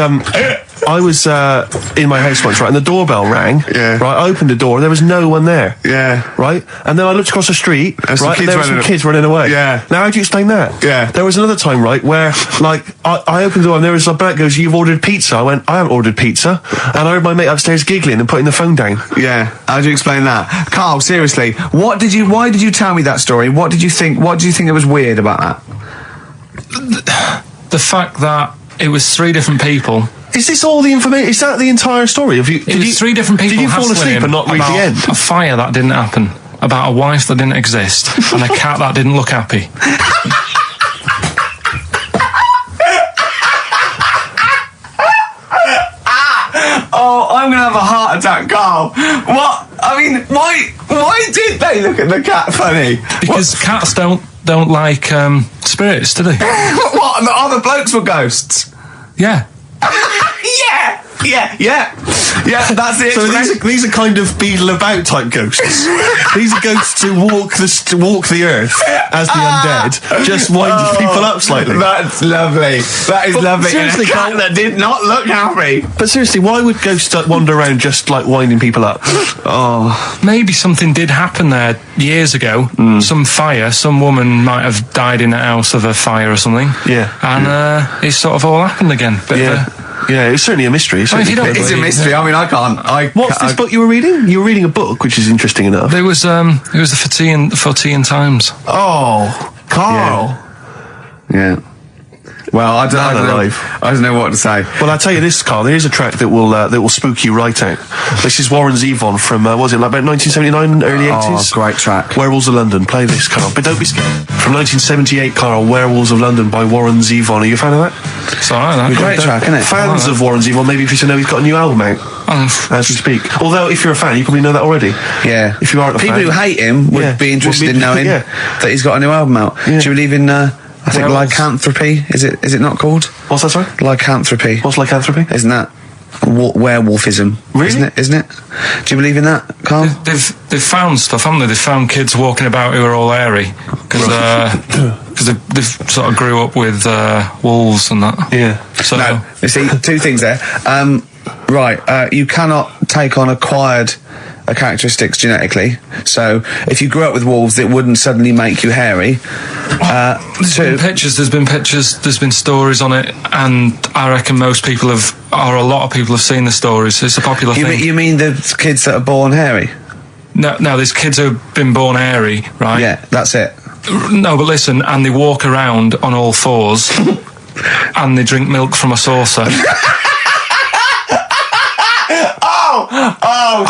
in my house once, right, and the doorbell rang. Yeah. Right, I opened the door, and there was no one there. Yeah. Right? And then I looked across the street, There's right, and there were some kids running away. Yeah. Now, how do you explain that? Yeah. There was another time, right, where, like, I opened the door, and there was a bloke goes, you've ordered pizza. I went, I haven't ordered pizza. And I heard my mate upstairs giggling and putting the phone down. Yeah. How do you explain that? Carl, seriously, why did you tell me that story? What did you think it was weird about that? The fact that it was 3 different people. Is this all the information? Is that the entire story? It was 3 different people. Did you fall hassling asleep him and not read the about end? A fire that didn't happen, about a wife that didn't exist, and a cat that didn't look happy. Oh, I'm gonna have a heart attack, Carl. What? I mean, why did they look at the cat funny? Because cats don't like spirits, do they? What? The other blokes were ghosts? Yeah. Yeah, that's it. So these are kind of beetle about type ghosts. These are ghosts who walk the earth as the undead, just winding people up slightly. That's lovely. That is lovely. Seriously, and a cat that did not look happy. But seriously, why would ghosts wander around just like winding people up? Oh, Maybe something did happen there years ago. Some fire. Some woman might have died in a house of a fire or something. Yeah. And it's sort of all happened again. Yeah, it's certainly a mystery. If you don't it's a mystery. I mean, I can't. What's this book you were reading? You were reading a book, which is interesting enough. It was the 14 Times. Oh, Carl. Yeah. Well, I don't know what to say. Well, I'll tell you this, Carl. There is a track that will spook you right out. This is Warren Zevon from what was it, like about 1979, early 80s? Oh, great track. Werewolves of London. Play this, Carl. But don't be scared. From 1978, Carl, Werewolves of London by Warren Zevon. Are you a fan of that? It's alright, great track, isn't it? Fans of Warren Zevon, maybe if you know he's got a new album out as we speak. Although, if you're a fan, you probably know that already. Yeah. If you aren't a fan. People who hate him would be interested in knowing that he's got a new album out. Yeah. Do you believe in, I think, lycanthropy? Is it not called? What's that, sorry? Lycanthropy. What's lycanthropy? Isn't that werewolfism? Really? Isn't it? Do you believe in that, Carl? They've found stuff, haven't they? They've found kids walking about who are all hairy. Because they've sort of grew up with wolves and that. Yeah. So, no, you see, two things there. You cannot take on acquired characteristics genetically. So if you grew up with wolves, it wouldn't suddenly make you hairy. There's been pictures, there's been stories on it, and I reckon a lot of people have seen the stories. It's a popular thing. You mean the kids that are born hairy? No, there's kids who've been born hairy, right? Yeah, that's it. No, but listen, and they walk around on all fours, and they drink milk from a saucer.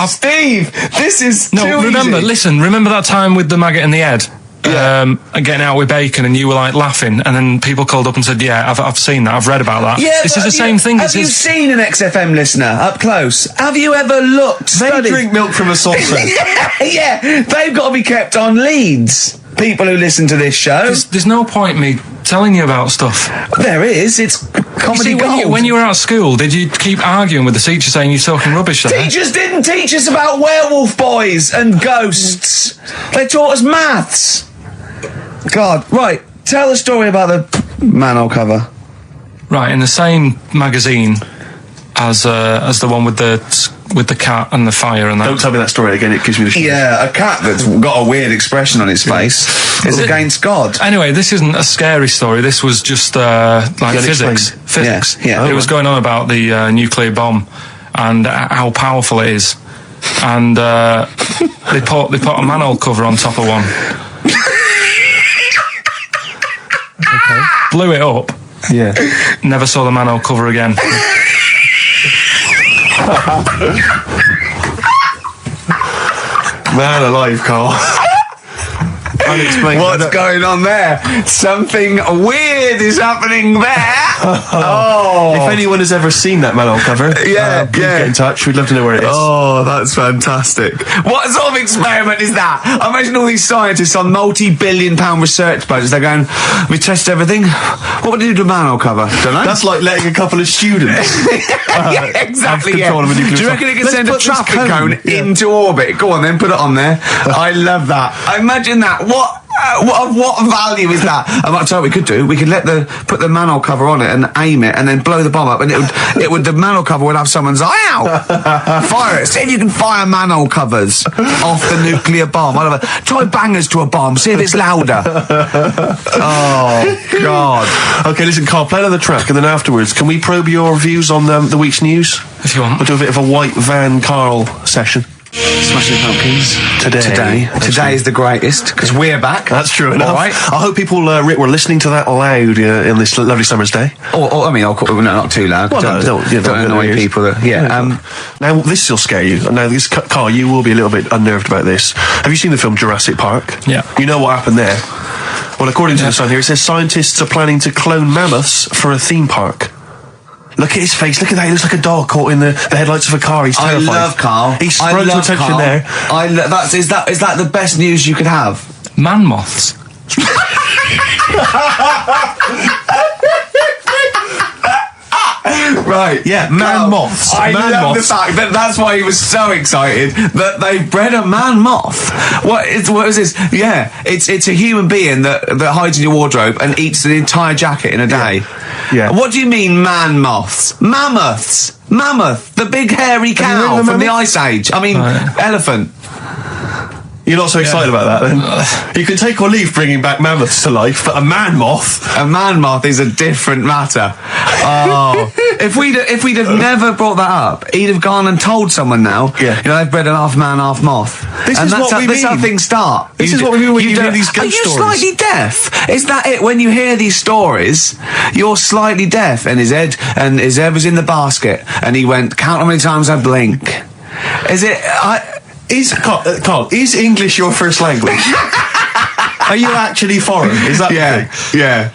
Steve, this is remember that time with the maggot in the head? And getting out with bacon, and you were like laughing, and then people called up and said, yeah, I've seen that, I've read about that. Yeah, this is the same thing. Have you seen an XFM listener up close? Have you ever looked? They drink milk from a saucer. Yeah, they've got to be kept on leads. People who listen to this show. There's no point me telling you about stuff. There is. It's comedy gold. When you were at school, did you keep arguing with the teacher saying you're talking rubbish there? Teachers didn't teach us about werewolf boys and ghosts. They taught us maths. God, right. Tell the story about the manhole cover. Right, in the same magazine as the one with the cat and the fire and that. Don't tell me that story again, it gives me the shit. Yeah, a cat that's got a weird expression on its face is against God. Anyway, this isn't a scary story, this was just physics. Yeah. It was going on about the nuclear bomb and how powerful it is. And they put a manhole cover on top of one. Okay. Blew it up. Yeah. Never saw the manhole cover again. Man alive, Carl. Unexplained. What's going on there? Something weird is happening there. If anyone has ever seen that manhole cover, please get in touch. We'd love to know where it is. Oh, that's fantastic. What sort of experiment is that? I imagine all these scientists on multi-billion-pound research budgets, they're going, we test everything. What would you do to a manhole cover? Don't know. That's like letting a couple of students exactly. have control of a nuclear Do you reckon it can send a traffic cone into orbit? Go on then, put it on there. I love that. Imagine that. What value is that? I'll tell you what we could do. We could put the manhole cover on it and aim it and then blow the bomb up, and the manhole cover would have someone's eye out. Fire it. See if you can fire manhole covers off the nuclear bomb. Try bangers to a bomb. See if it's louder. Oh, God. Okay, listen, Carl, play another track, and then afterwards, can we probe your views on the week's news? If you want. We'll do a bit of a white van Carl session. Smashing Pumpkins. Today is the greatest, because we're back. That's true enough. All right. I hope people, Rick, were listening to that loud in this lovely summer's day. No, not too loud. Well, don't annoy people. Now, this will scare you. Now, Carl, you will be a little bit unnerved about this. Have you seen the film Jurassic Park? Yeah. You know what happened there? Well, according to the sign here, it says scientists are planning to clone mammoths for a theme park. Look at his face. Look at that. He looks like a dog caught in the headlights of a car. He's terrified. I love Carl. He's sprung to attention there. Is that the best news you could have? Man-moths. Right. Yeah, man-moths. I love the fact that that's why he was so excited that they bred a man-moth. What is this? Yeah, it's a human being that hides in your wardrobe and eats an entire jacket in a day. Yeah. What do you mean, man-moths? Mammoths. Mammoth, the big hairy cow from the Ice Age. I mean, elephant. You're not so excited about that, then? You can take or leave bringing back mammoths to life, but a man-moth... A man-moth is a different matter. Oh. If we'd have never brought that up, he'd have gone and told someone now, I've bred an half man, half moth. This is how things start. This is what we mean when you hear these ghost stories. Are you slightly deaf? Is that it? When you hear these stories, you're slightly deaf. And his head was in the basket, and he went, count how many times I blink. Is it... Carl, is English your first language? Are you actually foreign? Is that yeah?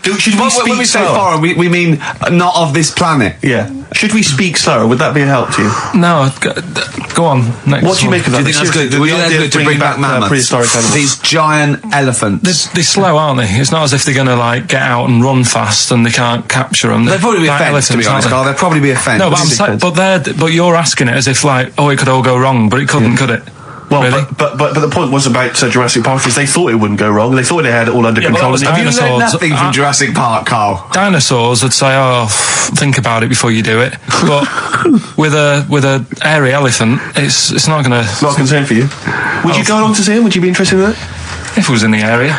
Should we speak when we say foreign, we mean not of this planet. Yeah. Should we speak slower? Would that be a help to you? No. Go on. Next what do you make of that? Do you think that's good? Do you think that's good to bring back mammoths? Prehistoric animals. These giant elephants. They're slow, aren't they? It's not as if they're going to like get out and run fast and they can't capture them. They'll probably be a fence, to be honest, Carl. They'll probably be a fence. No, but you're asking it as if like, it could all go wrong, but it couldn't, could it? Well, really? but the point was about Jurassic Park is they thought it wouldn't go wrong. They thought they had it all under control. Have you learned nothing from Jurassic Park, Carl? Dinosaurs would say, think about it before you do it. But with a hairy elephant, it's not going to... Not a concern for you. Would you go along to see him? Would you be interested in that? If it was in the area.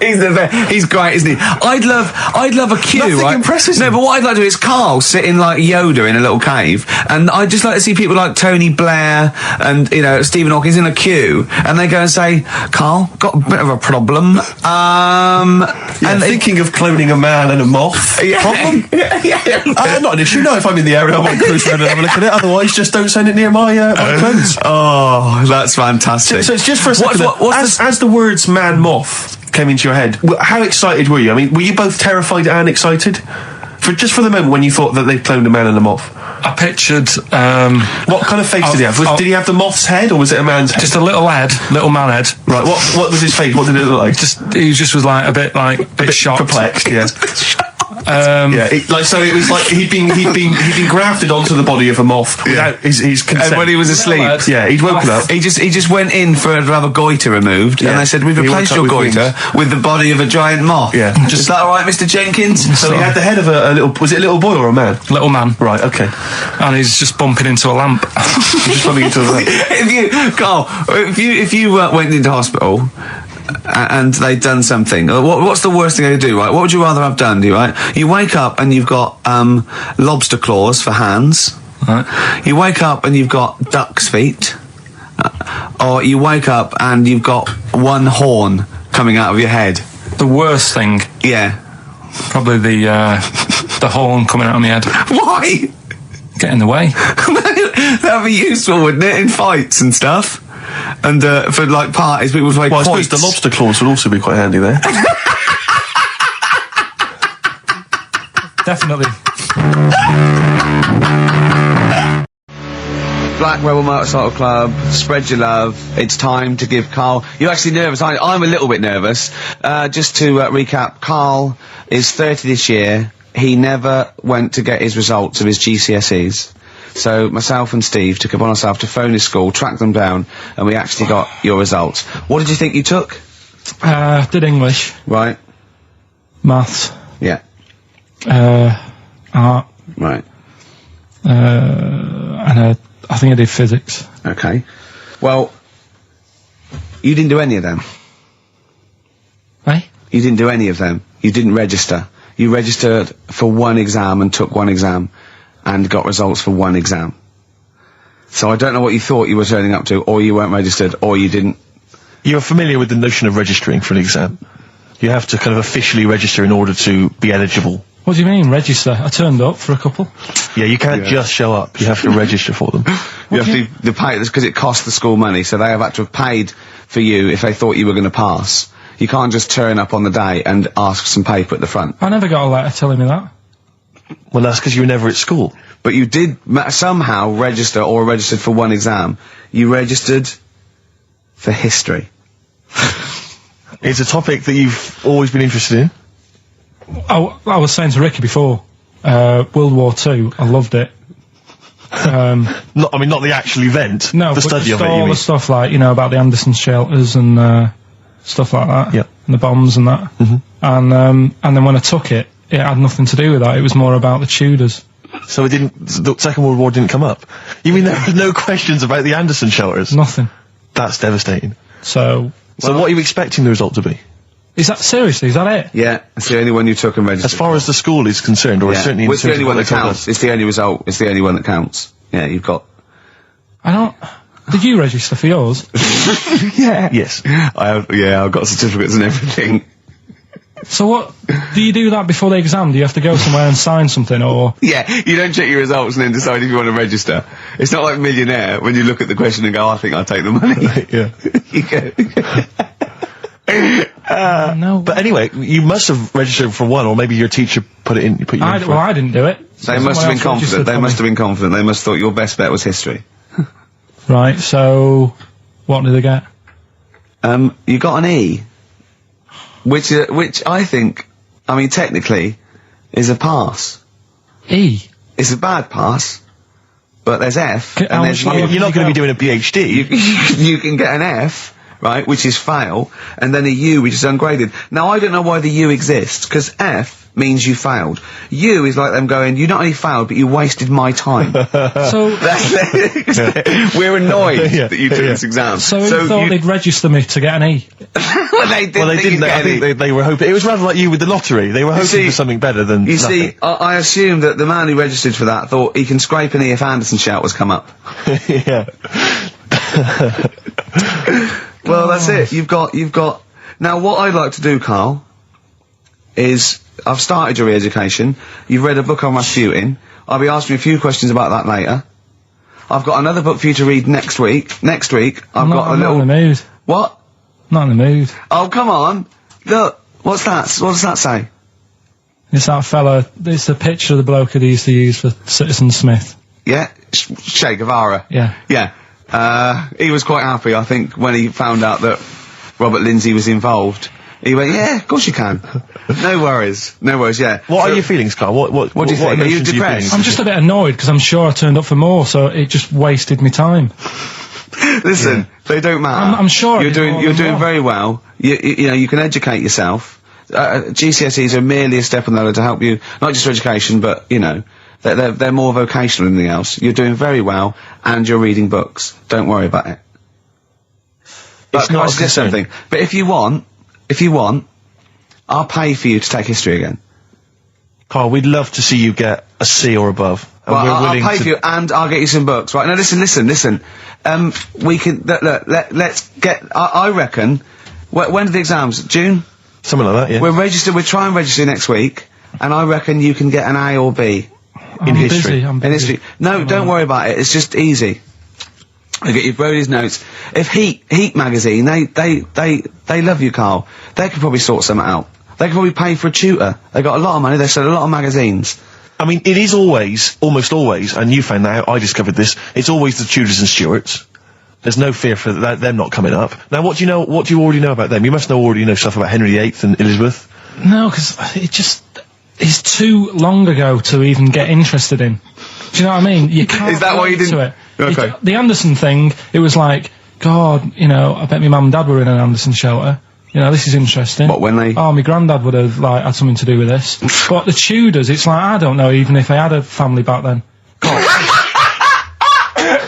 He's great, isn't he? I'd love a queue. Nothing right? impresses No, him. but what I'd like to do is Carl sitting like Yoda in a little cave, and I'd just like to see people like Tony Blair and Stephen Hawking in a queue, and they go and say, "Carl, got a bit of a problem." Thinking of cloning a man and a moth. Problem? Not an issue. No, if I'm in the area, I might cruise around and have a look at it. Otherwise, just don't send it near my clothes. Oh, that's fantastic. So it's just for a second. As the words man-moth came into your head, how excited were you? I mean, were you both terrified and excited? For the moment when you thought that they cloned a man and a moth? I pictured... what kind of face did he have? Did he have the moth's head, or was it a man's head? Just a little man head. Right, what was his face? What did it look like? He just was like a bit shocked. Perplexed, yeah. So it was like he'd been grafted onto the body of a moth without his consent. And when he was asleep, he'd woken up. He just went in to have a goiter removed, and they said, "We've replaced your goiter with the body of a giant moth." Yeah, is that all right, Mr. Jenkins? So he had the head of a little. Was it a little boy or a man? Little man. Right. Okay. And he's just bumping into a lamp. Just bumping into a lamp. If you went into hospital and they'd done something, what's the worst thing they do, right? What would you rather have done, right? You wake up and you've got lobster claws for hands. Right. You wake up and you've got duck's feet. Or you wake up and you've got one horn coming out of your head. The worst thing? Yeah. Probably the horn coming out of my head. Why? Get in the way. That'd be useful, wouldn't it, in fights and stuff? And for like parties, people would play quoits. I suppose the lobster claws would also be quite handy there. Definitely. Black Rebel Motorcycle Club, spread your love. It's time to give Carl... You're actually nervous, aren't you? I'm a little bit nervous. Just to recap, Carl is 30 this year. He never went to get his results of his GCSEs. So myself and Steve took it upon ourselves to phone his school, track them down, and we actually got your results. What did you think you took? Did English. Right. Maths. Yeah. Art. Right. And I think I did physics. Okay. Well, you didn't do any of them. Eh? You didn't do any of them. You didn't register. You registered for one exam and took one exam and got results for one exam. So I don't know what you thought you were turning up to, or you weren't registered, or you didn't. You're familiar with the notion of registering for an exam. You have to kind of officially register in order to be eligible. What do you mean, register? I turned up for a couple. Yeah, you can't just show up. You have to register for them. You have to pay this because it costs the school money, so they have had to have paid for you if they thought you were going to pass. You can't just turn up on the day and ask for some paper at the front. I never got a letter telling me that. Well, that's because you were never at school. But you did somehow register or registered for one exam. You registered for history. It's a topic that you've always been interested in. I was saying to Ricky before, World War II, I loved it. Not the actual event. No, the study of it. All the stuff like, about the Anderson shelters and stuff like that. Yeah. And the bombs and that. Mm-hmm. And then when I took it, it had nothing to do with that. It was more about the Tudors. So the Second World War didn't come up? You mean there were no questions about the Anderson shelters? Nothing. That's devastating. So what are you expecting the result to be? Is that seriously? Is that it? Yeah, it's the only one you took and registered. As far as the school is concerned, or certainly it's the only one that counts. It's the only result. It's the only one that counts. Yeah, you've got. I don't. Did you register for yours? Yeah. Yes. I've got certificates and everything. So what, do you do that before the exam? Do you have to go somewhere and sign something, or? Yeah, you don't check your results and then decide if you want to register. It's not like Millionaire, when you look at the question and go, I think I'll take the money. Yeah. You go. No. But anyway, you must have registered for one, or maybe your teacher put you in for Well, I didn't do it. They must have been confident. They must have been confident. They must have thought your best bet was history. Right, so, what did they get? You got an E. Which I think, I mean, technically, is a pass. E? It's a bad pass, but there's F, and there's you're not going to be doing a PhD. You can get an F, right, which is fail, and then a U, which is ungraded. Now, I don't know why the U exists, because F means you failed. U is like them going, you not only failed, but you wasted my time. So we're annoyed that you took this exam. So you thought they'd register me to get an E? Well, they didn't. I think they were hoping. It was rather like you with the lottery. They were hoping for something better than You nothing. see, I assume that the man who registered for that thought he can scrape an E if Anderson shouters come up. Yeah. Well, that's it. You've got. Now, what I'd like to do, Karl, is I've started your re-education. You've read a book on Rasputin. I'll be asking you a few questions about that later. I've got another book for you to read next week. Next week, I'm not in the mood. What? Not in the mood. Oh, come on. Look, what's that? What does that say? It's that fella, it's the picture of the bloke that he used to use for Citizen Smith. Yeah? Che Guevara. Yeah. Yeah. He was quite happy, I think, when he found out that Robert Lindsay was involved. He went, yeah, of course you can. No worries, yeah. What are your feelings, Karl? What do you think? Are you depressed? I'm just a bit annoyed, because I'm sure I turned up for more, so it just wasted me time. Listen, they don't matter. I'm sure you're doing very well. You know, you can educate yourself. GCSEs are merely a step on the ladder to help you, not just for education, but, you know, they're more vocational than anything else. You're doing very well, and you're reading books. Don't worry about it. But can I suggest something? But if you want, I'll pay for you to take history again. Karl, we'd love to see you get a C or above. And Well, we're I'll willing pay to... for you, and I'll get you some books. Right, now listen. We can, let's get, I reckon, when are the exams? June? Something like that, yeah. We'll try and register next week, and I reckon you can get an A or B. I'm busy. In history. No, don't worry about it, it's just easy. I get you Brody's notes. If Heat magazine, they love you, Karl. They could probably sort something out. They could probably pay for a tutor. They got a lot of money, they sell a lot of magazines. I mean, it is almost always, and you found that out, I discovered this, it's always the Tudors and Stuarts. There's no fear for them not coming up. Now, what do you already know about them? You must already know stuff about Henry VIII and Elizabeth. No, because it's too long ago to even get interested in. Do you know what I mean? You can't. Is that why you didn't? Okay. The Anderson thing, it was like, God, you know, I bet my mum and dad were in an Anderson shelter. You know, this is interesting. What, when they... Oh, my granddad would have, like, had something to do with this. But the Tudors, it's like, I don't know even if I had a family back then.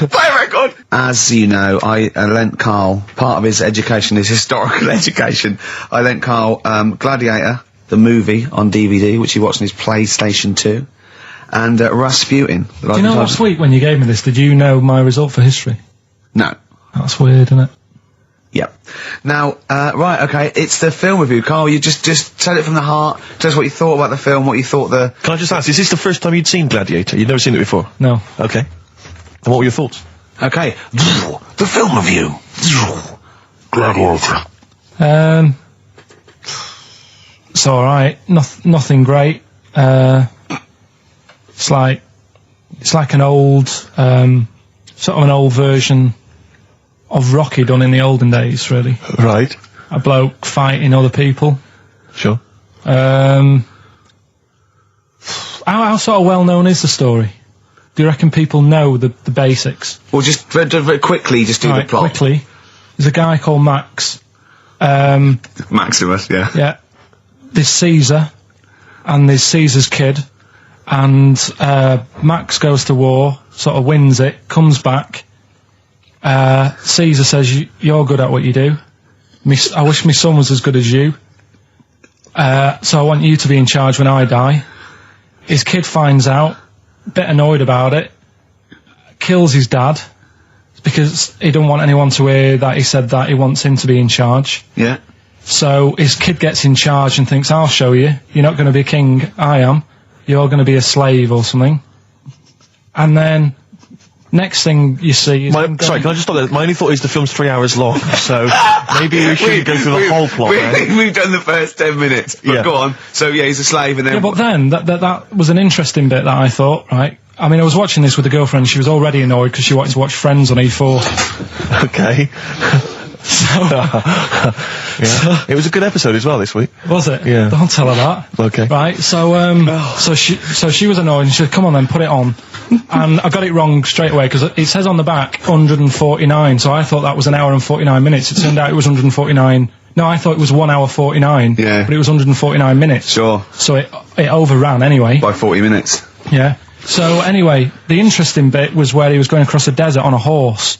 Play record! As you know, I lent Karl, part of his education is historical education. I lent Karl, Gladiator, the movie on DVD, which he watched on his PlayStation 2, and Rasputin. Do you know last week when you gave me this, did you know my result for history? No. That's weird, isn't it? Yep. Now, right, okay, it's the film review. Karl, you just tell it from the heart, tell us what you thought about the film, what you thought the... Can I just ask, is this the first time you'd seen Gladiator? You'd never seen it before? No. Okay. And what were your thoughts? Okay. The film review. Gladiator. It's alright. Nothing great. It's like an old, sort of an old version of Rocky done in the olden days, really. Right. A bloke fighting other people. Sure. How sort of well known is the story? Do you reckon people know the basics? Well, just very quickly, just do the plot. Quickly. There's a guy called Max. Maximus, yeah. Yeah. There's Caesar, and there's Caesar's kid, and Max goes to war, sort of wins it, comes back. Caesar says, "You're good at what you do. I wish my son was as good as you. So I want you to be in charge when I die." His kid finds out, a bit annoyed about it, kills his dad, because he don't want anyone to hear that he said that he wants him to be in charge. Yeah. So his kid gets in charge and thinks, "I'll show you. You're not going to be king. I am. You're going to be a slave or something." And then next thing you see is... Sorry, can I just stop there? My only thought is the film's 3 hours long, so maybe we should go through the whole plot. We've done the first 10 minutes, but go on. So, yeah, he's a slave and then... Yeah, but then, that was an interesting bit that I thought, right? I mean, I was watching this with a girlfriend, she was already annoyed because she wanted to watch Friends on E4. Okay. Yeah. It was a good episode as well this week. Was it? Yeah. Don't tell her that. Okay. Right, so she was annoyed and she said, "Come on then, put it on." And I got it wrong straight away because it says on the back 149, so I thought that was an hour and 49 minutes. It turned out it was 149. No, I thought it was 1 hour 49. Yeah. But it was 149 minutes. Sure. So it overran anyway. By 40 minutes. Yeah. So anyway, the interesting bit was where he was going across a desert on a horse.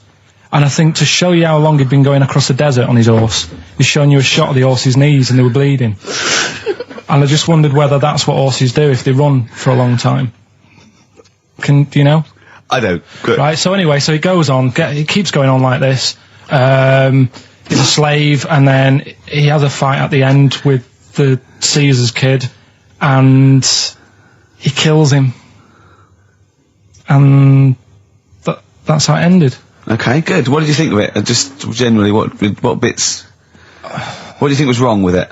And I think to show you how long he'd been going across the desert on his horse, he's showing you a shot of the horse's knees and they were bleeding. And I just wondered whether that's what horses do if they run for a long time. Do you know? I don't. Good. Right, so anyway, so he goes on, he keeps going on like this. He's a slave, and then he has a fight at the end with the Caesar's kid, and he kills him. And that's how it ended. Okay, good. What did you think of it? Just generally, what bits... What do you think was wrong with it?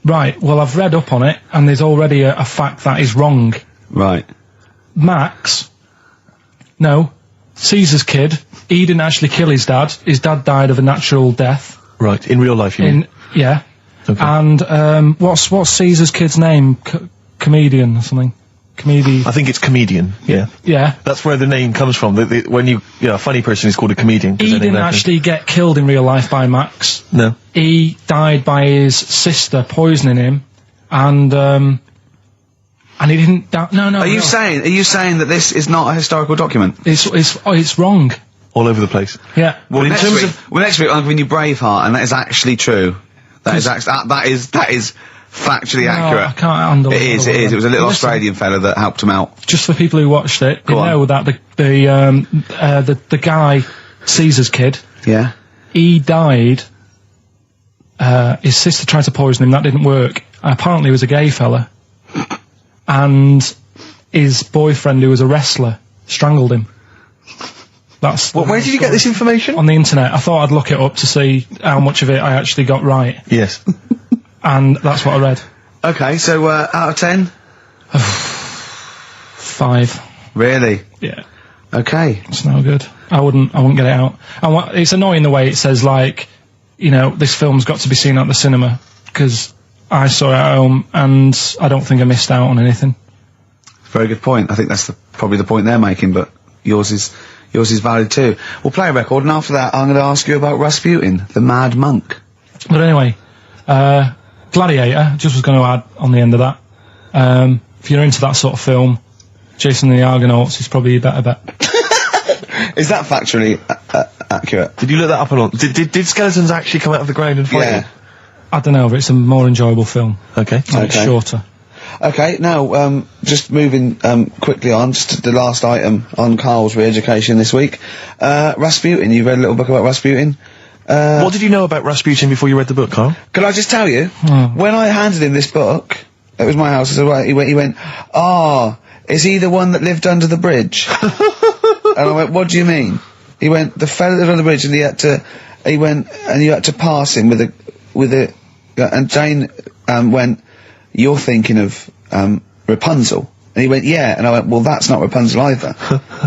Right, well, I've read up on it, and there's already a fact that is wrong. Right. Caesar's kid, he didn't actually kill his dad. His dad died of a natural death. Right, in real life, you mean? Yeah. Okay. And, what's Caesar's kid's name? Comedian or something? I think it's comedian. Yeah. Yeah. That's where the name comes from. When a funny person is called a comedian. He didn't actually get killed in real life by Max. No. He died by his sister poisoning him, and he didn't die. No. Are you saying that this is not a historical document? It's wrong. All over the place. Yeah. Well, next week I'm giving you Braveheart, and that is actually true. That is factually accurate. I can't handle it. It is. It was a little Australian fella that helped him out. Just for people who watched it, know that the guy, Caesar's kid, yeah, he died. His sister tried to poison him. That didn't work. Apparently, he was a gay fella, and his boyfriend, who was a wrestler, strangled him. Where did you get this information? On the internet. I thought I'd look it up to see how much of it I actually got right. Yes. And that's what I read. Okay, so out of 10? 5. Really? Yeah. Okay. It's no good. I wouldn't get it out. And it's annoying the way it says, like, this film's got to be seen at the cinema, because I saw it at home, and I don't think I missed out on anything. Very good point. I think that's probably the point they're making, but yours is valid too. We'll play a record, and after that I'm going to ask you about Rasputin, the mad monk. But anyway, Gladiator, just was going to add on the end of that. If you're into that sort of film, Jason and the Argonauts is probably a better bet. Is that factually accurate? Did you look that up or not? Did skeletons actually come out of the ground and fight? Yeah. I don't know, but it's a more enjoyable film. Okay. It's shorter. Okay, now, just moving quickly on, just to the last item on Karl's re-education this week. Rasputin, you've read a little book about Rasputin. What did you know about Rasputin before you read the book, Karl? Can I just tell you, when I handed him this book, it was my house, he went, is he the one that lived under the bridge? And I went, what do you mean? He went, the fella that lived under the bridge, and you had to pass him and Jane, went, you're thinking of, Rapunzel. And he went, yeah. And I went, well, that's not Rapunzel either.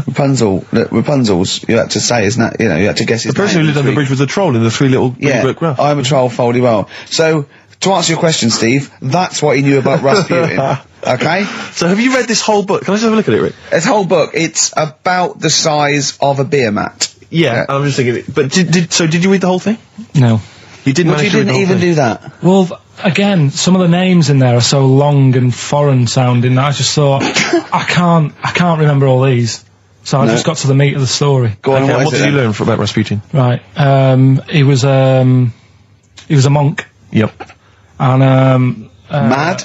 Rapunzel's, you had to say, isn't that, you had to guess his name. The person who lived under the bridge was a troll in the Three Little Brick Rough. I'm a troll, foldy well. So, to answer your question, Steve, that's what he knew about Rasputin. Okay? So have you read this whole book? Can I just have a look at it, Rick? This whole book, it's about the size of a beer mat. Yeah, I'm just thinking, but did you read the whole thing? No. You didn't even do that? Well, again, some of the names in there are so long and foreign sounding that I just thought, I can't remember all these. So I just got to the meat of the story. Go on, what did you learn about Rasputin? Right. He was a monk. Yep. And, mad?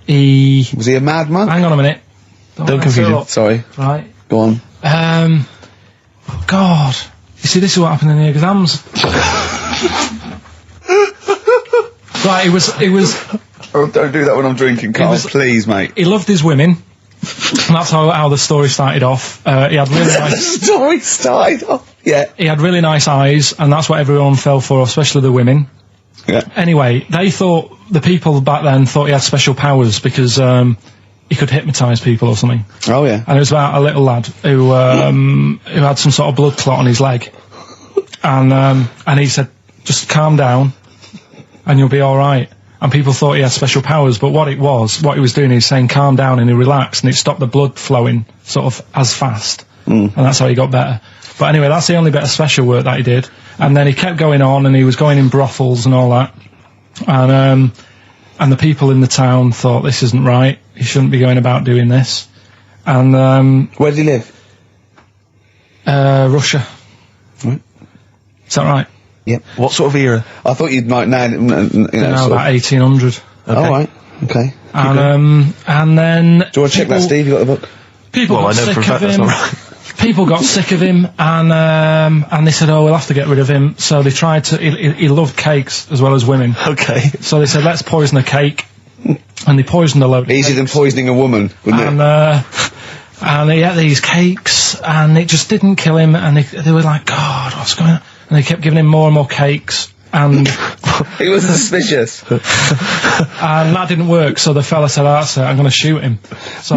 Was he a mad monk? Hang on a minute. Don't confuse him. Sorry. Right. Go on. God. You see, this is what happened in the exams. Right, it was... Oh, don't do that when I'm drinking, Carl. Please, mate. He loved his women. And that's how the story started off. He had really nice... The story started off, yeah. He had really nice eyes, and that's what everyone fell for, especially the women. Yeah. Anyway, the people back then thought he had special powers because he could hypnotise people or something. Oh, yeah. And it was about a little lad who had some sort of blood clot on his leg. And he said, just calm down and you'll be alright. And people thought he had special powers, but what he was doing is saying calm down, and he relaxed, and it stopped the blood flowing sort of as fast. And that's how he got better. But anyway, that's the only bit of special work that he did. And then he kept going on, and he was going in brothels and all that. And the people in the town thought, this isn't right, he shouldn't be going about doing this. And where did he live? Russia. Right. Is that right? Yep. What sort of era? I thought you'd know, about 1800. Okay. Oh, right. Okay. And then... Do you want to check that, Steve? You got the book? People got sick of him. People got sick of him, and they said, oh, we'll have to get rid of him. So they tried to... He loved cakes as well as women. Okay. So they said, let's poison a cake. And they poisoned a load of Easier than poisoning a woman, wouldn't it? And he ate these cakes, and it just didn't kill him, and they were like, God, what's going on? And they kept giving him more and more cakes, and... He was suspicious. And that didn't work, so the fella said, that's it, I'm going to shoot him. So...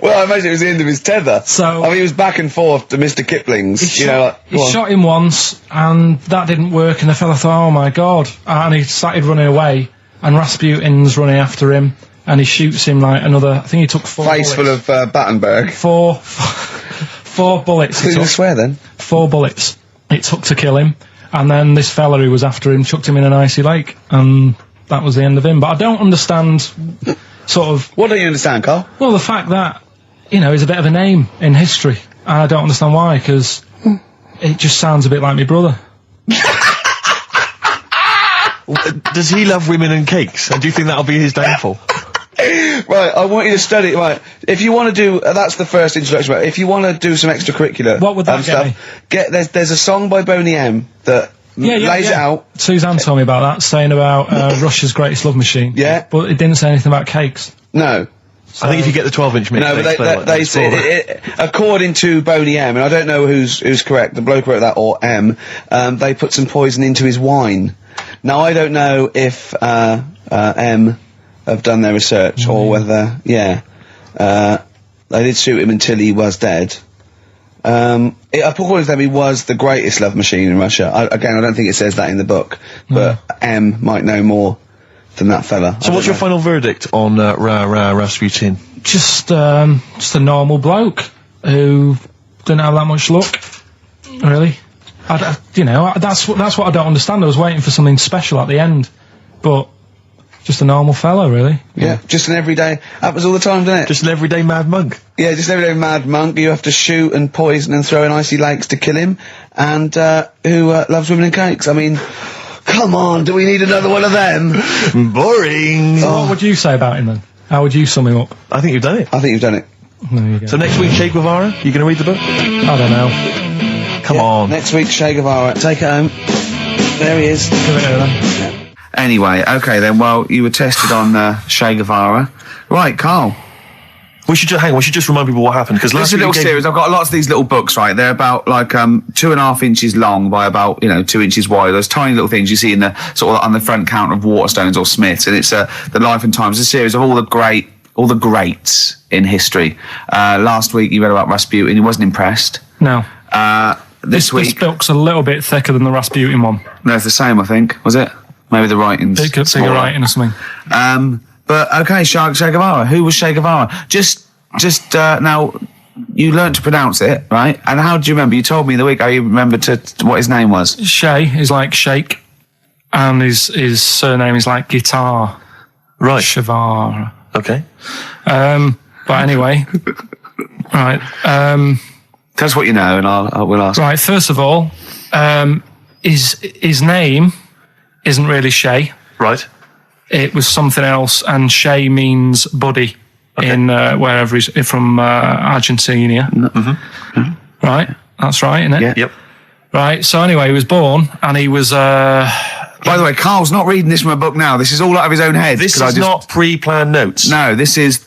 Well, I imagine it was the end of his tether. So... I mean, he was back and forth to Mr. Kipling's, He shot him once, and that didn't work, and the fella thought, oh my God. And he started running away, and Rasputin's running after him, and he shoots him like another... I think he took 4 bullets. Face full of Battenberg. 4 bullets. Who's going to swear then? 4 bullets it took to kill him, and then this fella who was after him chucked him in an icy lake, and that was the end of him. But I don't understand sort of... What don't you understand, Carl? Well, the fact that, he's a bit of a name in history, and I don't understand why, because it just sounds a bit like my brother. Does he love women and cakes? And do you think that'll be his downfall? Right, I want you to study it. Right, if you want to do, that's the first introduction. Right, if you want to do some extracurricular, what would that get me? There's a song by Boney M that lays it out. Suzanne told me about that, saying about Russia's Greatest Love Machine. Yeah, but it didn't say anything about cakes. No. So I think if you get the 12-inch mix, no, but they say according to Boney M, and I don't know who's correct, the bloke wrote that or M. They put some poison into his wine. Now I don't know if M have done their research or whether they did shoot him until he was dead. According to them, he was the greatest love machine in Russia. I don't think it says that in the book, but M might know more than that fella. So what's your final verdict on Rasputin? Just a normal bloke who didn't have that much luck, really. That's what I don't understand. I was waiting for something special at the end, but just a normal fellow, really. Yeah, just an everyday... Happens all the time, doesn't it? Just an everyday mad monk. Yeah, just an everyday mad monk. You have to shoot and poison and throw in icy lakes to kill him, and who loves women and cakes. I mean, come on, do we need another one of them? Boring. So what would you say about him, then? How would you sum him up? I think you've done it. I think you've done it. There you go. So next week, Che Guevara? You going to read the book? I don't know. Come on. Next week, Che Guevara. Take it home. There he is. Give it here, then. Yeah. Anyway, okay then, well, you were tested on Che Guevara. Right, Carl. We should just remind people what happened, because last week... It's a little series. I've got lots of these little books, right? They're about, 2.5 inches long by about, 2 inches wide. Those tiny little things you see in the, sort of on the front counter of Waterstones or Smiths, and it's The Life and Times, a series of all the greats in history. Last week you read about Rasputin. You wasn't impressed. No. This week... This book's a little bit thicker than the Rasputin one. No, it's the same, I think. Was it? Maybe the writing's bigger writing or something. But okay, Che Guevara. Who was Che Guevara? Just now, you learnt to pronounce it, right? And how did you remember? You told me the week how you remembered what his name was. Che is like shake. and his surname is like guitar. Right. Shavar. Okay. But anyway, right. Tell us what you know, and we'll ask. Right. First of all, his name isn't really Che. Right. It was something else, and Che means buddy in wherever he's from, Argentina. Mm-hmm. Right. That's right, isn't it? Yeah. Yep. Right. So anyway, he was born, and he was. By the way, Carl's not reading this from a book now. This is all out of his own head. This is not pre-planned notes. No, this is.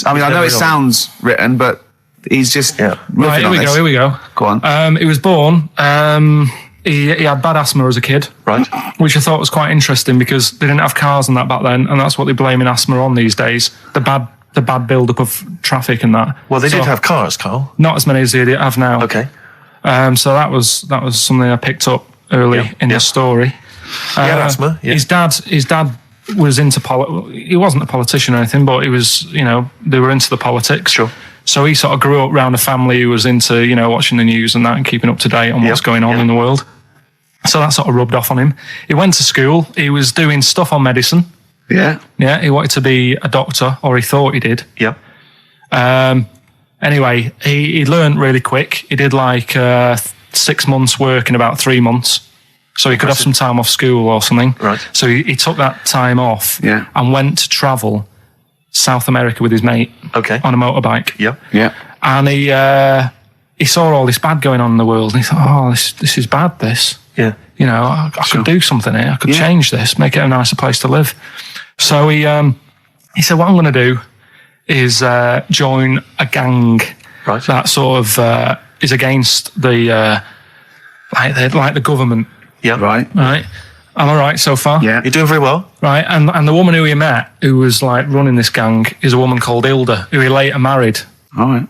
I mean, I know it sounds written, but he's just. Yeah. Right. Here we go. Go on. He was born. He had bad asthma as a kid. Right. Which I thought was quite interesting because they didn't have cars and that back then, and that's what they're blaming asthma on these days. The bad build-up of traffic and that. Well, they did have cars, Carl. Not as many as they have now. Okay. So that was something I picked up early in the story. He had asthma. Yeah. His dad was into he wasn't a politician or anything, but he was, they were into the politics. Sure. So he sort of grew up around a family who was into, watching the news and that and keeping up to date on what's going on in the world. So that sort of rubbed off on him. He went to school. He was doing stuff on medicine. Yeah. Yeah. He wanted to be a doctor, or he thought he did. Yep. Anyway, he learned really quick. He did 6 months work in about 3 months. So he could have some time off school or something. Right. So he took that time off and went to travel South America with his mate on a motorbike. Yep. Yeah. And he saw all this bad going on in the world, and he thought, oh, this is bad, this. Yeah. I could do something here. I could change this, make it a nicer place to live. So he said, what I'm going to do is join a gang that sort of is against the like the government. Yeah. Right. Right. Am I right so far? Yeah. You're doing very well. Right. And the woman who he met, who was running this gang, is a woman called Hilda, who he later married. All right.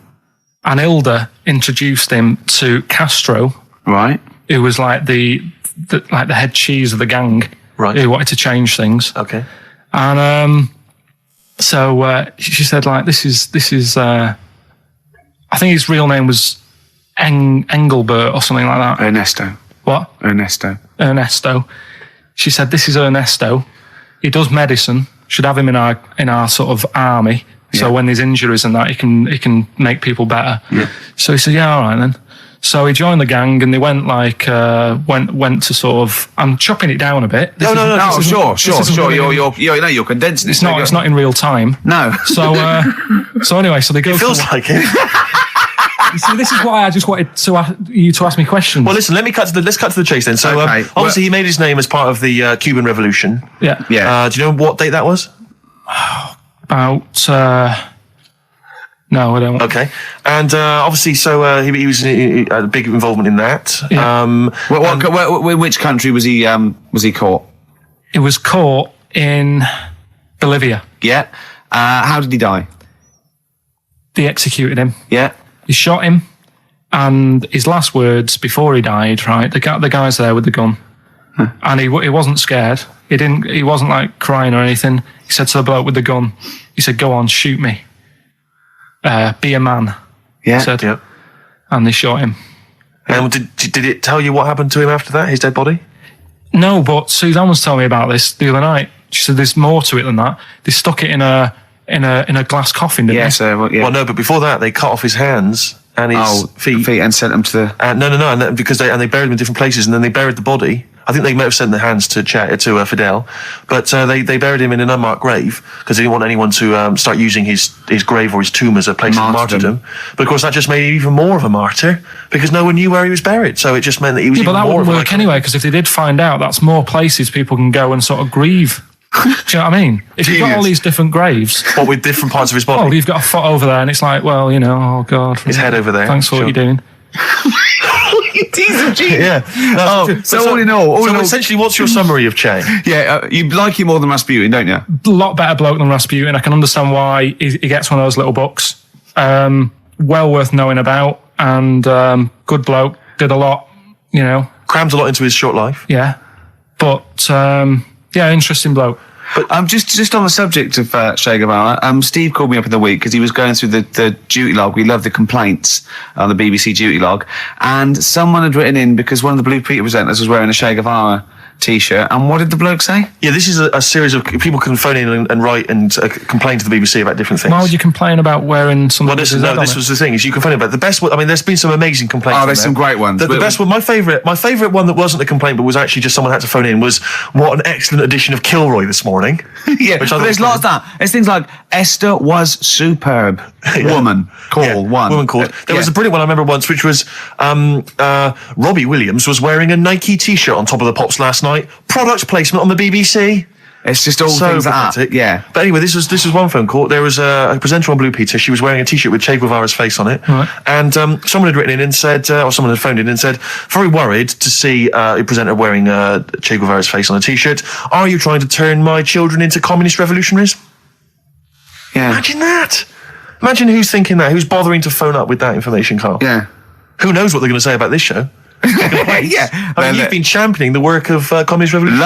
And Hilda introduced him to Castro. Right. Who was the head cheese of the gang. Right. Who wanted to change things. Okay. And so she said, this is I think his real name was Engelbert or something like that. Ernesto. What? Ernesto. She said, this is Ernesto. He does medicine. Should have him in our sort of army. So when there's injuries and that, he can make people better. Yeah. So he said, yeah, all right then. So he joined the gang, and they went went to sort of. I'm chopping it down a bit. No, sure. You're condensing it. It's not in real time. No. So anyway, so they go. It feels like it. You see, this is why I just wanted you to ask me questions. Well, listen. Let's cut to the chase then. So obviously, he made his name as part of the Cuban Revolution. Yeah. Yeah. Do you know what date that was? About. No, I don't. Okay, and obviously, so he was a big involvement in that. Yeah. In which country was he caught? It was caught in Bolivia. Yeah. How did he die? They executed him. Yeah. They shot him, and his last words before he died, right? The guy's there with the gun, and he wasn't scared. He wasn't crying or anything. He said to the bloke with the gun, he said, "Go on, shoot me. Be a man." Yeah. He said, yeah. And they shot him. And did it tell you what happened to him after that? His dead body? No, but Suzanne was telling me about this the other night. She said there's more to it than that. They stuck it in a glass coffin, didn't they? Well, no, but before that, they cut off his hands and his feet and sent them to the. No, and because they buried him in different places, and then they buried the body. I think they might have sent the hands to Fidel, but they buried him in an unmarked grave because they didn't want anyone to start using his grave or his tomb as a place of martyrdom. But of course, that just made him even more of a martyr because no one knew where he was buried. So it just meant that he was even more. But that wouldn't work anyway, because if they did find out, that's more places people can go and sort of grieve. Do you know what I mean? If you've got all these different graves, what with different parts of his body? Well, you've got a foot over there, and it's like, well, oh God, his head over there. Thanks for what you're doing. Yeah. So all in all, essentially, what's your summary of Che? Yeah, you like him more than Rasputin, don't you? A lot better bloke than Rasputin. I can understand why he gets one of those little books. Well worth knowing about, and good bloke. Did a lot, Crammed a lot into his short life. Yeah, but interesting bloke. But just on the subject of Che Guevara, Steve called me up in the week because he was going through the duty log. We love the complaints on the BBC duty log, and someone had written in because one of the Blue Peter presenters was wearing a Che Guevara T-shirt. And what did the bloke say? Yeah, this is a series of people can phone in and write and complain to the BBC about different things. Why would you complain about wearing something? Well, this was the thing, is you can phone about the best. I mean, there's been some amazing complaints. Oh, there's some great ones. The best one, my favourite one that wasn't a complaint, but was actually just someone had to phone in, was what an excellent edition of Kilroy this morning. Yeah, but there's lots of that. There's things like Esther was superb. Woman call one. Woman called. There was a brilliant one I remember once, which was Robbie Williams was wearing a Nike T-shirt on top of the Pops last night. Product placement on the BBC. It's just all things like that. Yeah. But anyway, this was one phone call. There was a presenter on Blue Peter. She was wearing a T-shirt with Che Guevara's face on it. Right. And someone had written in and said, or someone had phoned in and said, very worried to see a presenter wearing Che Guevara's face on a T-shirt. Are you trying to turn my children into communist revolutionaries? Yeah. Imagine that. Imagine who's thinking that. Who's bothering to phone up with that information, Carl? Yeah. Who knows what they're going to say about this show? Yeah. I mean, you've been championing the work of communist revolution.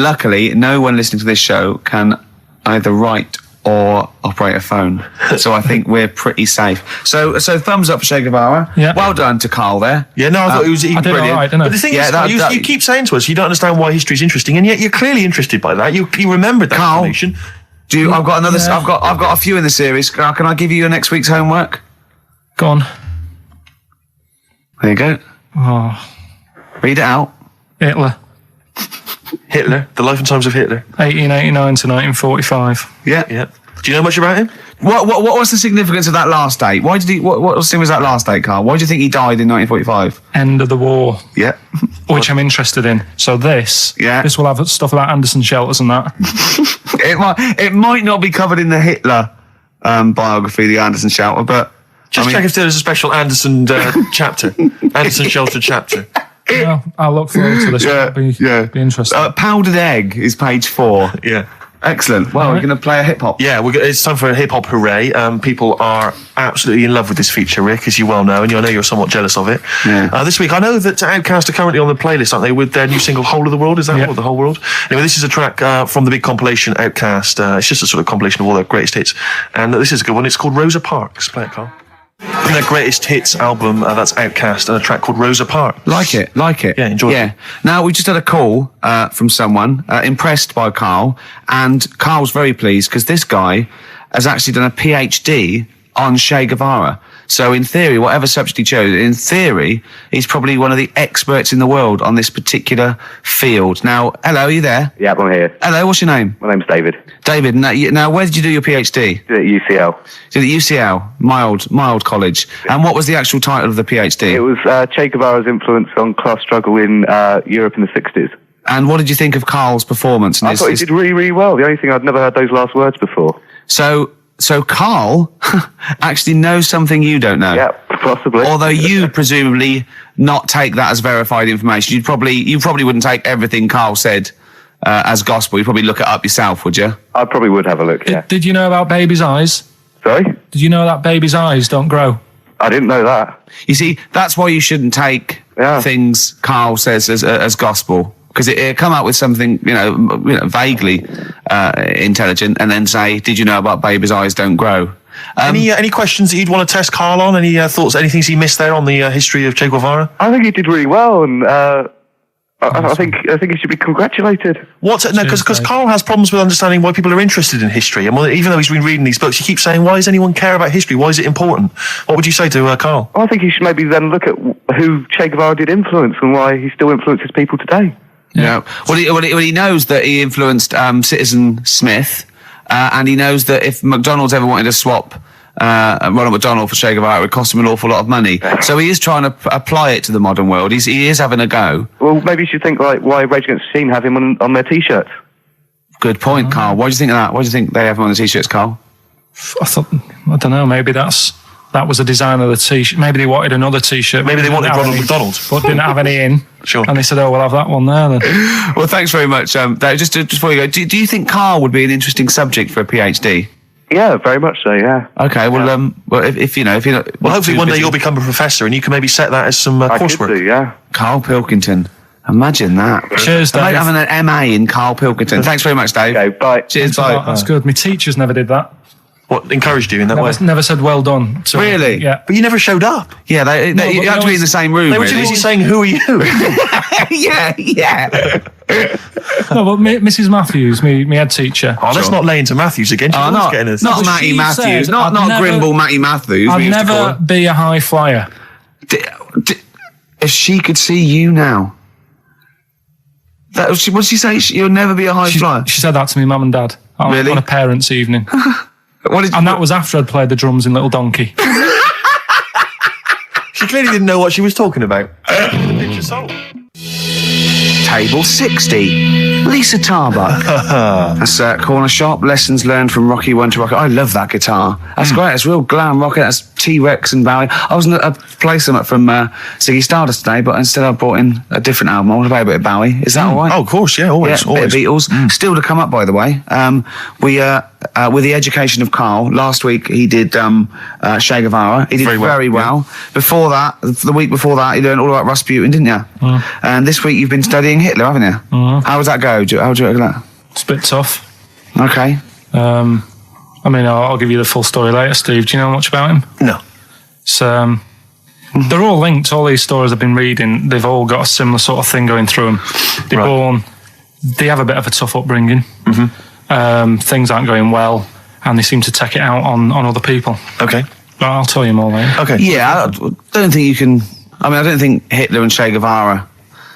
Luckily, no one listening to this show can either write or operate a phone. So I think we're pretty safe. So thumbs up for Che Guevara. Yeah. Well done to Karl there. Yeah, no, I thought it was I did brilliant. all right, didn't I? But the thing is, you keep saying to us you don't understand why history is interesting, and yet you're clearly interested by that. You remembered that Karl, information. I've got another. Yeah. I've got a few in the series. Can I give you next week's homework? Go on. There you go. Oh. Read it out. Hitler, the life and times of Hitler. 1889 to 1945. Yeah. Do you know much about him? What was the significance of that last date? Why did he? What was that last date, Karl? Why do you think he died in 1945? End of the war. Yeah. Which I'm interested in. So this will have stuff about Anderson shelters and that. It might not be covered in the Hitler biography, the Anderson shelter, but check if there's a special Anderson chapter, Anderson shelter chapter. Yeah, I'll look forward to this. Be interesting. Powdered Egg is page 4. Yeah. Excellent. Well, we're going to play a hip-hop. Yeah, it's time for a hip-hop hooray. People are absolutely in love with this feature, Rick, as you well know, and I know you're somewhat jealous of it. Yeah. This week, I know that Outkast are currently on the playlist, aren't they, with their new single, Whole of the World? Is that what, the whole world? Anyway, this is a track from the big compilation, Outkast. It's just a sort of compilation of all their greatest hits. And this is a good one. It's called Rosa Parks. Play it, Carl. From their greatest hits album, that's Outkast, and a track called Rosa Parks. Like it. Yeah, enjoy it. Now, we just had a call from someone impressed by Karl, and Karl's very pleased because this guy has actually done a Ph.D. on Che Guevara. So in theory, whatever subject he chose, in theory, he's probably one of the experts in the world on this particular field. Now, hello, are you there? Yeah, I'm here. Hello, what's your name? My name's David. David, now where did you do your PhD? Did it at UCL. Did it at UCL, mild college. And what was the actual title of the PhD? It was Che Guevara's influence on class struggle in Europe in the 60s. And what did you think of Karl's performance? I thought he did really, really well. The only thing, I'd never heard those last words before. So Karl actually knows something you don't know. Yeah, possibly. Although you presumably not take that as verified information. You probably wouldn't take everything Karl said as gospel. You'd probably look it up yourself, would you? I probably would have a look, yeah. Did you know about babies' eyes? Sorry? Did you know that babies' eyes don't grow? I didn't know that. You see, that's why you shouldn't take things Karl says as gospel. Because it come out with something, vaguely intelligent, and then say, "Did you know about babies' eyes don't grow?" Any questions that you'd want to test Karl on? Any thoughts? Anything he missed there on the history of Che Guevara? I think he did really well, and I think he should be congratulated. Because Karl has problems with understanding why people are interested in history, and even though he's been reading these books, he keeps saying, "Why does anyone care about history? Why is it important?" What would you say to Karl? I think he should maybe then look at who Che Guevara did influence and why he still influences people today. Yeah. Well, he knows that he influenced Citizen Smith, and he knows that if McDonald's ever wanted to swap Ronald McDonald for Che Guevara, it would cost him an awful lot of money. So he is trying to apply it to the modern world. He is having a go. Well, maybe you should think like why Rage Against the Machine have him on their T-shirts. Good point, Karl. Why do you think of that? Why do you think they have him on the T-shirts, Karl? I don't know. Maybe that was a design of the T-shirt. Maybe they wanted another T-shirt. Maybe they wanted Ronald McDonald, but didn't have any in. Sure. And they said, "Oh, we'll have that one there then." Well, thanks very much, Dave. Just before you go, do you think Karl would be an interesting subject for a PhD? Yeah, very much so. Yeah. Okay. Well, if you're not, well, hopefully one day you'll become a professor and you can maybe set that as some coursework. I could do, yeah. Karl Pilkington. Imagine that. Cheers, Dave. Having an MA in Karl Pilkington. Thanks very much, Dave. Okay, bye. Cheers, bye. That's good. My teachers never did that. What, encouraged you in that way? Never said well done. So, Really? Yeah. But you never showed up. Yeah, you have to be in the same room. They were too busy saying, who are you? yeah. No, but Mrs. Matthews, me head teacher. Oh, let's not lay into Matthews again. Not Matty Matthews. Not Grimble Matty Matthews. I'd never be a high flyer. If she could see you now. What did she say? You'll never be a high flyer? She said that to me, mum and dad. Really? On a parents' evening. That was after I'd played the drums in Little Donkey. She clearly didn't know what she was talking about. Table 60. Lisa Tarbuck. That's Corner Shop. Lessons learned from Rocky 1 to Rocky. I love that guitar. That's great. It's real glam rock. That's T-Rex and Bowie. I was going to play some from Ziggy Stardust today, but instead I brought in a different album. I want to play a bit of Bowie. Is that all right? Oh, of course, yeah, always. Bit of Beatles. Still to come up, by the way. With the education of Karl, last week he did Che Guevara. He did very well. Yeah. Before that, the week before that, you learned all about Rasputin, didn't you? And this week you've been studying Hitler, haven't you? How does that go? How do you reckon that? It's a bit tough. Okay. I mean, I'll give you the full story later, Steve. Do you know much about him? No. So, they're all linked. All these stories I've been reading, they've all got a similar sort of thing going through them. They have a bit of a tough upbringing. Things aren't going well, and they seem to take it out on other people. Okay. But I'll tell you more later. Okay. Yeah, I don't think you can... I mean, I don't think Hitler and Che Guevara...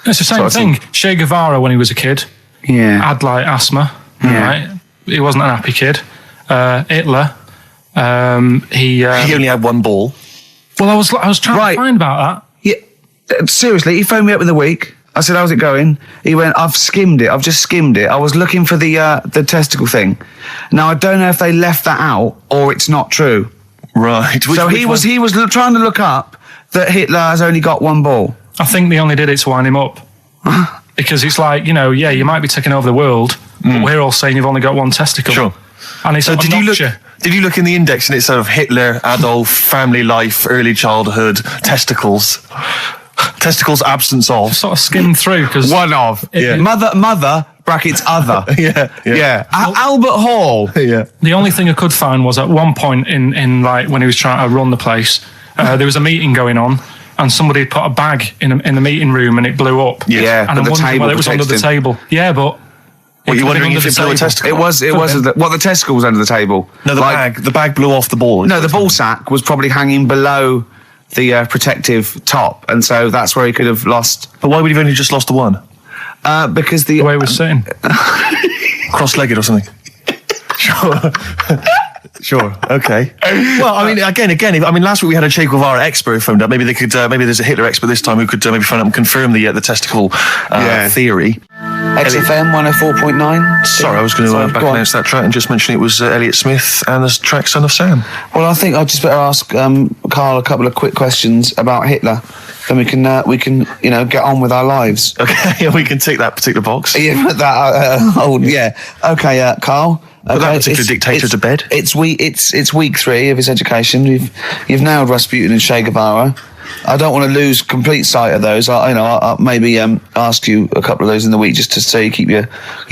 It's the same thing. Che Guevara, when he was a kid, had like asthma. Right? He wasn't an happy kid. Hitler, he only had one ball. Well, I was trying to find about that. Yeah, seriously, he phoned me up in the week. I said, "How's it going?" He went, "I've skimmed it. I've just skimmed it. I was looking for the testicle thing. Now I don't know if they left that out or it's not true." Right. He was trying to look up that Hitler has only got one ball. I think they only did it to wind him up. Because it's like, you might be taking over the world, but we're all saying you've only got one testicle. Sure. And it's did you look in the index and it's sort of Hitler, Adolf, family life, early childhood, testicles, absence of? Sort of skimmed through because one of mother brackets other. Albert Hall. The only thing I could find was at one point in like when he was trying to run the place, there was a meeting going on. And somebody had put a bag in the meeting room and it blew up. Yeah, and I'm wondering whether it was under the table. Yeah, but... What, you're wondering if it blew a testicle? It was the testicle was under the table. No, the bag blew off the ball. No, the ball sack was probably hanging below the protective top, and so that's where he could have lost. But why would he have only just lost the one? Because the way he was sitting. Cross-legged or something. Sure. Okay. Well, I mean, again. Last week we had a Che Guevara expert phoned up. Maybe they could. Maybe there's a Hitler expert this time who could maybe phone up and confirm the testicle theory. XFM 104.9. Sorry, I was going to back announce that track and just mention it was Elliott Smith and the track "Son of Sam." Well, I think I'd just better ask Karl a couple of quick questions about Hitler. Then we can get on with our lives. Okay, we can tick that particular box. Yeah, Okay, Karl. Put that particular dictator to bed. It's week 3 of his education. You've nailed Rasputin and Che Guevara. I don't want to lose complete sight of those. I'll maybe ask you a couple of those in the week just to so you keep your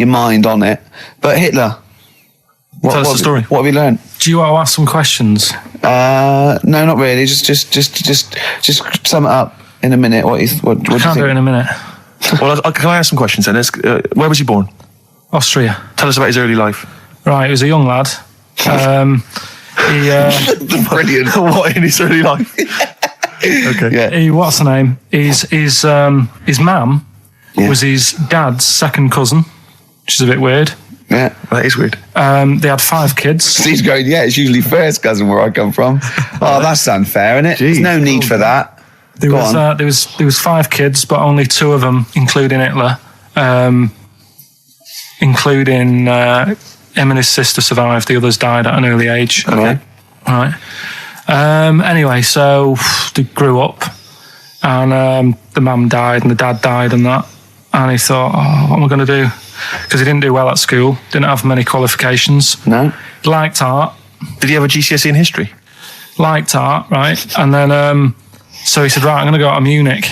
mind on it. But Hitler, tell us the story. What have you learned? Do you want to ask some questions? No, not really. Just sum it up in a minute. What do you think? Do it in a minute. Well, can I ask some questions then? Where was he born? Austria. Tell us about his early life. Right, he was a young lad. Brilliant. What in his early life? Okay. Yeah. What's the name? His mum was his dad's second cousin, which is a bit weird. Yeah, that is weird. They had 5 kids. He's going, it's usually first cousin where I come from. Oh, that's unfair, isn't it? There's no need for that. There was 5 kids, but only 2 of them, including Hitler, including him and his sister survived. The others died at an early age. Okay. Right. Anyway, so they grew up, and the mum died and the dad died and that. And he thought, what am I going to do? Because he didn't do well at school, didn't have many qualifications. No. He liked art. Did he have a GCSE in history? Liked art, right? And then, so he said, right, I'm going to go out to Munich.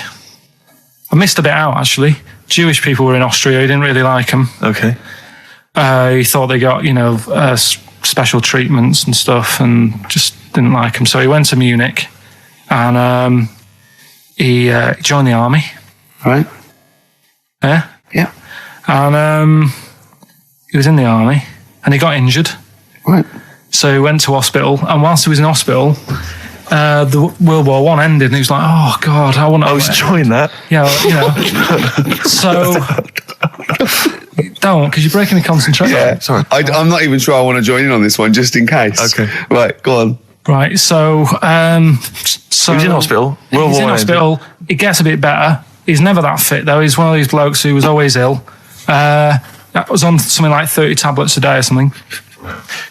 I missed a bit out, actually. Jewish people were in Austria. He didn't really like them. Okay. He thought they got, special treatments and stuff, and just didn't like him. So he went to Munich, and he joined the army. Right. Yeah. Yeah. And he was in the army, and he got injured. Right. So he went to hospital, and whilst he was in hospital, the World War I ended, and he was like, "Oh God, I want to." I was enjoying that. Yeah, So don't, because you're breaking the concentration. Yeah, sorry. I'm not even sure I want to join in on this one, just in case. Okay. Right, go on. Right. So he was in hospital. He's in hospital. It gets a bit better. He's never that fit though. He's one of these blokes who was always ill. That was on something like 30 tablets a day or something.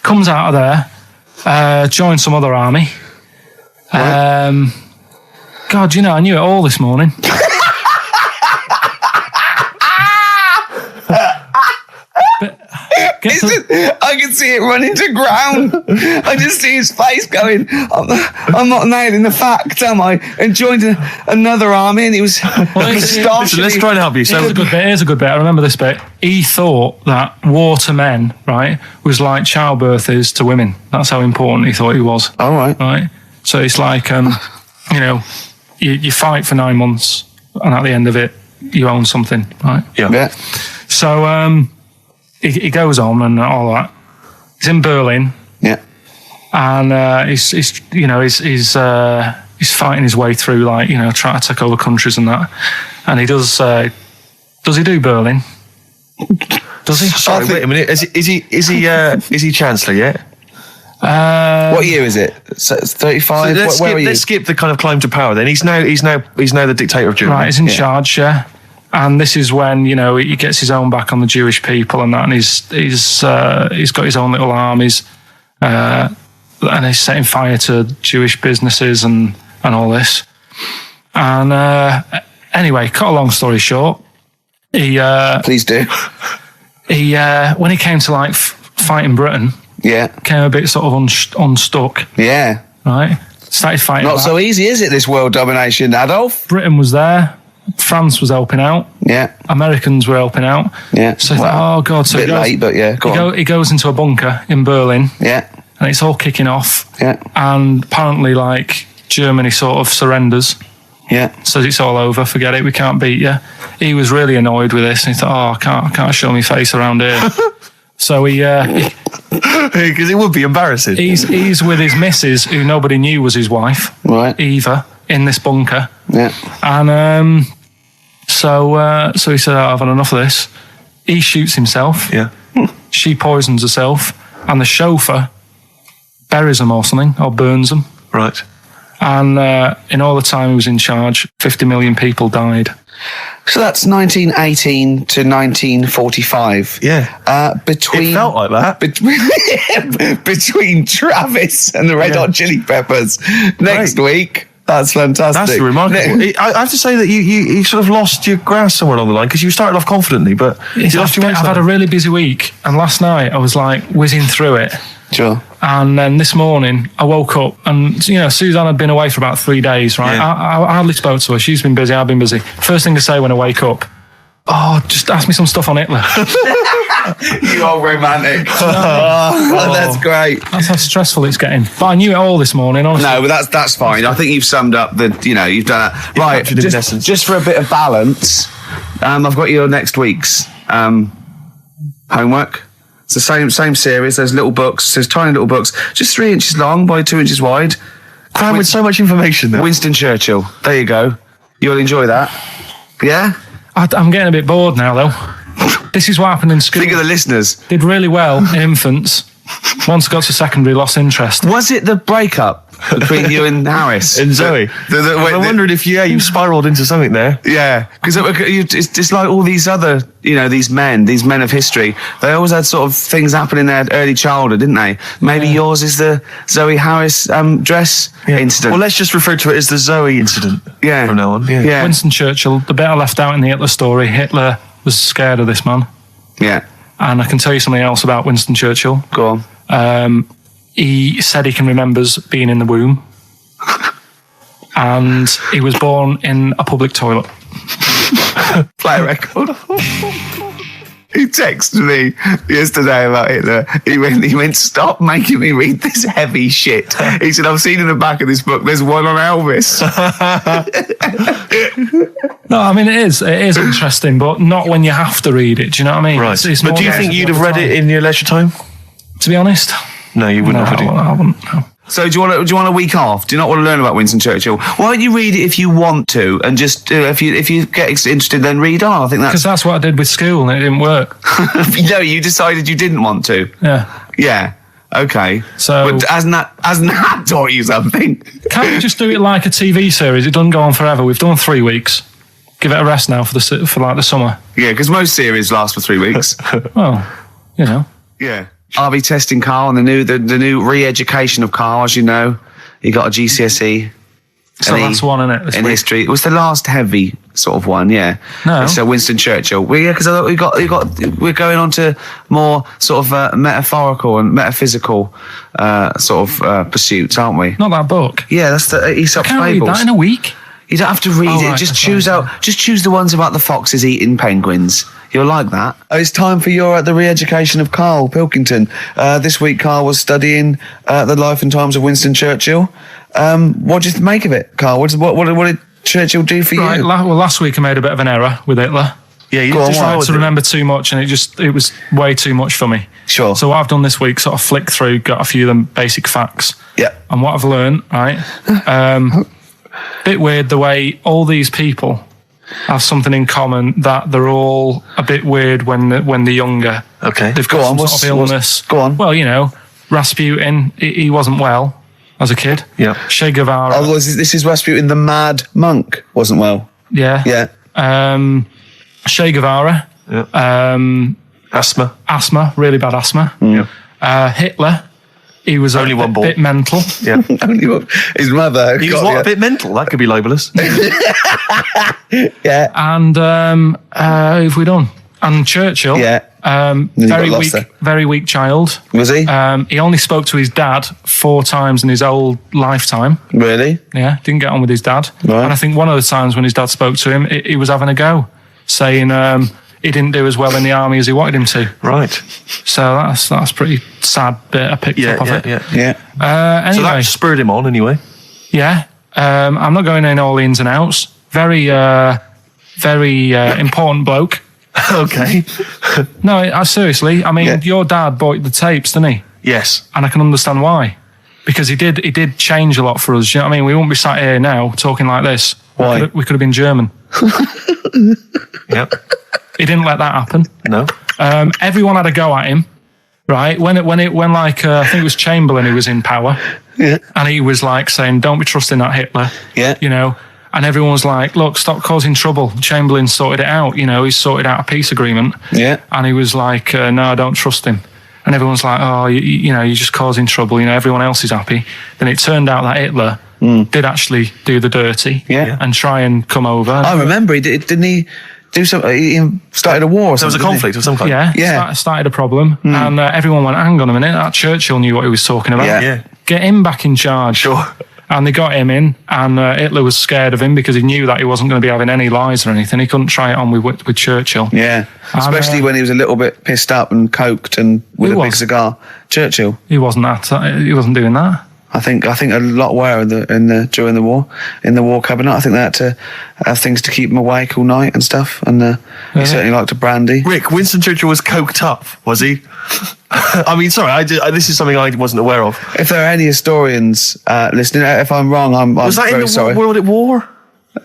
Comes out of there, joins some other army. God, I knew it all this morning. I can see it running to ground. I just see his face going, I'm not nailing the fact, am I? And joined another army, and he was... Listen, let's try and help you. So Here's a good bit. I remember this bit. He thought that war to men, right, was like childbirth is to women. That's how important he thought he was. All right. Right? So it's like, you fight for 9 months, and at the end of it, you own something, right? Yeah. So, he goes on and all that. He's in Berlin. Yeah. And he's fighting his way through, like, trying to take over countries and that. And he does he do Berlin? Does he? Sorry, wait a minute. Is he Chancellor yet? What year is it? 35. Let's skip the kind of climb to power. Then he's now the dictator of Germany. Right, he's in charge. Yeah. And this is when, he gets his own back on the Jewish people and that, and he's got his own little armies, and he's setting fire to Jewish businesses and all this. And anyway, cut a long story short, please do. When he came to like fighting Britain, came a bit sort of unstuck. Yeah. Right. Started fighting. Not so easy, is it? This world domination, Adolf. Britain was there. France was helping out. Yeah. Americans were helping out. Yeah. So oh God. So a bit late, but yeah. He goes into a bunker in Berlin. Yeah. And it's all kicking off. Yeah. And apparently, like, Germany sort of surrenders. Yeah. Says it's all over. Forget it. We can't beat you. He was really annoyed with this, and he thought, I can't show my face around here. So because it would be embarrassing. He's with his missus, who nobody knew was his wife. Right. Eva. In this bunker. Yeah. And so he said, I've had enough of this. He shoots himself. Yeah. She poisons herself, and the chauffeur buries them or something, or burns them. Right. And in all the time he was in charge, 50 million people died. So that's 1918 to 1945. Yeah. Between it felt like that. Between Travis and the Red Hot Chili Peppers next week. That's fantastic. That's remarkable. I have to say that you sort of lost your grasp somewhere along the line, because you started off confidently, but I've had a really busy week, and last night I was like whizzing through it. Sure. And then this morning I woke up, and Suzanne had been away for about 3 days, right? Yeah. I hardly spoke to her. She's been busy, I've been busy. First thing to say when I wake up, just ask me some stuff on Hitler. You are romantic. That's great. That's how stressful it's getting. But I knew it all this morning, honestly. No, but that's fine. I think you've summed up you've done that. Right, just for a bit of balance, I've got your next week's homework. It's the same series. There's little books. There's tiny little books, just 3 inches long by 2 inches wide. Crammed with so much information there. Winston Churchill. There you go. You'll enjoy that. Yeah? I'm getting a bit bored now, though. This is what happened in school. Think of the listeners. Did really well in infants. Once got to secondary, lost interest. Was it the breakup between you and Harris? And Zoe? I wondered if you spiralled into something there. Yeah, because it's like all these other, these men of history, they always had sort of things happen in their early childhood, didn't they? Maybe yours is the Zoe Harris dress incident. Well, let's just refer to it as the Zoe incident from now on. Yeah. Winston Churchill, the bit I left out in the Hitler story, Hitler was scared of this man. Yeah. And I can tell you something else about Winston Churchill. Go on. He said he can remember being in the womb. And he was born in a public toilet. Play a record. He texted me yesterday about Hitler. He went, stop making me read this heavy shit. He said, I've seen in the back of this book, there's one on Elvis. No, I mean, it is interesting, but not when you have to read it. Do you know what I mean? Right. It's But do you think you'd have read it in your leisure time? To be honest? No, you wouldn't have. I wouldn't, no. So do you want a week off? Do you not want to learn about Winston Churchill? Why don't you read it if you want to, and just if you get interested, then read on. I think because that's what I did with school, and it didn't work. No, you decided you didn't want to. Yeah. Yeah. Okay. So, but hasn't that taught you something? Can't we just do it like a TV series? It doesn't go on forever. We've done 3 weeks. Give it a rest now for like the summer. Yeah, because most series last for 3 weeks. Well, you know. Yeah. I'll be testing Karl on the new re-education of Karl, as you know. He got a GCSE. It's the last one, isn't it? In history. It was the last heavy sort of one, yeah. No. So Winston Churchill. Because we're going on to more sort of metaphorical and metaphysical sort of pursuits, aren't we? Not that book. Yeah, that's the Aesop's Fables. Fables. Read that in a week. You don't have to read it. Right, Just choose the ones about the foxes eating penguins. You'll like that. It's time for the re-education of Karl Pilkington. This week, Karl was studying the life and times of Winston Churchill. What did you make of it, Karl? What did Churchill do for you? Well, last week I made a bit of an error with Hitler. Yeah, you just tried to remember too much, and it was way too much for me. Sure. So what I've done this week, sort of flicked through, got a few of them basic facts. Yeah. And what I've learned, right? Bit weird the way all these people have something in common, that they're all a bit weird when they're younger. Okay. They've got some sort of illness. Go on. Well, you know, Rasputin, he wasn't well as a kid. Yeah. Che Guevara. Oh, this is Rasputin, the mad monk, wasn't well. Yeah. Yeah. Che Guevara. Yeah. Asthma. Really bad asthma. Yeah. Hitler. He was only one ball. Bit mental. Yeah. Only one. His mother. He was a bit mental. That could be libelous. Yeah. And who have we done? And Churchill. Yeah. Very weak child. Was he? He only spoke to his dad 4 times in his whole lifetime. Really? Yeah, didn't get on with his dad. Right. And I think one of the times when his dad spoke to him, he was having a go, saying he didn't do as well in the army as he wanted him to. Right. So that's pretty sad bit I picked up of it. Yeah. Anyway. So that spurred him on anyway. Yeah. I'm not going in all the ins and outs. Very important bloke. Okay. No, seriously. I mean, your dad bought the tapes, didn't he? Yes. And I can understand why. Because he did change a lot for us. You know what I mean? We wouldn't be sat here now talking like this. Why? We could have been German. Yep. He didn't let that happen. No. Everyone had a go at him, right? When I think it was Chamberlain who was in power. Yeah. And he was like saying, don't be trusting that Hitler. Yeah. You know? And everyone was like, look, stop causing trouble. Chamberlain sorted it out. You know, he sorted out a peace agreement. Yeah. And he was like, no, I don't trust him. And everyone's like, oh, you know, you're just causing trouble. You know, everyone else is happy. Then it turned out that Hitler did actually do the dirty. Yeah. And try and come over. I remember, didn't he do something? He started a war or something. There was a conflict of some kind. Yeah. Started a problem. And everyone went, hang on a minute, that Churchill knew what he was talking about. Yeah. Get him back in charge. Sure. And they got him in, and Hitler was scared of him because he knew that he wasn't going to be having any lies or anything. He couldn't try it on with Churchill. Yeah, especially when he was a little bit pissed up and coked and with a big cigar. Churchill. He wasn't He wasn't doing that. I think a lot were during the war, in the war cabinet. I think they had to have things to keep him awake all night and stuff. And he certainly liked a brandy. Rick, Winston Churchill was coked up, was he? I mean, sorry, this is something I wasn't aware of. If there are any historians listening, if I'm wrong, I'm was that very in the sorry. World at War?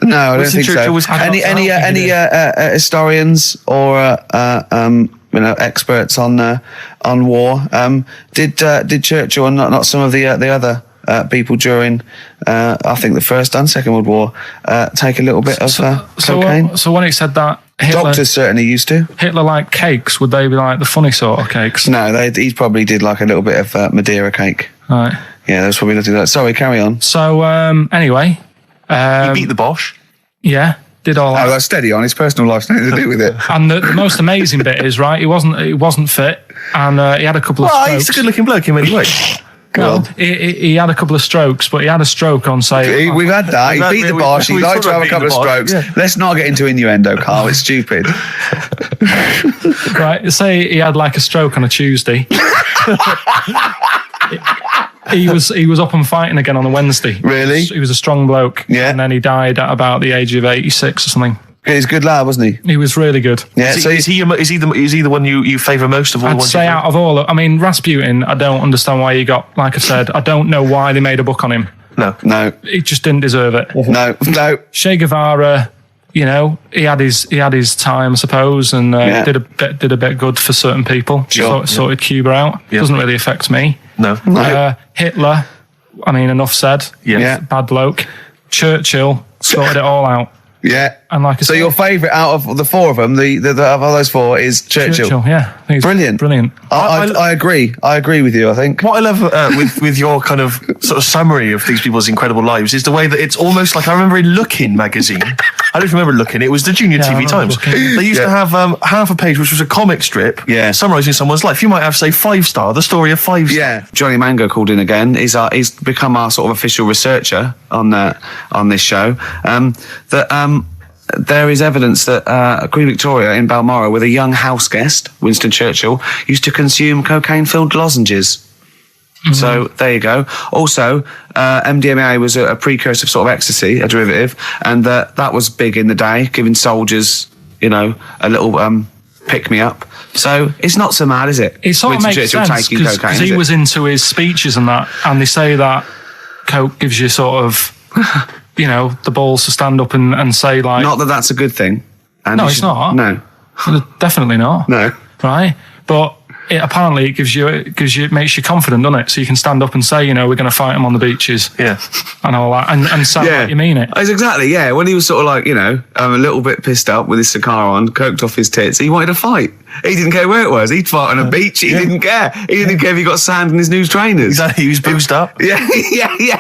No, I don't Winston think Churchill so. was Any historians or experts on war? Did Churchill and not some of the other people during I think the First and Second World War take a little bit of cocaine? So when it said that Hitler, doctors certainly used to. Hitler liked cakes. Would they be like the funny sort of cakes? No, he probably did like a little bit of Madeira cake. Right. Yeah, that's probably nothing like that. Sorry, carry on. So anyway, he beat the Bosch. Yeah, did all that. Oh, that's steady on. His personal life's nothing to do with it. And the most amazing bit is, right, he wasn't fit, and he had a couple of strokes. He's a good-looking bloke in many ways. He had a couple of strokes, but he had a stroke on, say... We've had that. He beat the boss. He'd like to have a couple of strokes. Yeah. Let's not get into innuendo, Carl. It's stupid. Right, say he had like a stroke on a Tuesday. He was up and fighting again on a Wednesday. Really? He was a strong bloke. Yeah. And then he died at about the age of 86 or something. He's a good lad, wasn't he? He was really good. Yeah. Is he the one you favour most of all? I'd say out of all, I mean, Rasputin, I don't understand why he got, like I said, I don't know why they made a book on him. No. He just didn't deserve it. No. Che Guevara, he had his time, I suppose, and did a bit good for certain people. Sure. Sorted Cuba out. Yeah. Doesn't really affect me. No. Hitler, I mean, enough said. Yeah. Bad bloke. Churchill sorted it all out. Yeah. And like I said, your favourite out of the four of them, the of those four, is Churchill. Yeah. I think he's Brilliant. I agree. I agree with you, I think. What I love with your kind of sort of summary of these people's incredible lives is the way that it's almost like, I remember in Lookin' magazine, I don't remember Lookin', it was the Junior TV Times. They used to have half a page which was a comic strip summarising someone's life. You might have, say, 5-star, the story of 5-star. Yeah. Johnny Mango called in again. He's become our sort of official researcher on this show. There is evidence that Queen Victoria in Balmoral, with a young house guest, Winston Churchill, used to consume cocaine-filled lozenges. Mm-hmm. So there you go. Also, MDMA was a precursor of sort of ecstasy, a derivative, and that was big in the day, giving soldiers, a little pick-me-up. So it's not so mad, is it? It sort of makes sense, because he was into his speeches and that, and they say that coke gives you sort of... the balls to stand up and say, like... Not that that's a good thing. And no, it's not. No. Definitely not. No. Right? But apparently it makes you confident, doesn't it? So you can stand up and say, we're going to fight them on the beaches. Yeah. And all that. And sound like you mean it. It's exactly, yeah. When he was sort of like, a little bit pissed up with his cigar on, coked off his tits, he wanted to fight. He didn't care where it was. He'd fight on a beach. He didn't care. He didn't care if he got sand in his new trainers. Exactly. He was boozed up. Yeah.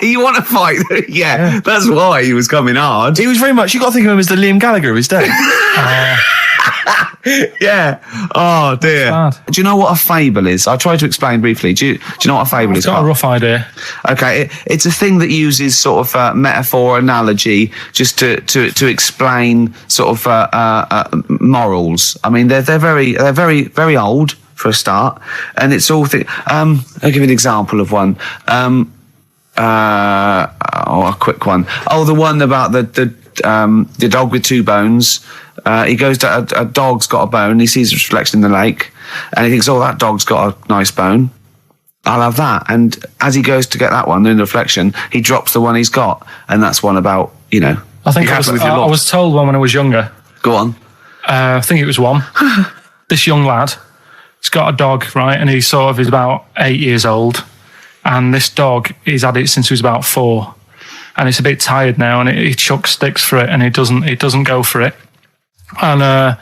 You want to fight. Yeah. That's why he was coming hard. He was very much, you got to think of him as the Liam Gallagher of his day. Yeah. Oh, dear. Do you know what a fable is? I'll try to explain briefly. Do you know what a fable is? I've got a rough idea. Okay. It's a thing that uses sort of metaphor, analogy, just to explain sort of morals. I mean, they're very, very old for a start, and it's all. I'll give you an example of one. A quick one. Oh, the one about the dog with two bones. He goes to a dog's got a bone. He sees a reflection in the lake, and he thinks, "Oh, that dog's got a nice bone. I'll have that." And as he goes to get that one in the reflection, he drops the one he's got, and that's one about I think I was told one when I was younger. Go on. I think it was one. This young lad, he's got a dog, right, and he's about 8 years old, and this dog, he's had it since he was about 4, and it's a bit tired now, and he chucks sticks for it, and it doesn't go for it. And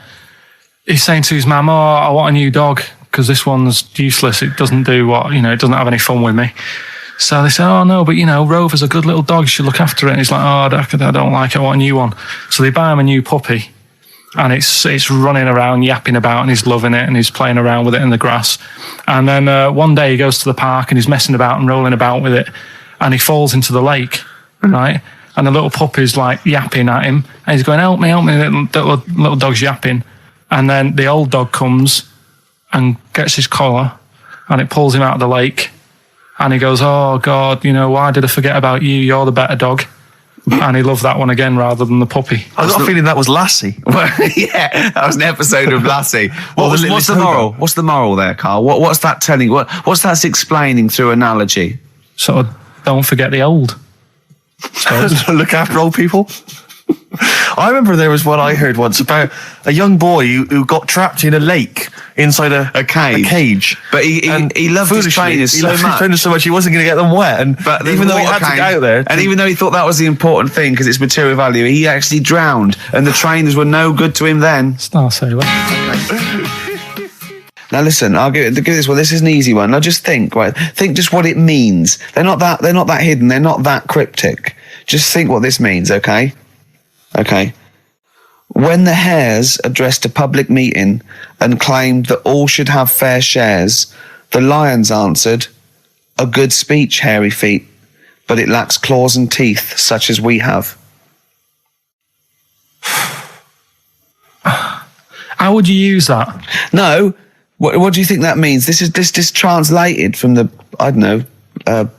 he's saying to his mum, "Oh, I want a new dog because this one's useless. It doesn't do it doesn't have any fun with me." So they say, "Oh no, but Rover's a good little dog. You should look after it." And he's like, "Oh, I don't like it. I want a new one." So they buy him a new puppy, and it's running around, yapping about, and he's loving it, and he's playing around with it in the grass. And then one day he goes to the park and he's messing about and rolling about with it, and he falls into the lake, right? And the little puppy's like yapping at him, and he's going, help me, little dog's yapping. And then the old dog comes and gets his collar, and it pulls him out of the lake, and he goes, "Oh God, why did I forget about you? You're the better dog." And he loved that one again rather than the puppy. I got a feeling that was Lassie. Yeah, that was an episode of Lassie. What's the moral? What's the moral there, Carl? What's that telling? What's that explaining through analogy? Sort of, don't forget the old. Look after old people. I remember there was one I heard once about a young boy who got trapped in a lake inside a cage. But he loved his trainers so much he wasn't going to get them wet. But even though he had to get out there, and even though he thought that was the important thing because it's material value, he actually drowned, and the trainers were no good to him then. Star Sailor. Now listen, I'll give this one. This is an easy one. Now just think, right? Think just what it means. They're not that hidden. They're not that cryptic. Just think what this means, okay? Okay. When the hares addressed a public meeting and claimed that all should have fair shares, the lions answered, a good speech, hairy feet, but it lacks claws and teeth, such as we have. How would you use that? No. What do you think that means? This is translated from the, I don't know,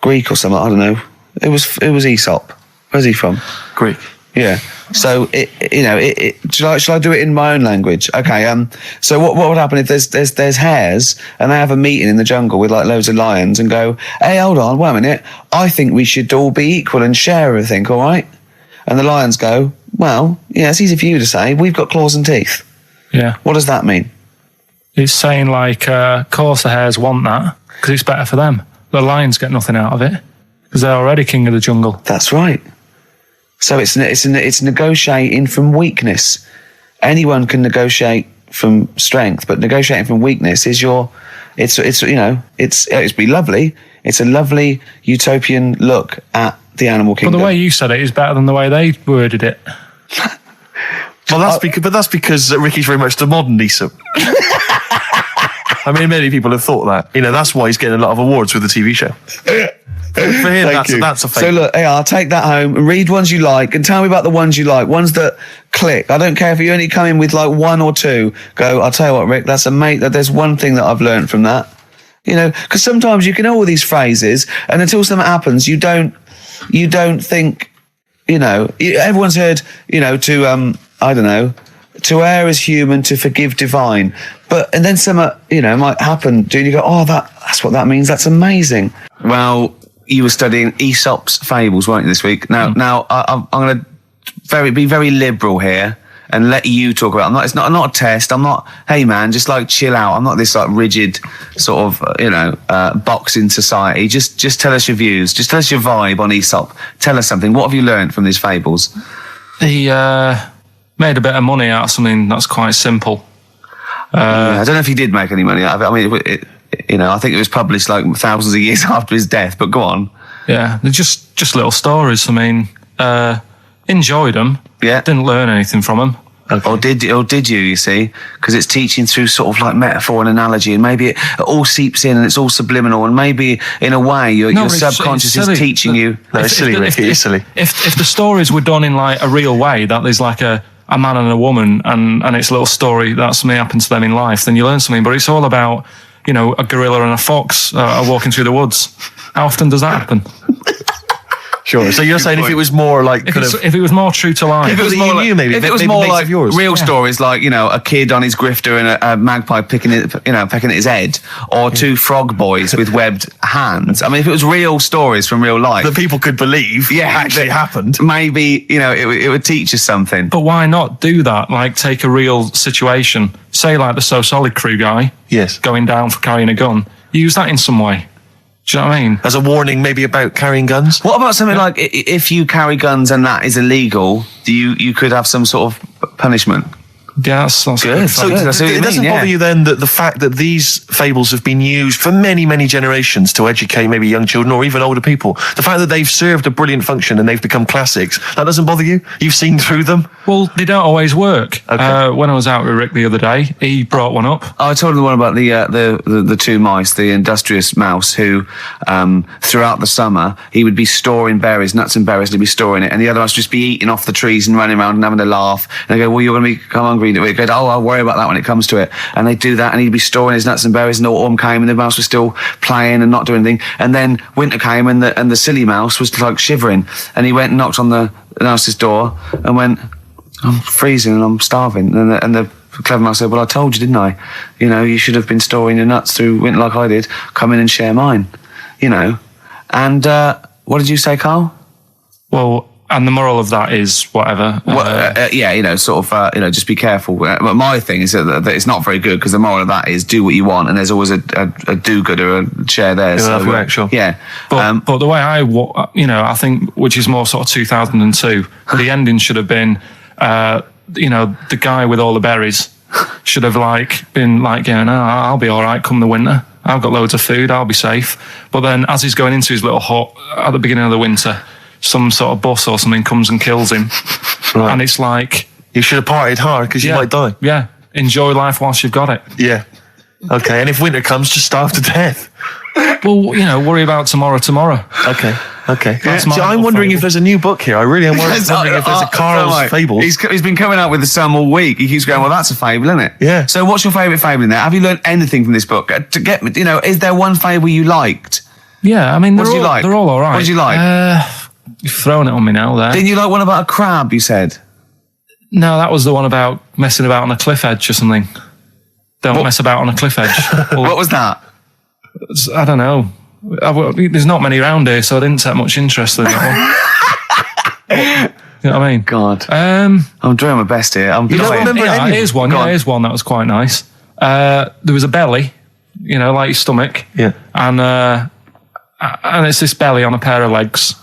Greek or something. I don't know. It was Aesop. Where's he from? Greek. Yeah. So shall I do it in my own language? Okay. So what would happen if there's hares and they have a meeting in the jungle with like loads of lions and go, hey, hold on, wait a minute. I think we should all be equal and share everything. All right. And the lions go, well, yeah, it's easy for you to say. We've got claws and teeth. Yeah. What does that mean? It's saying like, of course the hares want that because it's better for them. The lions get nothing out of it because they're already king of the jungle. That's right. So it's negotiating from weakness. Anyone can negotiate from strength, but negotiating from weakness is it's be lovely. It's a lovely utopian look at the animal kingdom. But the way you said it is better than the way they worded it. Well, that's because Ricky's very much the modern Aesop. I mean, many people have thought that. That's why he's getting a lot of awards with the TV show. For him, that's a fable. So look, I'll take that home and read ones you like and tell me about the ones you like, ones that click. I don't care if you only come in with like one or two. Go, I'll tell you what, Rick, there's one thing that I've learned from that. Because sometimes you can know all these phrases and until something happens, you don't think, everyone's heard, I don't know, to err is human, to forgive divine. And then something, might happen. Do you go, oh, that's what that means. That's amazing. Well, you were studying Aesop's Fables, weren't you, this week? Now, I'm going to be very liberal here and let you talk about it. It's not a test. I'm not, hey man, just like chill out. I'm not this like rigid sort of, box in society. Just tell us your views. Just tell us your vibe on Aesop. Tell us something. What have you learned from these fables? He made a bit of money out of something that's quite simple. I don't know if he did make any money out of it. I mean, I think it was published like thousands of years after his death, but go on. Yeah, they're just little stories. I mean, enjoyed them. Yeah. Didn't learn anything from them. Okay. Or did you see? Because it's teaching through sort of like metaphor and analogy, and maybe it all seeps in and it's all subliminal, and maybe in a way your subconscious is teaching you. No, it's silly, Ricky. It's silly. If the stories were done in like a real way, that there's like a man and a woman, and it's a little story that something happened to them in life, then you learn something. But it's all about, a gorilla and a fox are walking through the woods. How often does that happen? Sure. So you're saying if it was more like if it was more true to life, if it was more like real stories, like a kid on his grifter and a magpie pecking at his head, or two frog boys with webbed hands. I mean, if it was real stories from real life that people could believe, actually happened, maybe it would teach us something. But why not do that? Like take a real situation, say like the So Solid Crew guy, going down for carrying a gun. Use that in some way. Do you know what I mean? As a warning, maybe about carrying guns? What about something like, if you carry guns and that is illegal, you could have some sort of punishment? Yeah, that's good. So it doesn't bother you then that the fact that these fables have been used for many, many generations to educate maybe young children or even older people, the fact that they've served a brilliant function and they've become classics, that doesn't bother you? You've seen through them? Well, they don't always work. Okay. When I was out with Rick the other day, he brought one up. I told him the one about the two mice, the industrious mouse, who throughout the summer he would be storing berries, nuts and berries, and he'd be storing it, and the other mouse would just be eating off the trees and running around and having a laugh. And they go, well, you're going to become hungry. He goes, oh, I'll worry about that when it comes to it. And they'd do that, and he'd be storing his nuts and berries, and autumn came, and the mouse was still playing and not doing anything. And then winter came, and the silly mouse was like shivering, and he went and knocked on the mouse's door and went, I'm freezing and I'm starving. And the clever mouse said, well, I told you, didn't I? You should have been storing your nuts through winter like I did. Come in and share mine. And what did you say, Carl? Well, and the moral of that is whatever. Just be careful. But my thing is that it's not very good, because the moral of that is do what you want, and there's always a do-gooder and share there. Sure. Yeah. But the way I think, which is more sort of 2002, the ending should have been, the guy with all the berries should have been going, I'll be all right come the winter. I've got loads of food. I'll be safe. But then as he's going into his little hut at the beginning of the winter, some sort of bus or something comes and kills him. Right. And it's like, you should have partied hard because you might die. Yeah. Enjoy life whilst you've got it. Yeah. Okay, and if winter comes, just starve to death. Well, worry about tomorrow. Okay. Yeah. See, I'm wondering if there's a new book here. I really am wondering if there's a Karl's Fables. He's been coming out with some all week. He keeps going, well, that's a fable, isn't it? Yeah. So what's your favourite fable in there? Have you learned anything from this book? To get, is there one fable you liked? Yeah, I mean, What did you like? They're all right. What did you like? You've thrown it on me now there. Didn't you like one about a crab, you said? No, that was the one about messing about on a cliff edge or something. Don't mess about on a cliff edge. What was that? I don't know. There's not many around here, so I didn't take much interest in that one. You know what I mean? God. I'm doing my best here. Here's one. Yeah, here's one that was quite nice. There was a belly, like your stomach. Yeah. And it's this belly on a pair of legs.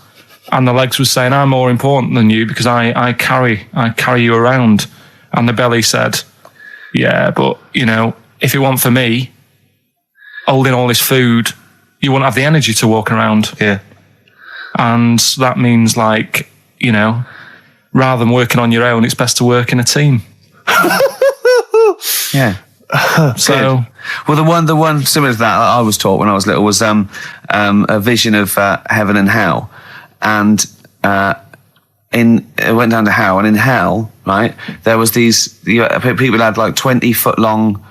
And the legs was saying, I'm more important than you because I carry you around. And the belly said, yeah, but, if it weren't for me holding all this food, you wouldn't have the energy to walk around. Yeah. And that means rather than working on your own, it's best to work in a team. Yeah. So, well, the one similar to that I was taught when I was little was a vision of heaven and hell, and it went down to hell, and in hell, right, there was these people had like 20-foot long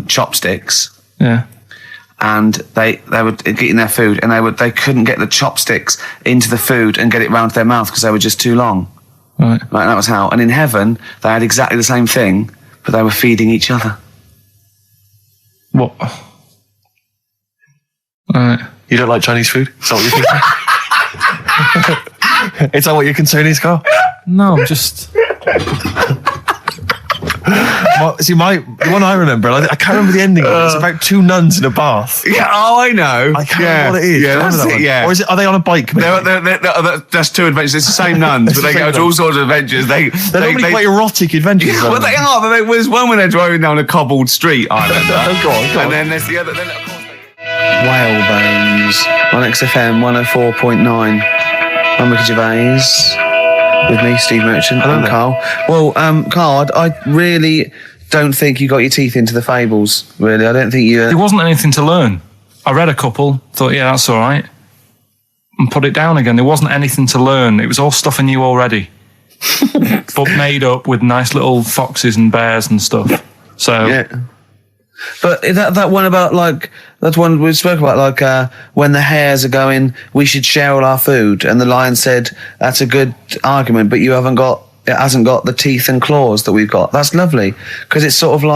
chopsticks. Yeah. And they were eating their food, and they couldn't get the chopsticks into the food and get it round their mouth because they were just too long. Right. That was how. And in heaven, they had exactly the same thing, but they were feeding each other. What? Right. You don't like Chinese food? Is that what you're thinking? Is that what your concern is, Carl? No, I'm just... The one I remember, I can't remember the ending. It's about two nuns in a bath. Yeah, I know. I can't remember what it is. Yeah, that's that it, yeah. Or are they on a bike? That's two adventures. It's the same nuns, but they go to all sorts of adventures. They're normally quite erotic adventures. Well, they are, but there was one when they're driving down a cobbled street, I remember. Go on. And then there's the other... Then, of course, Whalebones on XFM 104.9. I'm Ricky Gervais. With me, Steve Merchant, and Carl. Well, Carl, I really don't think you got your teeth into the fables, really. I don't think you... There wasn't anything to learn. I read a couple, thought, yeah, that's all right, and put it down again. There wasn't anything to learn. It was all stuff I knew already, but made up with nice little foxes and bears and stuff. So... Yeah. But that one about, that one we spoke about, when the hares are going, we should share all our food, and the lion said, that's a good argument, but it hasn't got the teeth and claws that we've got. That's lovely, because it's sort of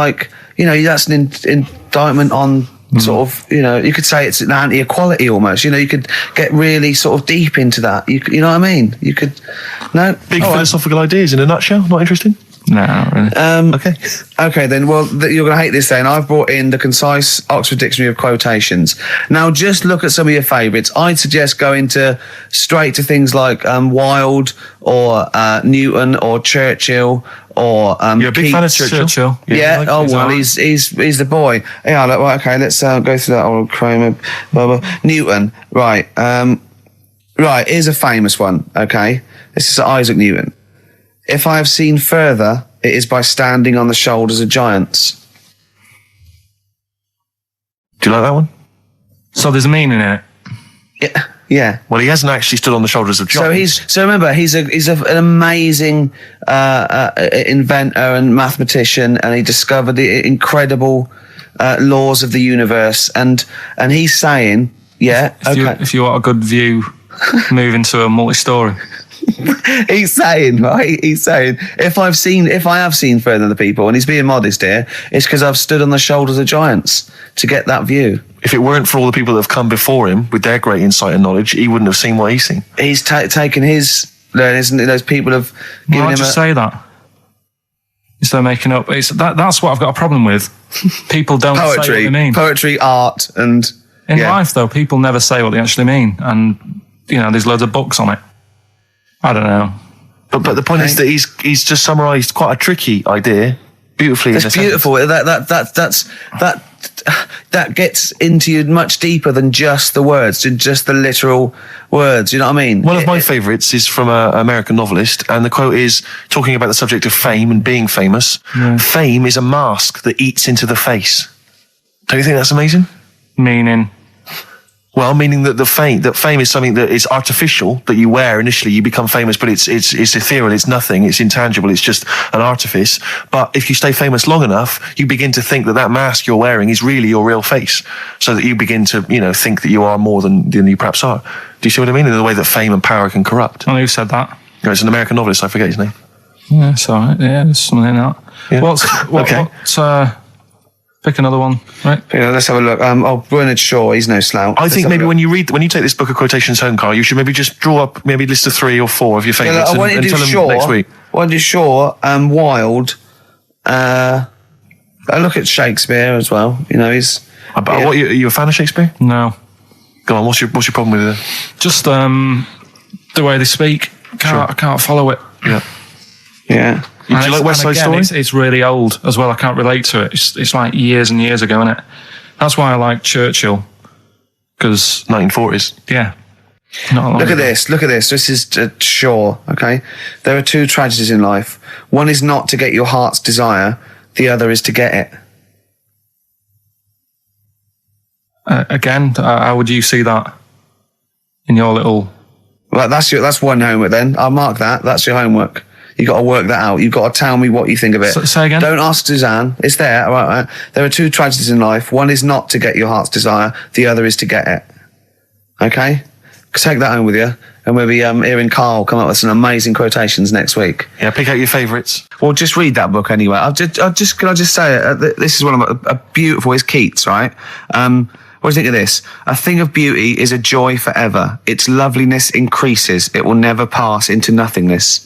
that's an indictment on sort of, you could say it's an anti-equality almost. You could get really sort of deep into that. You know what I mean? You could, no? Big philosophical ideas in a nutshell, not interesting? No, not really. Okay, then. Well, you're going to hate this then. I've brought in the concise Oxford Dictionary of Quotations. Now, just look at some of your favourites. I'd suggest going straight to things like Wilde or Newton or Churchill or You're a big fan of Churchill? Yeah. He's the boy. Yeah. Right. Okay. Let's go through that old Kramer. Newton. Right. Right. Here's a famous one. Okay. This is Isaac Newton. If I have seen further, it is by standing on the shoulders of giants. Do you like that one? So there's a meaning in it? Yeah. Well, he hasn't actually stood on the shoulders of giants. So remember, he's an amazing inventor and mathematician, and he discovered the incredible laws of the universe. And he's saying, if you want a good view, move into a multi-story. He's saying, if I have seen further than the people, and he's being modest here, it's because I've stood on the shoulders of giants to get that view. If it weren't for all the people that have come before him with their great insight and knowledge, he wouldn't have seen what he's seen. He's taken his learning, isn't it? Those people have given him just say that instead of making up. That's what I've got a problem with. People don't say what they mean. Poetry, art, and in life though, people never say what they actually mean, and there's loads of books on it. I don't know. But the point is that he's just summarised quite a tricky idea beautifully. It's beautiful. That gets into you much deeper than just the words, just the literal words. You know what I mean? One of my favourites is from an American novelist, and the quote is talking about the subject of fame and being famous. Yeah. Fame is a mask that eats into the face. Don't you think that's amazing? Meaning? Well, meaning that fame is something that is artificial, that you wear initially, you become famous, but it's ethereal, it's nothing, it's intangible, it's just an artifice. But if you stay famous long enough, you begin to think that mask you're wearing is really your real face. So that you begin to, think that you are more than you perhaps are. Do you see what I mean? In the way that fame and power can corrupt. Oh, who said that? It's an American novelist, I forget his name. Yeah, it's alright, yeah, there's something in that. Yeah. Pick another one, right? Yeah, let's have a look. Bernard Shaw, he's no slouch. I think maybe when you take this book of quotations home, Karl, you should maybe just draw up maybe a list of 3 or 4 of your favourites and tell them next week. I want to do Shaw, Wilde. I look at Shakespeare as well. He's. Are you a fan of Shakespeare? No. Go on. What's your problem with it? Just the way they speak. I can't follow it. Yeah. Yeah. Do you like West Side Story? It's really old as well. I can't relate to it. It's like years and years ago, isn't it? That's why I like Churchill. Because 1940s. Yeah. Look at this. This is Shaw, okay? There are 2 tragedies in life. One is not to get your heart's desire. The other is to get it. Again, how would you see that in your little... Well, that's one homework then. I'll mark that. That's your homework. You've got to work that out. You've got to tell me what you think of it. Say again? Don't ask Suzanne. It's there. All right. There are 2 tragedies in life. One is not to get your heart's desire. The other is to get it. Okay? Take that home with you. And we'll be hearing Karl come up with some amazing quotations next week. Yeah, pick out your favourites. Well, just read that book anyway. Can I just say, this is one of a beautiful, it's Keats, right? What do you think of this? A thing of beauty is a joy forever. Its loveliness increases. It will never pass into nothingness.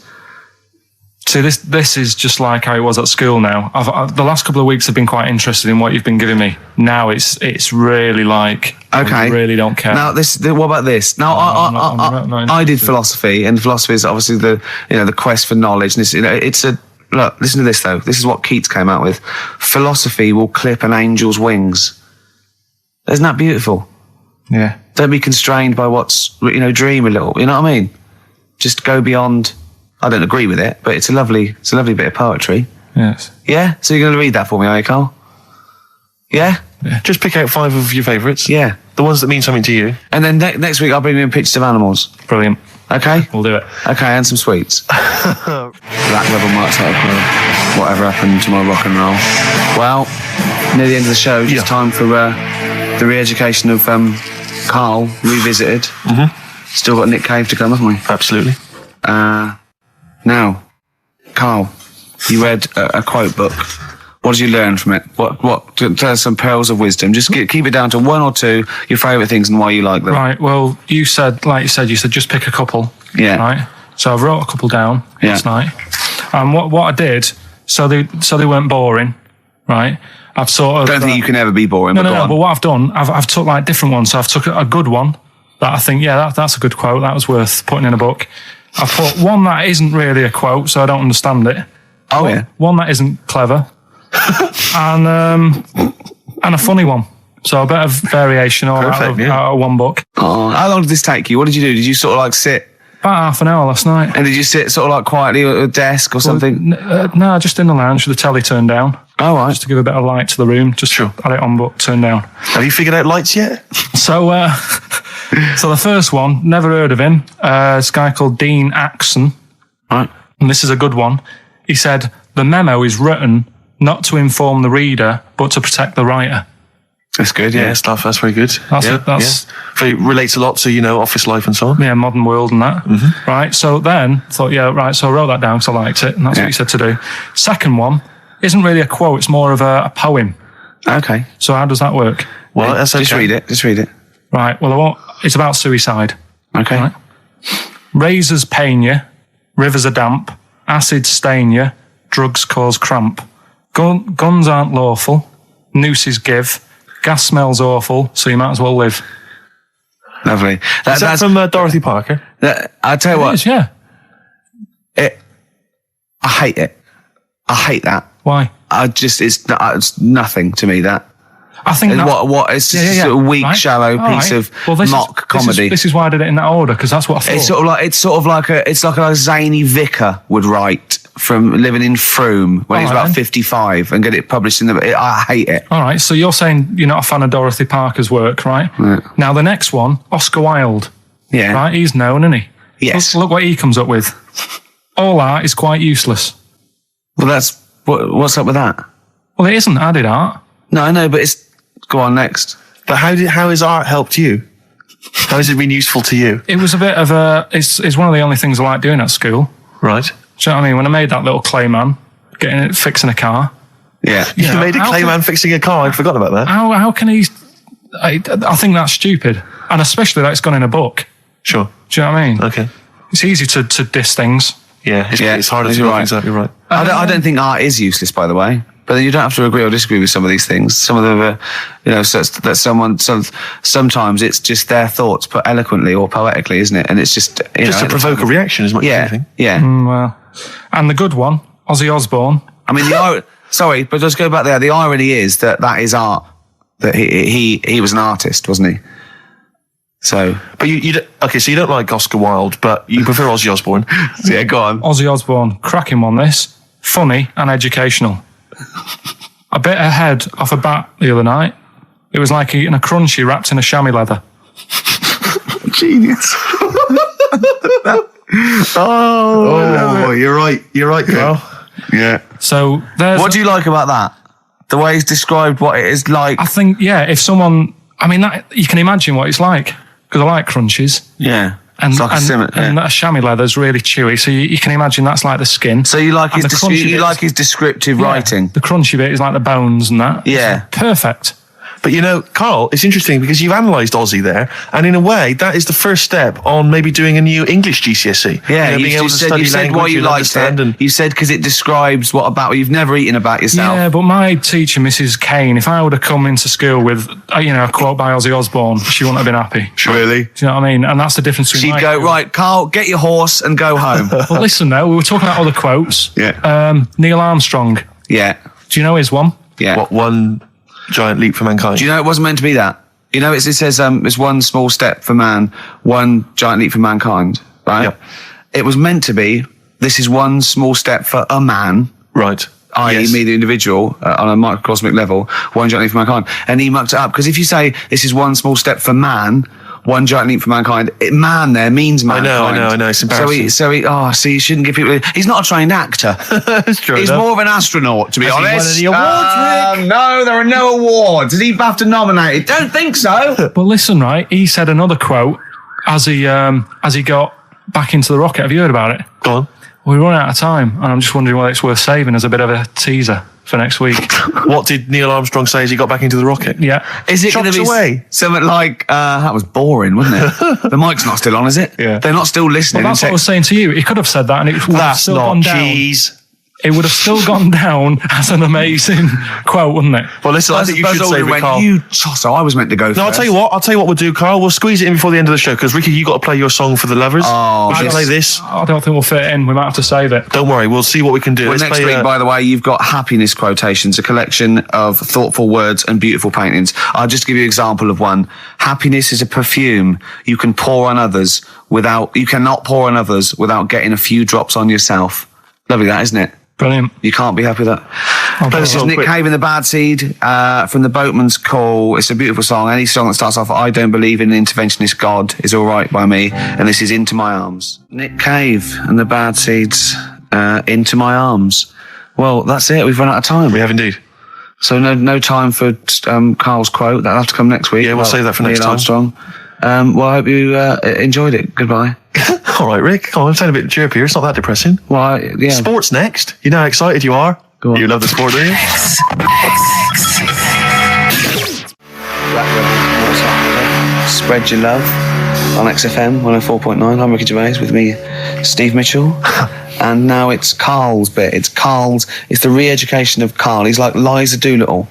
See, this is just like how it was at school now. The last couple of weeks have been quite interested in what you've been giving me. Now it's really like, okay. I really don't care. Now what about this? Now I did philosophy, and philosophy is obviously the quest for knowledge. And look, listen to this though. This is what Keats came out with. Philosophy will clip an angel's wings. Isn't that beautiful? Yeah. Don't be constrained by what's, dream a little. You know what I mean? Just go beyond. I don't agree with it, but it's a lovely bit of poetry. Yes. Yeah? So you're going to read that for me, are you, Karl? Yeah? Just pick out 5 of your favourites. Yeah. The ones that mean something to you. And then next week I'll bring you in pictures of animals. Brilliant. Okay? We'll do it. Okay, and some sweets. Black Rebel Marks out of whatever happened to my rock and roll. Well, near the end of the show, just time for the re-education of Karl revisited. Mm-hmm. Still got Nick Cave to come, haven't we? Absolutely. Now, Karl, you read a quote book. What did you learn from it? Tell us some pearls of wisdom. Just keep it down to 1 or 2, your favourite things and why you like them. Right, well, you said just pick a couple. Yeah. Right? So I wrote a couple down last night. And what I did, so they weren't boring, right? I've sort of... I don't think you can ever be boring, No, but what I've done, I've took like different ones. So I've took a good one that I think, that's a good quote. That was worth putting in a book. I put one that isn't really a quote, so I don't understand it. Oh, yeah. One that isn't clever. and a funny one. So a bit of variation out of one book. Oh, how long did this take you? What did you do? Did you sort of like sit? About half an hour last night. And did you sit sort of like quietly at a desk or something? No, just in the lounge with the telly turned down. Oh, right. Just to give a bit of light to the room. Just had it on book, turned down. Have you figured out lights yet? So the first one, never heard of him. This guy called Dean Axon. Right. And this is a good one. He said, the memo is written not to inform the reader, but to protect the writer. That's good, yeah. Stuff, that's very good. That's It relates a lot to, office life and so on. Yeah, modern world and that. Mm-hmm. Right, so then, thought, so I wrote that down because I liked it, and that's what he said to do. Second one isn't really a quote, it's more of a poem. Okay. So how does that work? Well, that's okay. Just read it. Right, well, it's about suicide. Okay. Right? Razors pain you, rivers are damp, acid stain you, drugs cause cramp. Guns aren't lawful, nooses give, gas smells awful, so you might as well live. Lovely. That's from Dorothy Parker. I'll tell you what. It is, yeah. I hate it. I hate that. Why? It's nothing to me, that. I think it's just a weak, shallow piece of mock comedy. This is why I did it in that order, because that's what I thought. It's like a zany vicar would write. from living in Frome when he's about 55 and get it published in the... I hate it. All right, so you're saying you're not a fan of Dorothy Parker's work, right? Now, the next one, Oscar Wilde. Yeah. Right, he's known, isn't he? Yes. Look what he comes up with. All art is quite useless. Well, that's... What's up with that? Well, it isn't added art. No, I know, but it's... Go on, next. But how has art helped you? How has it been useful to you? It was a bit of a... It's one of the only things I like doing at school. Right. Do you know what I mean? When I made that little clay man, fixing a car. Yeah. You made a clay man fixing a car. I'd forgotten about that. How can he... I think that's stupid. And especially that it's gone in a book. Sure. Do you know what I mean? Okay. It's easy to diss things. Yeah, it's harder to right. Exactly right. I don't think art is useless, by the way. But you don't have to agree or disagree with some of these things. Some of them are, sometimes it's just their thoughts put eloquently or poetically, isn't it? And it's just, to provoke a reaction as much as anything. Yeah. Well, and the good one, Ozzy Osbourne. I mean, sorry, but let's go back there. The irony is that is art. That he was an artist, wasn't he? So, but so you don't like Oscar Wilde, but you prefer Ozzy Osbourne. Yeah, go on. Ozzy Osbourne, cracking one. This funny and educational. I bit a head off a bat the other night. It was like eating a crunchy wrapped in a chamois leather. Genius. You're right, Carl. Yeah. So what do you like about that? The way he's described what it is like. I think, if someone, you can imagine what it's like, because I like crunchies. Yeah. And that chamois leather is really chewy, so you can imagine that's like the skin. So you like his descriptive writing. The crunchy bit is like the bones and that. Yeah. It's perfect. But Carl, it's interesting because you've analysed Ozzy there, and in a way, that is the first step on maybe doing a new English GCSE. Yeah, you said why you liked it. You said because it describes what you've never eaten about yourself. Yeah, but my teacher, Mrs. Kane, if I would have come into school with a quote by Ozzy Osbourne, she wouldn't have been happy. Really? Do you know what I mean? And that's the difference between. She'd go, right, Carl, get your horse and go home. Well, listen though, we were talking about other quotes. Yeah. Neil Armstrong. Yeah. Do you know his one? Yeah. What one? Giant leap for mankind. Do you know it wasn't meant to be that? It says it's one small step for man, one giant leap for mankind, right? Yep. It was meant to be, this is one small step for a man. Right. I.e. me, the individual, on a microcosmic level, one giant leap for mankind. And he mucked it up, because if you say this is one small step for man, one giant leap for mankind, man there means mankind. I know, it's embarrassing. So you shouldn't give people... He's not a trained actor. That's true. He's more of an astronaut, to be honest. He won any awards, Rick? No, there are no awards. Is he BAFTA nominated? Don't think so. But listen, right, he said another quote as he got back into the rocket. Have you heard about it? Go on. We're running out of time, and I'm just wondering whether it's worth saving as a bit of a teaser for next week. What did Neil Armstrong say as he got back into the rocket? Yeah. Is it going to be something like, that was boring, wasn't it? The mic's not still on, is it? Yeah. They're not still listening. Well, that's what I was saying to you. He could have said that, and it would have still gone down. Cheese. It would have still gone down as an amazing quote, wouldn't it? Well, listen, I think you should save it, Carl. You tosser, I was meant to go first. No, I'll tell you what we'll do, Carl. We'll squeeze it in before the end of the show, because, Ricky, you got to play your song for the lovers. Oh, we should play this. I don't think we'll fit it in. We might have to save it. Don't worry, we'll see what we can do. Well, next week, by the way, you've got Happiness Quotations, a collection of thoughtful words and beautiful paintings. I'll just give you an example of one. Happiness is a perfume you cannot pour on others without getting a few drops on yourself. Lovely that, isn't it? Brilliant. You can't be happy with that. This is Nick Cave and the Bad Seed from the Boatman's Call. It's a beautiful song. Any song that starts off, I don't believe in an interventionist God is all right by me. And this is Into My Arms. Nick Cave and the Bad Seeds, Into My Arms. Well, that's it. We've run out of time. We have indeed. So no time for Carl's quote. That'll have to come next week. Yeah, we'll save that for next time. Armstrong. Well, I hope you enjoyed it. Goodbye. All right, Rick. Come on, I'm sounding a bit chirpier. It's not that depressing. Well, yeah. Sports next. You know how excited you are? Go on. You love the sport, do you? Spread your love on XFM 104.9. I'm Ricky Gervais with me, Steve Mitchell. And now it's Carl's bit. It's the re-education of Carl. He's like Liza Doolittle.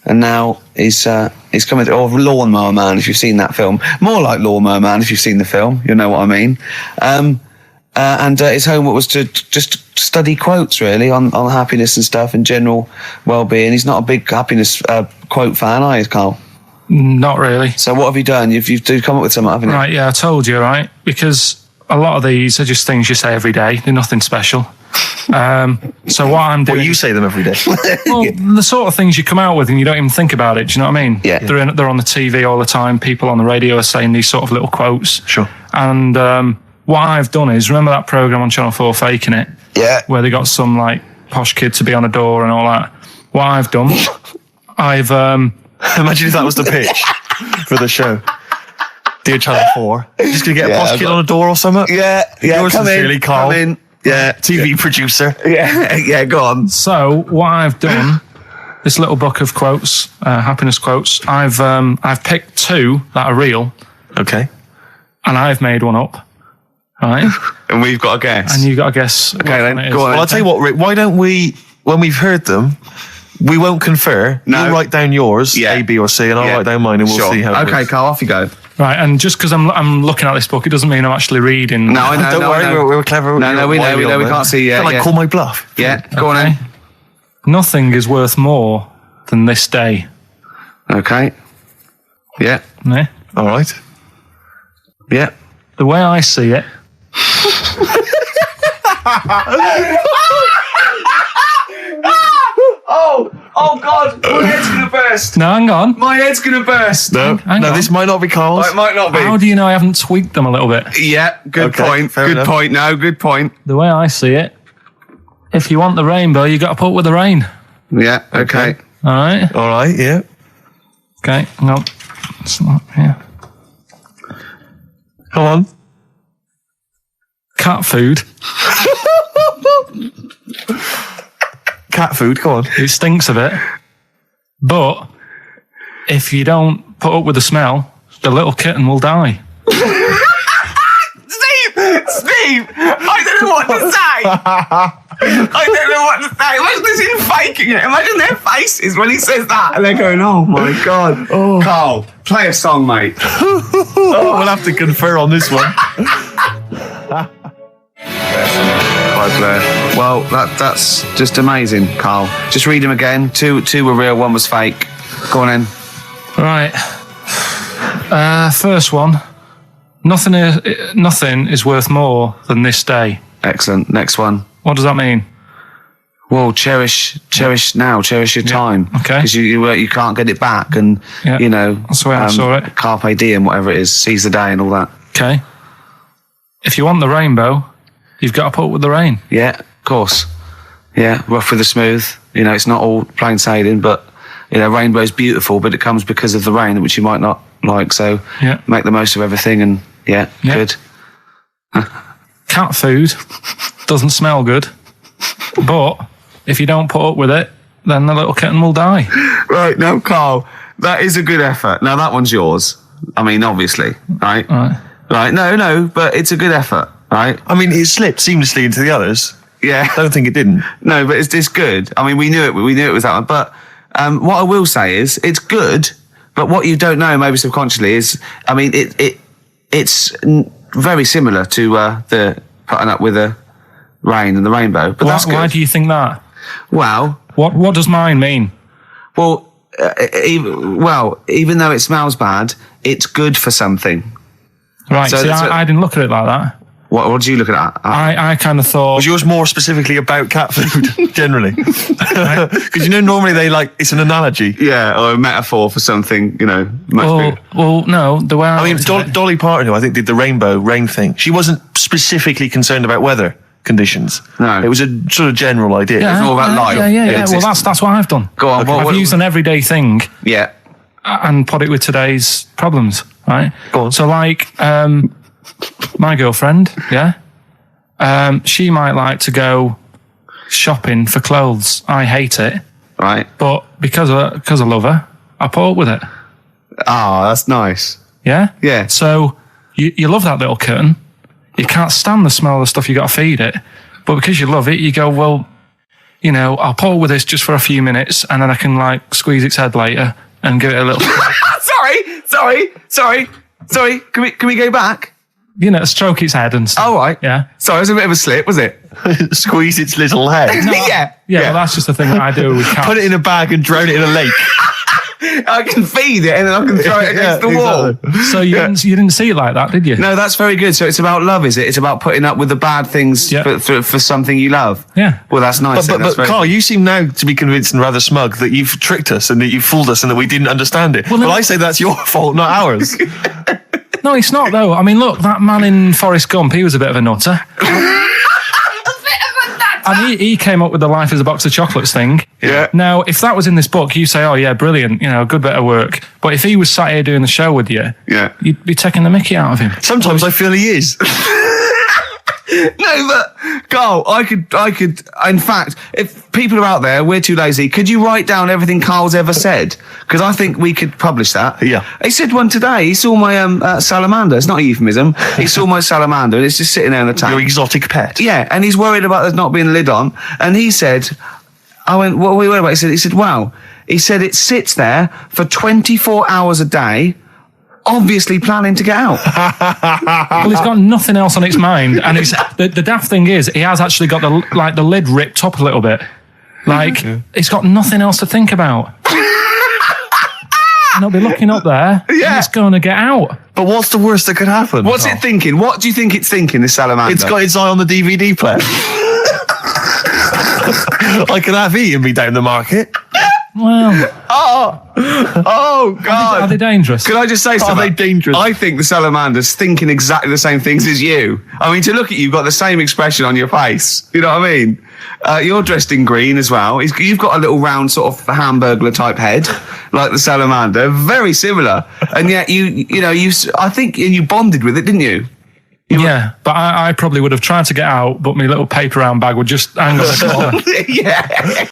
And now he's coming, or Lawnmower Man, if you've seen that film. More like Lawnmower Man, if you've seen the film. You'll know what I mean. And his homework was to just study quotes, really, on happiness and stuff and general well-being. He's not a big happiness quote fan, are you, Carl? Not really. So what have you done? You've come up with something, haven't you? Right, yeah, I told you, right? Because a lot of these are just things you say every day. They're nothing special. So what I'm doing... Well, you say them every day. Well, the sort of things you come out with and you don't even think about it, do you know what I mean? Yeah. They're on the TV all the time, people on the radio are saying these sort of little quotes. Sure. And what I've done is, remember that programme on Channel 4, Faking It? Yeah. Where they got some, like, posh kid to be on a door and all that. What I've done, I've... Imagine if that was the pitch for the show. Dear Channel 4, you're just going to get a posh kid on a door or something? Yeah. Yours sincerely, Karl. Come in. Yeah. TV producer. Yeah, go on. So, what I've done, this little book of quotes, happiness quotes, I've picked 2 that are real. Okay. And I've made one up. Right? And we've got to guess. And you've got to guess. Okay, then, go on. Well, I'll tell you what, Rick, why don't we, when we've heard them, we won't confer. No. You'll write down yours, A, B, or C, and I'll write down mine, and we'll see how it Okay, works. Carl, off you go. Right, and just because I'm looking at this book, it doesn't mean I'm actually reading. No, I know. Don't worry, we're clever. No, we know. We can't see yet. Call my bluff. Yeah, go on then. Nothing is worth more than this day. Okay. Yeah. Yeah? All right. Yeah. The way I see it... Oh God, my head's gonna burst. No, hang on. My head's gonna burst. No, Hang on. this might not be Karl's. It might not be. How do you know I haven't tweaked them a little bit? Yeah, good Okay, point. fair Good enough. point. No, good point. The way I see it, if you want the rainbow, you got to put up with the rain. Yeah, okay. All right? All right, yeah. Okay, no. It's not here. Come on. Cat food. Cat food, come on. It stinks a bit. But if you don't put up with the smell, the little kitten will die. Steve, I don't know what to say. I don't know what to say. Imagine this in faking it. Imagine their faces when he says that, and they're going, "Oh my God." Oh. Carl, play a song, mate. We'll have to confer on this one. Well, that's just amazing, Carl. Just read them again. Two were real, one was fake. Go on in. Right. First one. Nothing is worth more than this day. Excellent. Next one. What does that mean? Well, cherish now, cherish your time. Okay. Because you can't get it back, and you know that's the way I saw it. Carpe diem, whatever it is, seize the day, and all that. Okay. If you want the rainbow, you've got to put up with the rain. Yeah, of course. Yeah, rough with the smooth. You know, it's not all plain sailing, but you know, rainbow's beautiful, but it comes because of the rain, which you might not like. So make the most of everything, and good. Cat food doesn't smell good, but if you don't put up with it, then the little kitten will die. Right, now, Carl, that is a good effort. Now, that one's yours. I mean, obviously, right? Right, no, but it's a good effort, right? I mean, it slipped seamlessly into the others. Yeah. I don't think it didn't. No, but it's good. I mean, we knew it was that one. But what I will say is, it's good, but what you don't know, maybe subconsciously, is, I mean, it's very similar to the putting up with the rain and the rainbow. But that's good. Why do you think that? Well... What does mine mean? Well, even though it smells bad, it's good for something. Right, so I didn't look at it like that. What did you look at? I kind of thought... Was yours more specifically about cat food, generally? Because you know, normally it's an analogy. Yeah, or a metaphor for something, you know, much bigger. Well, no, the way I mean, Dolly Parton, who I think did the rainbow rain thing, she wasn't specifically concerned about weather conditions. No. It was a sort of general idea. It's all about life. Yeah. Well, that's what I've done. Go on. I've used an everyday thing. Yeah. And put it with today's problems, right? Go on. So, like, my girlfriend, she might like to go shopping for clothes. I hate it. Right. But because I love her, I put up with it. Ah, that's nice. Yeah? Yeah. So, you love that little kitten. You can't stand the smell of the stuff you got to feed it. But because you love it, you go, well, you know, I'll pull with this just for a few minutes and then I can, like, squeeze its head later and give it a little... Sorry. Can we go back? You know, stroke its head and stuff. Oh, right. Yeah. Sorry, it was a bit of a slip, was it? Squeeze its little head. Yeah. Well, that's just the thing that I do with cats. Put it in a bag and drown it in a lake. I can feed it and then I can throw it against the wall. Exactly. So you didn't see it like that, did you? No, that's very good. So it's about love, is it? It's about putting up with the bad things for something you love. Yeah. Well, that's nice. But Karl, you seem now to be convinced and rather smug that you've tricked us and that you've fooled us and that we didn't understand it. Well, I say that's your fault, not ours. No, it's not, though. I mean, look, that man in Forrest Gump, he was a bit of a nutter. And he came up with the life as a box of chocolates thing. Yeah. Now, if that was in this book, you say, oh, yeah, brilliant, good bit of work. But if he was sat here doing the show with you, you'd be taking the mickey out of him. Sometimes I feel he is. No, but Karl, I could. In fact, if people are out there, we're too lazy. Could you write down everything Karl's ever said? Because I think we could publish that. Yeah. He said one today. He saw my salamander. It's not a euphemism. He saw my salamander, and it's just sitting there in the tank. Your exotic pet. Yeah, and he's worried about there not being a lid on. And he said, I went, what are we worried about? He said, wow. He said it sits there for 24 hours a day, obviously planning to get out. Well, it's got nothing else on its mind, and it's the daft thing is he has actually got the lid ripped up a little bit, it's got nothing else to think about. And it'll be looking up there, and it's going to get out. But what's the worst that could happen? What's it thinking? What do you think it's thinking, this salamander? It's got its eye on the DVD player. I could have eaten me down the market. Well, oh God! Are they dangerous? Can I just say something? Are they dangerous? I think the salamander's thinking exactly the same things as you. I mean, to look at you, you've got the same expression on your face. You know what I mean? You're dressed in green as well. You've got a little round sort of Hamburglar type head, like the salamander. Very similar, and yet I think you bonded with it, didn't you? But I probably would have tried to get out, but my little paper round bag would just hang on the corner. Yeah.